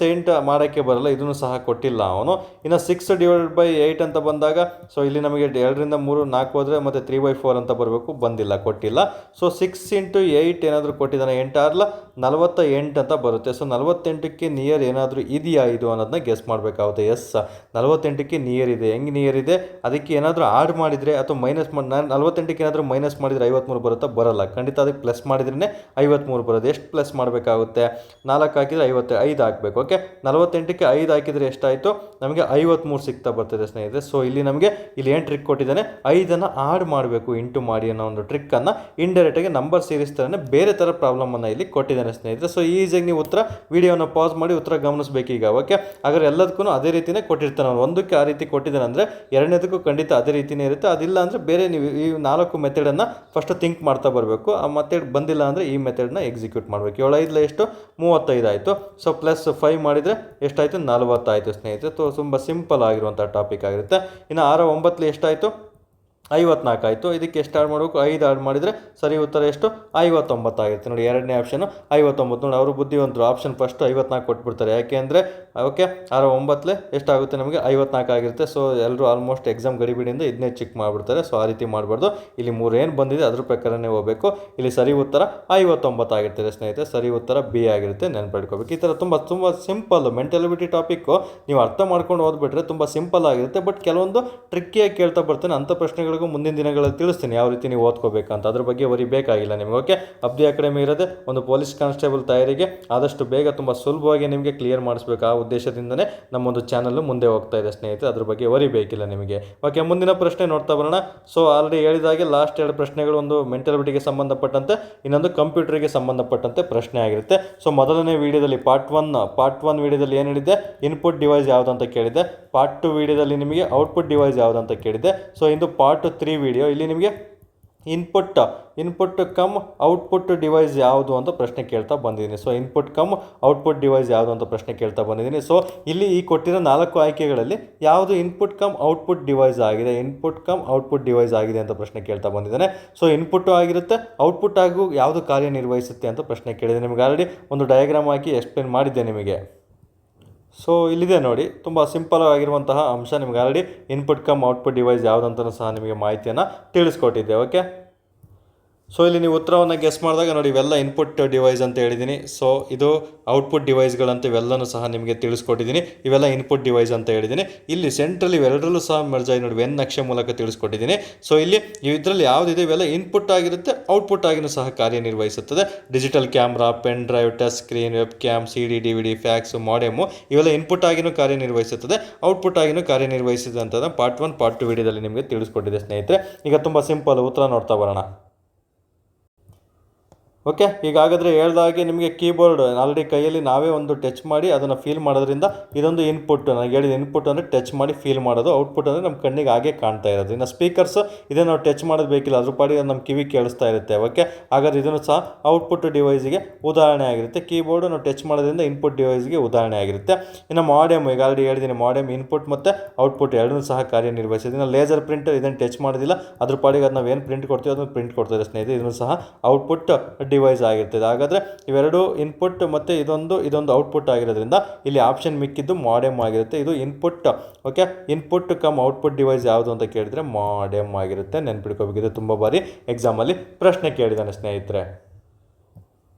8 ಮಾಡೋಕ್ಕೆ ಬರಲ್ಲ, ಇದನ್ನು ಸಹ ಕೊಟ್ಟಿಲ್ಲ ಅವನು. ಇನ್ನು 6/8 ಅಂತ ಬಂದಾಗ, ಸೊ ಇಲ್ಲಿ ನಮಗೆ 2ರಿಂದ 3 4 ಹೋದರೆ ಮತ್ತು 3/4 ಅಂತ ಬರಬೇಕು, ಬಂದಿಲ್ಲ, ಕೊಟ್ಟಿಲ್ಲ. ಸೊ 6 × 8 ಏನಾದರೂ ಕೊಟ್ಟಿದ್ದಾನೆ, 8 ಆರ್ಲ 48 ಅಂತ ಬರುತ್ತೆ. ಸೊ 48ಕ್ಕೆ ನಿಯರ್ ಏನಾದರೂ ಇದೆಯಾ ಇದು ಅನ್ನೋದನ್ನ ಗೆಸ್ ಮಾಡಬೇಕಾಗುತ್ತೆ. ಎಸ್, 48ಕ್ಕೆ ನಿಯರ್ ಇದೆ. ಹೆಂಗೆ ನಿಯರ್ ಇದೆ, ಅದಕ್ಕೆ ಏನಾದರೂ ಆಡ್ ಮಾಡಿದರೆ ಅಥವಾ ಮೈನಸ್ ಮಾಡಿ, 48ಕ್ಕೆ ಏನಾದರೂ ಮೈನಸ್ ಮಾಡಿದರೆ 53 ಬರುತ್ತಾ, ಬರಲ್ಲ. ಖಂಡಿತ ಅದಕ್ಕೆ ಪ್ಲಸ್ ಮಾಡಿದ್ರೇ 53 ಬರೋದು. ಎಷ್ಟು ಪ್ಲಸ್ ಮಾಡಬೇಕಾಗುತ್ತೆ, 4 ಹಾಕಿದರೆ 5 ಹಾಕಬೇಕು. ಓಕೆ, 48ಕ್ಕೆ 5 ಹಾಕಿದರೆ ಎಷ್ಟಾಯಿತು, ನಮಗೆ 53 ಸಿಗ್ತಾ ಬರ್ತದೆ ಸ್ನೇಹಿತರೆ. ಸೊ ಇಲ್ಲಿ ನಮಗೆ ಇಲ್ಲಿ ಏನು ಟ್ರಿಕ್ ಕೊಟ್ಟಿದ್ದಾನೆ, 5ಅನ್ನು ಆಡ್ ಮಾಡಬೇಕು ಇಂಟು ಮಾಡಿ ಅನ್ನೋ ಒಂದು ಟ್ರಿಕ್ಕನ್ನು ಇಂಡೈರೆಕ್ಟಾಗಿ ನಂಬರ್ ಸೀರೀಸ್ ಥರನೇ ಬೇರೆ ಥರ ಪ್ರಾಬ್ಲಮನ್ನು ಇಲ್ಲಿ ಕೊಟ್ಟಿದ್ದಾನೆ ಸ್ನೇಹಿತರೆ. ಸೊ ಈಸಿಯಾಗಿ ನೀವು ಉತ್ತರ ವಿಡಿಯೋನ ಪಾಸ್ ಮಾಡಿ ಉತ್ತರ ಗಮನಿಸಬೇಕೀಗ. ಓಕೆ, ಹಾಗಾದ್ರೆ ಎಲ್ಲದಕ್ಕೂ ಅದೇ ರೀತಿಯೇ ಕೊಟ್ಟಿರ್ತಾನೆ ಅವನು. ಒಂದಕ್ಕೆ ಆ ರೀತಿ ಕೊಟ್ಟಿದ್ದಾನೆ ಅಂದರೆ ಎರಡನೇದಕ್ಕೂ ಖಂಡಿತ ಅದೇ ರೀತಿಯೇ ಇರುತ್ತೆ. ಅದಿಲ್ಲ ಅಂದರೆ ಬೇರೆ ನೀವು ಈ 4 ಮೆಥಡನ್ನು ಫಸ್ಟ್ ಥಿಂಕ್ ಮಾಡ್ತಾ ಬರಬೇಕು. ಆ ಮೆಥಡ್ ಬಂದಿಲ್ಲ ಅಂದರೆ ಈ ಮೆಥಡ್ನ ಎಕ್ಸಿಕ್ಯೂಟ್ ಮಾಡಬೇಕು. 7 5 ಎಷ್ಟು, 35 ಆಯಿತು. ಸೊ +5 ಮಾಡಿದರೆ ಎಷ್ಟಾಯಿತು, 40 ಆಯಿತು ಸ್ನೇಹಿತರೆ. ತುಂಬ ಸಿಂಪಲ್ ಆಗಿರುವಂಥ ಟಾಪಿಕ್ ಆಗಿರುತ್ತೆ. ಇನ್ನು 6 9 ಎಷ್ಟಾಯಿತು, 54 ಆಯಿತು. ಇದಕ್ಕೆ ಎಷ್ಟು ಆಡ್ ಮಾಡಬೇಕು, 5 ಆಡ್ ಮಾಡಿದರೆ ಸರಿ ಉತ್ತರ ಎಷ್ಟು, 59 ಆಗಿರುತ್ತೆ. ನೋಡಿ, ಎರಡನೇ ಆಪ್ಷನು 59. ನೋಡಿ, ಅವರು ಬುದ್ಧಿವಂತರು, ಆಪ್ಷನ್ ಫಸ್ಟ್ 54 ಕೊಟ್ಬಿಡ್ತಾರೆ. ಯಾಕೆ ಅಂದರೆ ಓಕೆ, 6 9 ಎಷ್ಟಾಗುತ್ತೆ, ನಮಗೆ 54 ಆಗಿರುತ್ತೆ. ಸೊ ಎಲ್ಲರೂ ಆಲ್ಮೋಸ್ಟ್ ಎಕ್ಸಾಮ್ ಗಡಿಬಿಡಿಯಿಂದ ಇದನ್ನೇ ಚೆಕ್ ಮಾಡಿಬಿಡ್ತಾರೆ. ಸೊ ಆ ರೀತಿ ಮಾಡಬಾರ್ದು. ಇಲ್ಲಿ 3 ಏನು ಬಂದಿದೆ ಅದ್ರ ಪ್ರಕಾರನೇ ಹೋಗಬೇಕು. ಇಲ್ಲಿ ಸರಿ ಉತ್ತರ 59 ಆಗಿರ್ತದೆ ಸ್ನೇಹಿತರೆ. ಸರಿ ಉತ್ತರ ಬಿ ಆಗಿರುತ್ತೆ, ನೆನ್ಪಿಟ್ಕೋಬೇಕು. ಈ ಥರ ತುಂಬ ಸಿಂಪಲ್ ಮೆಂಟಲಿಬಿಟಿ ಟಾಪಿಕ್ಕು ನೀವು ಅರ್ಥ ಮಾಡ್ಕೊಂಡು ಓದ್ಬಿಟ್ರೆ ತುಂಬ ಸಿಂಪಲ್ ಆಗಿರುತ್ತೆ. ಬಟ್ ಕೆಲವೊಂದು ಟ್ರಿಕ್ಕಿಯಾಗಿ ಕೇಳ್ತಾ ಬರ್ತಾನೆ. ಅಂಥ ಪ್ರಶ್ನೆಗಳು ಮುಂದಿನ ದಿನಗಳಲ್ಲಿ ತಿಳಿಸ್ತೀನಿ ಯಾವ ರೀತಿ ನೀವು ಓದ್ಕೋಬೇಕಂತ. ಅದ್ರ ಬಗ್ಗೆ ಬೇಕಾಗಿಲ್ಲ ನಿಮಗೆ. ಓಕೆ, ಅಬ್ದಿ ಅಕಾಡೆಮಿ ಇರೋದೇ ಒಂದು ಪೊಲೀಸ್ ಕಾನ್ಸ್ಟೇಬಲ್ ತಯಾರಿಗೆ ಆದಷ್ಟು ಬೇಗ ತುಂಬ ಸುಲಭವಾಗಿ ನಿಮಗೆ ಕ್ಲಿಯರ್ ಮಾಡಿಸ್ಬೇಕು. ಆ ಉದ್ದೇಶದಿಂದನೇ ನಮ್ಮೊಂದು ಚಾನಲ್ ಮುಂದೆ ಹೋಗ್ತಾ ಇದೆ ಸ್ನೇಹಿತರೆ. ಅದ್ರ ಬಗ್ಗೆ ಬೇಕಿಲ್ಲ ನಿಮಗೆ. ಓಕೆ, ಮುಂದಿನ ಪ್ರಶ್ನೆ ನೋಡ್ತಾ ಬರೋಣ. ಸೊ ಆಲ್ರೆಡಿ ಹೇಳಿದಾಗೆ ಲಾಸ್ಟ್ 2 ಪ್ರಶ್ನೆಗಳು, ಒಂದು ಮೆಂಟಲಿಟಿಗೆ ಸಂಬಂಧಪಟ್ಟಂತೆ, ಇನ್ನೊಂದು ಕಂಪ್ಯೂಟರ್ಗೆ ಸಂಬಂಧಪಟ್ಟಂತೆ ಪ್ರಶ್ನೆ ಆಗಿರುತ್ತೆ. ಸೊ ಮೊದಲನೇ ವಿಡಿಯೋದಲ್ಲಿ ಪಾರ್ಟ್ 1 ವಿಡಿಯೋದಲ್ಲಿ ಏನು ಹೇಳಿದೆ, ಇನ್ಪುಟ್ ಡಿವೈಸ್ ಯಾವುದು ಅಂತ ಕೇಳಿದೆ. ಪಾರ್ಟ್ 2 ವಿಡಿಯೋದಲ್ಲಿ ನಿಮಗೆ ಔಟ್ಪುಟ್ ಡಿವೈಸ್ ಯಾವುದು ಅಂತ ಕೇಳಿದೆ. ಸೊ ಇದು ಪಾರ್ಟ್ 3 ವಿಡಿಯೋ. ಇಲ್ಲಿ ನಿಮಗೆ ಇನ್ಪುಟ್ ಕಮ್ ಔಟ್ಪುಟ್ ಡಿವೈಸ್ ಯಾವುದು ಅಂತ ಪ್ರಶ್ನೆ ಕೇಳ್ತಾ ಬಂದಿದ್ದೀನಿ. So input cum output device ಯಾವುದು ಅಂತ ಪ್ರಶ್ನೆ ಕೇಳ್ತಾ ಬಂದಿದ್ದೀನಿ. ಸೊ ಇಲ್ಲಿ ಈ ಕೊಟ್ಟಿರೋ 4 ಆಯ್ಕೆಗಳಲ್ಲಿ ಯಾವುದು ಇನ್ಪುಟ್ ಕಮ್ ಔಟ್ಪುಟ್ ಡಿವೈಸ್ ಆಗಿದೆ, ಇನ್ಪುಟ್ ಕಮ್ ಔಟ್ಪುಟ್ ಡಿವೈಸ್ ಆಗಿದೆ ಅಂತ ಪ್ರಶ್ನೆ ಕೇಳ್ತಾ ಬಂದಿದ್ದಾನೆ. ಸೊ ಇನ್ಪುಟ್ ಆಗಿರುತ್ತೆ, ಔಟ್ಪುಟ್ ಆಗು ಯಾವುದು ಕಾರ್ಯನಿರ್ವಹಿಸುತ್ತೆ ಅಂತ ಪ್ರಶ್ನೆ ಕೇಳಿದೆ. ನಿಮಗೆ ಆಲ್ರೆಡಿ ಒಂದು ಡಯಾಗ್ರಾಮ್ ಹಾಕಿ ಎಕ್ಸ್ಪ್ಲೇನ್ ಮಾಡಿದ್ದೆ ನಿಮಗೆ. ಸೊ ಇಲ್ಲಿದೆ ನೋಡಿ, ತುಂಬ ಸಿಂಪಲ್ ಆಗಿರುವಂತಹ ಅಂಶ. ನಿಮಗೆ already input cum output device ಯಾವುದಂತಲೂ ಸಹ ನಿಮಗೆ ಮಾಹಿತಿಯನ್ನು ತಿಳಿಸ್ಕೊಟ್ಟಿದ್ದೆ. ಓಕೆ, ಸೊ ಇಲ್ಲಿ ನೀವು ಉತ್ತರವನ್ನು ಗೆಸ್ ಮಾಡಿದಾಗ ನೋಡಿ, ಇವೆಲ್ಲ ಇನ್ಪುಟ್ ಡಿವೈಸ್ ಅಂತ ಹೇಳಿದ್ದೀನಿ. ಸೊ ಇದು ಔಟ್ಪುಟ್ ಡಿವೈಸ್ಗಳಂತ ಇವೆಲ್ಲನೂ ಸಹ ನಿಮಗೆ ತಿಳಿಸ್ಕೊಟ್ಟಿದ್ದೀನಿ. ಇವೆಲ್ಲ ಇನ್ಪುಟ್ ಡಿವೈಸ್ ಅಂತ ಹೇಳಿದ್ದೀನಿ. ಇಲ್ಲಿ ಸೆಂಟ್ರಲ್ಲಿ ಇವೆರಡರಲ್ಲೂ ಸಹ ಮೆರ್ಜ್ ಆಗಿ ನೋಡಿ, ವೆನ್ ನಕ್ಷೆ ಮೂಲಕ ತಿಳಿಸ್ಕೊಟ್ಟಿದ್ದೀನಿ. ಸೊ ಇಲ್ಲಿ ಇದರಲ್ಲಿ ಯಾವುದಿದೆ ಇವೆಲ್ಲ ಇನ್ಪುಟ್ ಆಗಿರುತ್ತೆ, ಔಟ್ಪುಟ್ ಆಗಿಯೂ ಸಹ ಕಾರ್ಯನಿರ್ವಹಿಸುತ್ತದೆ. Digital camera, pen drive, touch screen, web cam, CD DVD, fax, modem ಇವೆಲ್ಲ ಇನ್ಪುಟ್ ಆಗಿಯೂ ಕಾರ್ಯನಿರ್ವಹಿಸುತ್ತದೆ, ಔಟ್ಪುಟ್ ಆಗಿಯೂ ಕಾರ್ಯನಿರ್ವಹಿಸುತ್ತದೆ ಅಂತ ಪಾರ್ಟ್ 1 ಪಾರ್ಟ್ 2 ವಿಡಿಯೋದಲ್ಲಿ ನಿಮಗೆ ತಿಳಿಸ್ಕೊಟ್ಟಿದೆ ಸ್ನೇಹಿತರೆ. ಈಗ ತುಂಬ ಸಿಂಪಲ್ ಉತ್ತರ ನೋಡ್ತಾ ಬರೋಣ. ಓಕೆ. ಹೀಗಾದರೆ ಹೇಳ್ದಾಗೆ ನಿಮಗೆ ಕೀಬೋರ್ಡ್ ಆಲ್ರೆಡಿ ಕೈಯಲ್ಲಿ ನಾವೇ ಒಂದು ಟಚ್ ಮಾಡಿ ಅದನ್ನು ಫೀಲ್ ಮಾಡೋದ್ರಿಂದ ಇದೊಂದು ಇನ್ಪುಟ್. ನನಗೆ ಹೇಳಿದ ಇನ್ಪುಟ್ ಅಂದರೆ ಟಚ್ ಮಾಡಿ ಫೀಲ್ ಮಾಡೋದು, ಔಟ್ಪುಟ್ ಅಂದರೆ ನಮ್ಮ ಕಣ್ಣಿಗೆ ಹಾಗೆ ಕಾಣ್ತಾ ಇರೋದು. ಇನ್ನು ಸ್ಪೀಕರ್ಸ್ ಇದೇ ನಾವು ಟಚ್ ಮಾಡೋದು ಬೇಕಿಲ್ಲ, ಅದ್ರ ಪಾಡಿಗೆ ನಮ್ಮ ಕಿವಿ ಕೇಳಿಸ್ತಾ ಇರುತ್ತೆ. ಓಕೆ, ಹಾಗಾದ್ರೆ ಇದನ್ನು ಸಹ ಔಟ್ಪುಟ್ ಡಿವೈಸ್ಗೆ ಉದಾಹರಣೆ ಆಗಿರುತ್ತೆ. ಕೀಬೋರ್ಡ್ ನಾವು ಟಚ್ ಮಾಡೋದ್ರಿಂದ ಇನ್ಪುಟ್ ಡಿವೈಸ್ಗೆ ಉದಾಹರಣೆ ಆಗಿರುತ್ತೆ. ಇನ್ನು ಮಾಡೆಮ್, ಈಗ ಆಲ್ರೆಡಿ ಹೇಳಿದ್ದೀನಿ, ಮಾಡೆಮ್ ಇನ್ಪುಟ್ ಮತ್ತು ಔಟ್ಪುಟ್ ಎರಡೂ ಸಹ ಕಾರ್ಯನಿರ್ವಹಿಸಿದೆ. ಇನ್ನು ಲೇಸರ್ ಪ್ರಿಂಟರ್ ಇದನ್ನು ಟಚ್ ಮಾಡೋದಿಲ್ಲ, ಅದ್ರ ಪಾಡಿಗೆ ಅದು ನಾವು ಏನು ಪ್ರಿಂಟ್ ಕೊಡ್ತೀವಿ ಅದನ್ನು ಪ್ರಿಂಟ್ ಕೊಡ್ತಾರೆ ಸ್ನೇಹಿತರೆ. ಇದನ್ನು ಸಹ ಔಟ್ಪುಟ್ ಡಿವೈಸ್ ಆಗಿರ್ತದೆ. ಹಾಗಾದರೆ ಇವೆರಡು ಇನ್ಪುಟ್ ಮತ್ತು ಇದೊಂದು ಔಟ್ಪುಟ್ ಆಗಿರೋದ್ರಿಂದ ಇಲ್ಲಿ ಆಪ್ಷನ್ ಮಿಕ್ಕಿದ್ದು ಮಾಡೆಮ್ ಆಗಿರುತ್ತೆ. ಇದು input. Okay, input cum output device ಯಾವುದು ಅಂತ ಕೇಳಿದರೆ ಮಾಡೆಮ್ ಆಗಿರುತ್ತೆ. ನೆನ್ಪಿಟ್ಕೋಬೇಕಿದೆ, ತುಂಬ ಬಾರಿ ಎಕ್ಸಾಮಲ್ಲಿ ಪ್ರಶ್ನೆ ಕೇಳಿದ್ದಾನೆ ಸ್ನೇಹಿತರೆ.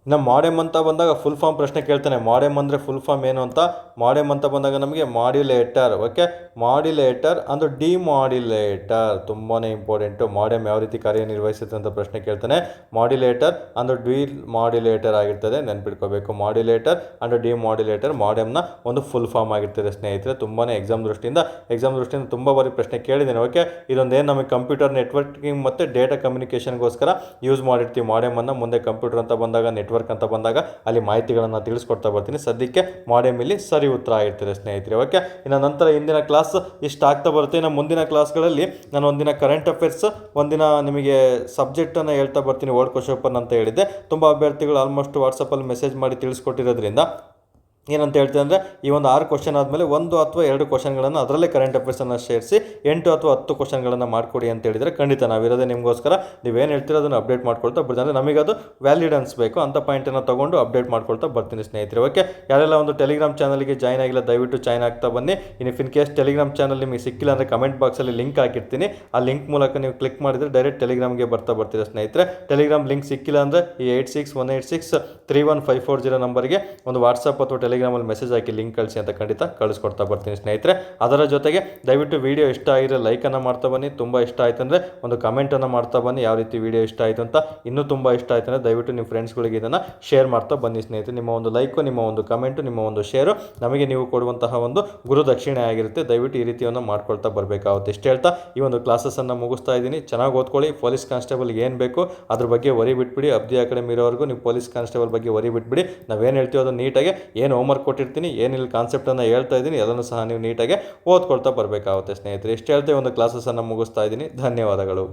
ಇನ್ನು ಮಾಡೆಮ್ ಅಂತ ಬಂದಾಗ ಫುಲ್ ಫಾರ್ಮ್ ಪ್ರಶ್ನೆ ಕೇಳ್ತಾನೆ. ಮಾಡೆಮ್ ಅಂದರೆ ಫುಲ್ ಫಾರ್ಮ್ ಏನು ಅಂತ. ಮಾಡೆಮ್ ಅಂತ ಬಂದಾಗ ನಮಗೆ ಮಾಡ್ಯುಲೇಟರ್. ಓಕೆ, ಮಾಡ್ಯುಲೇಟರ್ ಅಂದು ಡಿಮಾಡ್ಯುಲೇಟರ್ ತುಂಬಾ ಇಂಪಾರ್ಟೆಂಟು. ಮಾಡೆಮ್ ಯಾವ ರೀತಿ ಕಾರ್ಯನಿರ್ವಹಿಸುತ್ತೆ ಅಂತ ಪ್ರಶ್ನೆ ಕೇಳ್ತಾನೆ. ಮಾಡ್ಯುಲೇಟರ್ ಅಂದು ಡಿಮಾಡ್ಯುಲೇಟರ್ ಆಗಿರ್ತದೆ, ನೆನ್ಪಿಟ್ಕೋಬೇಕು. ಮಾಡ್ಯುಲೇಟರ್ ಅಂದು ಡಿಮಾಡ್ಯುಲೇಟರ್ ಮಾಡೆಮ್ನ ಒಂದು ಫುಲ್ ಫಾರ್ಮ್ ಆಗಿರ್ತದೆ ಸ್ನೇಹಿತರೆ. ತುಂಬಾ ಎಕ್ಸಾಮ್ ದೃಷ್ಟಿಯಿಂದ ತುಂಬ ಬಾರಿ ಪ್ರಶ್ನೆ ಕೇಳಿದ್ದೇನೆ. ಓಕೆ, ಇದೊಂದೇನು ನಮಗೆ ಕಂಪ್ಯೂಟರ್ ನೆಟ್ವರ್ಕಿಂಗ್ ಮತ್ತು ಡೇಟಾ ಕಮ್ಯುನಿಕೇಷನ್ಗೋಸ್ಕರ ಯೂಸ್ ಮಾಡಿರ್ತೀವಿ ಮಾಡೆಮನ್ನು. ಮುಂದೆ ಕಂಪ್ಯೂಟರ್ ಅಂತ ಬಂದಾಗ, ನೆಟ್ವರ್ಕ್ ಅಂತ ಬಂದಾಗ ಅಲ್ಲಿ ಮಾಹಿತಿಗಳನ್ನು ತಿಳಿಸ್ಕೊಡ್ತಾ ಬರ್ತೀನಿ. ಸದ್ಯಕ್ಕೆ ಮಾಡೆಮ್ ಇಲ್ಲಿ ಸರಿ ಉತ್ತರ ಆಗಿರ್ತಾರೆ ಸ್ನೇಹಿತರೆ. ಓಕೆ, ಇನ್ನು ನಂತರ ಇಂದಿನ ಕ್ಲಾಸ್ ಇಷ್ಟ ಆಗ್ತಾ ಬರುತ್ತೆ. ಇನ್ನು ಮುಂದಿನ ಕ್ಲಾಸ್ಗಳಲ್ಲಿ ನಾನು ಒಂದಿನ ಕರೆಂಟ್ ಅಫೇರ್ಸ್, ಒಂದಿನ ನಿಮಗೆ ಸಬ್ಜೆಕ್ಟನ್ನು ಹೇಳ್ತಾ ಬರ್ತೀನಿ. ವರ್ಲ್ಡ್ ಕ್ವೆಶ್ಚನ್ ಪೇಪರ್ ಅಂತ ಹೇಳಿದ್ದೆ. ತುಂಬ ಅಭ್ಯರ್ಥಿಗಳು ಆಲ್ಮೋಸ್ಟ್ ವಾಟ್ಸಪ್ಪಲ್ಲಿ ಮೆಸೇಜ್ ಮಾಡಿ ತಿಳಿಸ್ಕೊಟ್ಟಿರೋದ್ರಿಂದ ಏನಂತ ಹೇಳ್ತೀನಿ ಅಂದರೆ, ಈ ಒಂದು 6 ಕ್ವಶನ್ ಆದಮೇಲೆ 1 ಅಥವಾ 2 ಕ್ವಶನ್ಗಳನ್ನು ಅದರಲ್ಲೇ ಕರೆಂಟ್ ಅಫೇರ್ಸನ್ನು ಸೇರಿಸಿ 8 ಅಥವಾ 10 ಕ್ವಶನ್ಗಳನ್ನು ಮಾಡಿಕೊಡಿ ಅಂತ ಹೇಳಿದರೆ ಖಂಡಿತ ನಾವಿರೋದೇ ನಿಮಗೋಸ್ಕರ. ನೀವೇನು ಹೇಳ್ತೀರೋ ಅದನ್ನು ಅಪ್ಡೇಟ್ ಮಾಡ್ಕೊಳ್ತಾ ಬರ್ತೀನಿ. ಅಂದರೆ ನಮಗದು ವ್ಯಾಲಿಡ್ ಅನಿಸ್ಬೇಕು ಅಂತ ಪಾಯಿಂಟನ್ನು ತೊಗೊಂಡು ಅಪ್ಡೇಟ್ ಮಾಡ್ಕೊಳ್ತಾ ಬರ್ತೀನಿ ಸ್ನೇಹಿತರೆ. ಓಕೆ, ಯಾರೆಲ್ಲ ಒಂದು ಟೆಲಿಗ್ರಾಮ್ ಚಾನಲ್ಗೆ ಜಾಯ್ನ್ ಆಗಿಲ್ಲ ದಯವಿಟ್ಟು ಜಾಯ್ನ್ ಆಗ್ತಾ ಬನ್ನಿ. ಇನ್ನು ಇನ್ ಕೇಸ್ ಟೆಲಿಗ್ರಾಮ್ ಚಾನಲ್ ನಿಮಗೆ ಸಿಕ್ಕಿಲ್ಲ ಅಂದರೆ ಕಮೆಂಟ್ ಬಾಕ್ಸಲ್ಲಿ ಲಿಂಕ್ ಹಾಕಿರ್ತೀನಿ. ಆ ಲಿಂಕ್ ಮೂಲಕ ನೀವು ಕ್ಲಿಕ್ ಮಾಡಿದರೆ ಡೈರೆಕ್ಟ್ ಟೆಲಿಗ್ರಾಮ್ಗೆ ಬರ್ತೀರಾ ಸ್ನೇಹಿತರೆ. ಟೆಲಿಗ್ರಾಮ್ ಲಿಂಕ್ ಸಿಕ್ಕಿಲ್ಲ ಅಂದರೆ ಈ 8618631540 ನಂಬರ್ಗೆ ಒಂದು ವಾಟ್ಸಪ್ ಅಥವಾ ಟೆಲಿಗ್ರಾಮಲ್ಲಿ ಮೆಸೇಜ್ ಹಾಕಿ ಲಿಂಕ್ ಕಳಿಸಿ ಅಂತ ಖಂಡಿತ ಕಳಿಸ್ಕೊಡ್ತಾ ಬರ್ತೀನಿ ಸ್ನೇಹಿತರೆ. ಅದರ ಜೊತೆಗೆ ದಯವಿಟ್ಟು ವಿಡಿಯೋ ಇಷ್ಟ ಆಗಿದ್ರೆ ಲೈಕನ್ನು ಮಾಡ್ತಾ ಬನ್ನಿ. ತುಂಬ ಇಷ್ಟ ಆಯ್ತು ಅಂದರೆ ಒಂದು ಕಮೆಂಟನ್ನು ಮಾಡ್ತಾ ಬನ್ನಿ, ಯಾವ ರೀತಿ ವಿಡಿಯೋ ಇಷ್ಟ ಆಯಿತು ಅಂತ. ಇನ್ನೂ ತುಂಬ ಇಷ್ಟ ಆಯ್ತು ಅಂದರೆ ದಯವಿಟ್ಟು ನಿಮ್ಮ ಫ್ರೆಂಡ್ಸ್ಗಳಿಗೆ ಇದನ್ನು ಶೇರ್ ಮಾಡ್ತಾ ಬನ್ನಿ ಸ್ನೇಹಿತರೆ. ನಿಮ್ಮ ಒಂದು ಲೈಕು, ನಿಮ್ಮ ಒಂದು ಕಮೆಂಟು, ನಿಮ್ಮ ಒಂದು ಶೇರು ನಮಗೆ ನೀವು ಕೊಡುವಂತಹ ಒಂದು ಗುರುದಕ್ಷಿಣೆ ಆಗಿರುತ್ತೆ. ದಯವಿಟ್ಟು ಈ ರೀತಿಯನ್ನು ಮಾಡ್ಕೊಳ್ತಾ ಬರಬೇಕಾಗುತ್ತೆ. ಇಷ್ಟು ಹೇಳ್ತಾ ಈ ಒಂದು ಕ್ಲಾಸಸ್ಸನ್ನು ಮುಗಿಸ್ತಾ ಇದ್ದೀನಿ. ಚೆನ್ನಾಗಿ ಓದ್ಕೊಳ್ಳಿ. ಪೊಲೀಸ್ ಕಾನ್ಸ್ಟೇಬಲ್ಗೆ ಏನು ಬೇಕು ಅದ್ರ ಬಗ್ಗೆ ವರಿ ಬಿಟ್ಬಿಡಿ. ಅಬ್ದಿ ಅಕಾಡೆಮಿ ಇರೋವರೆಗೂ ನೀವು ಪೊಲೀಸ್ ಕಾನ್ಸ್ಟೇಬಲ್ ಬಗ್ಗೆ ವರಿ ಬಿಟ್ಬಿಡಿ. ನಾವೇನು ಹೇಳ್ತೀವಿ ಅದು ನೀಟಾಗಿ, ಏನು ಹೋಮ್ವರ್ಕ್ ಕೊಟ್ಟಿರ್ತೀನಿ, ಏನಿಲ್ಲ ಕಾನ್ಸೆಪ್ಟನ್ನು ಹೇಳ್ತಾ ಇದ್ದೀನಿ, ಎಲ್ಲನೂ ಸಹ ನೀವು ನೀಟಾಗಿ ಓದ್ಕೊಳ್ತಾ ಬರಬೇಕಾಗುತ್ತೆ ಸ್ನೇಹಿತರೆ. ಇಷ್ಟು ಹೇಳ್ತೇವೆ, ಒಂದು ಕ್ಲಾಸಸ್ಸನ್ನು ಮುಗಿಸ್ತಾ ಇದ್ದೀನಿ. ಧನ್ಯವಾದಗಳು.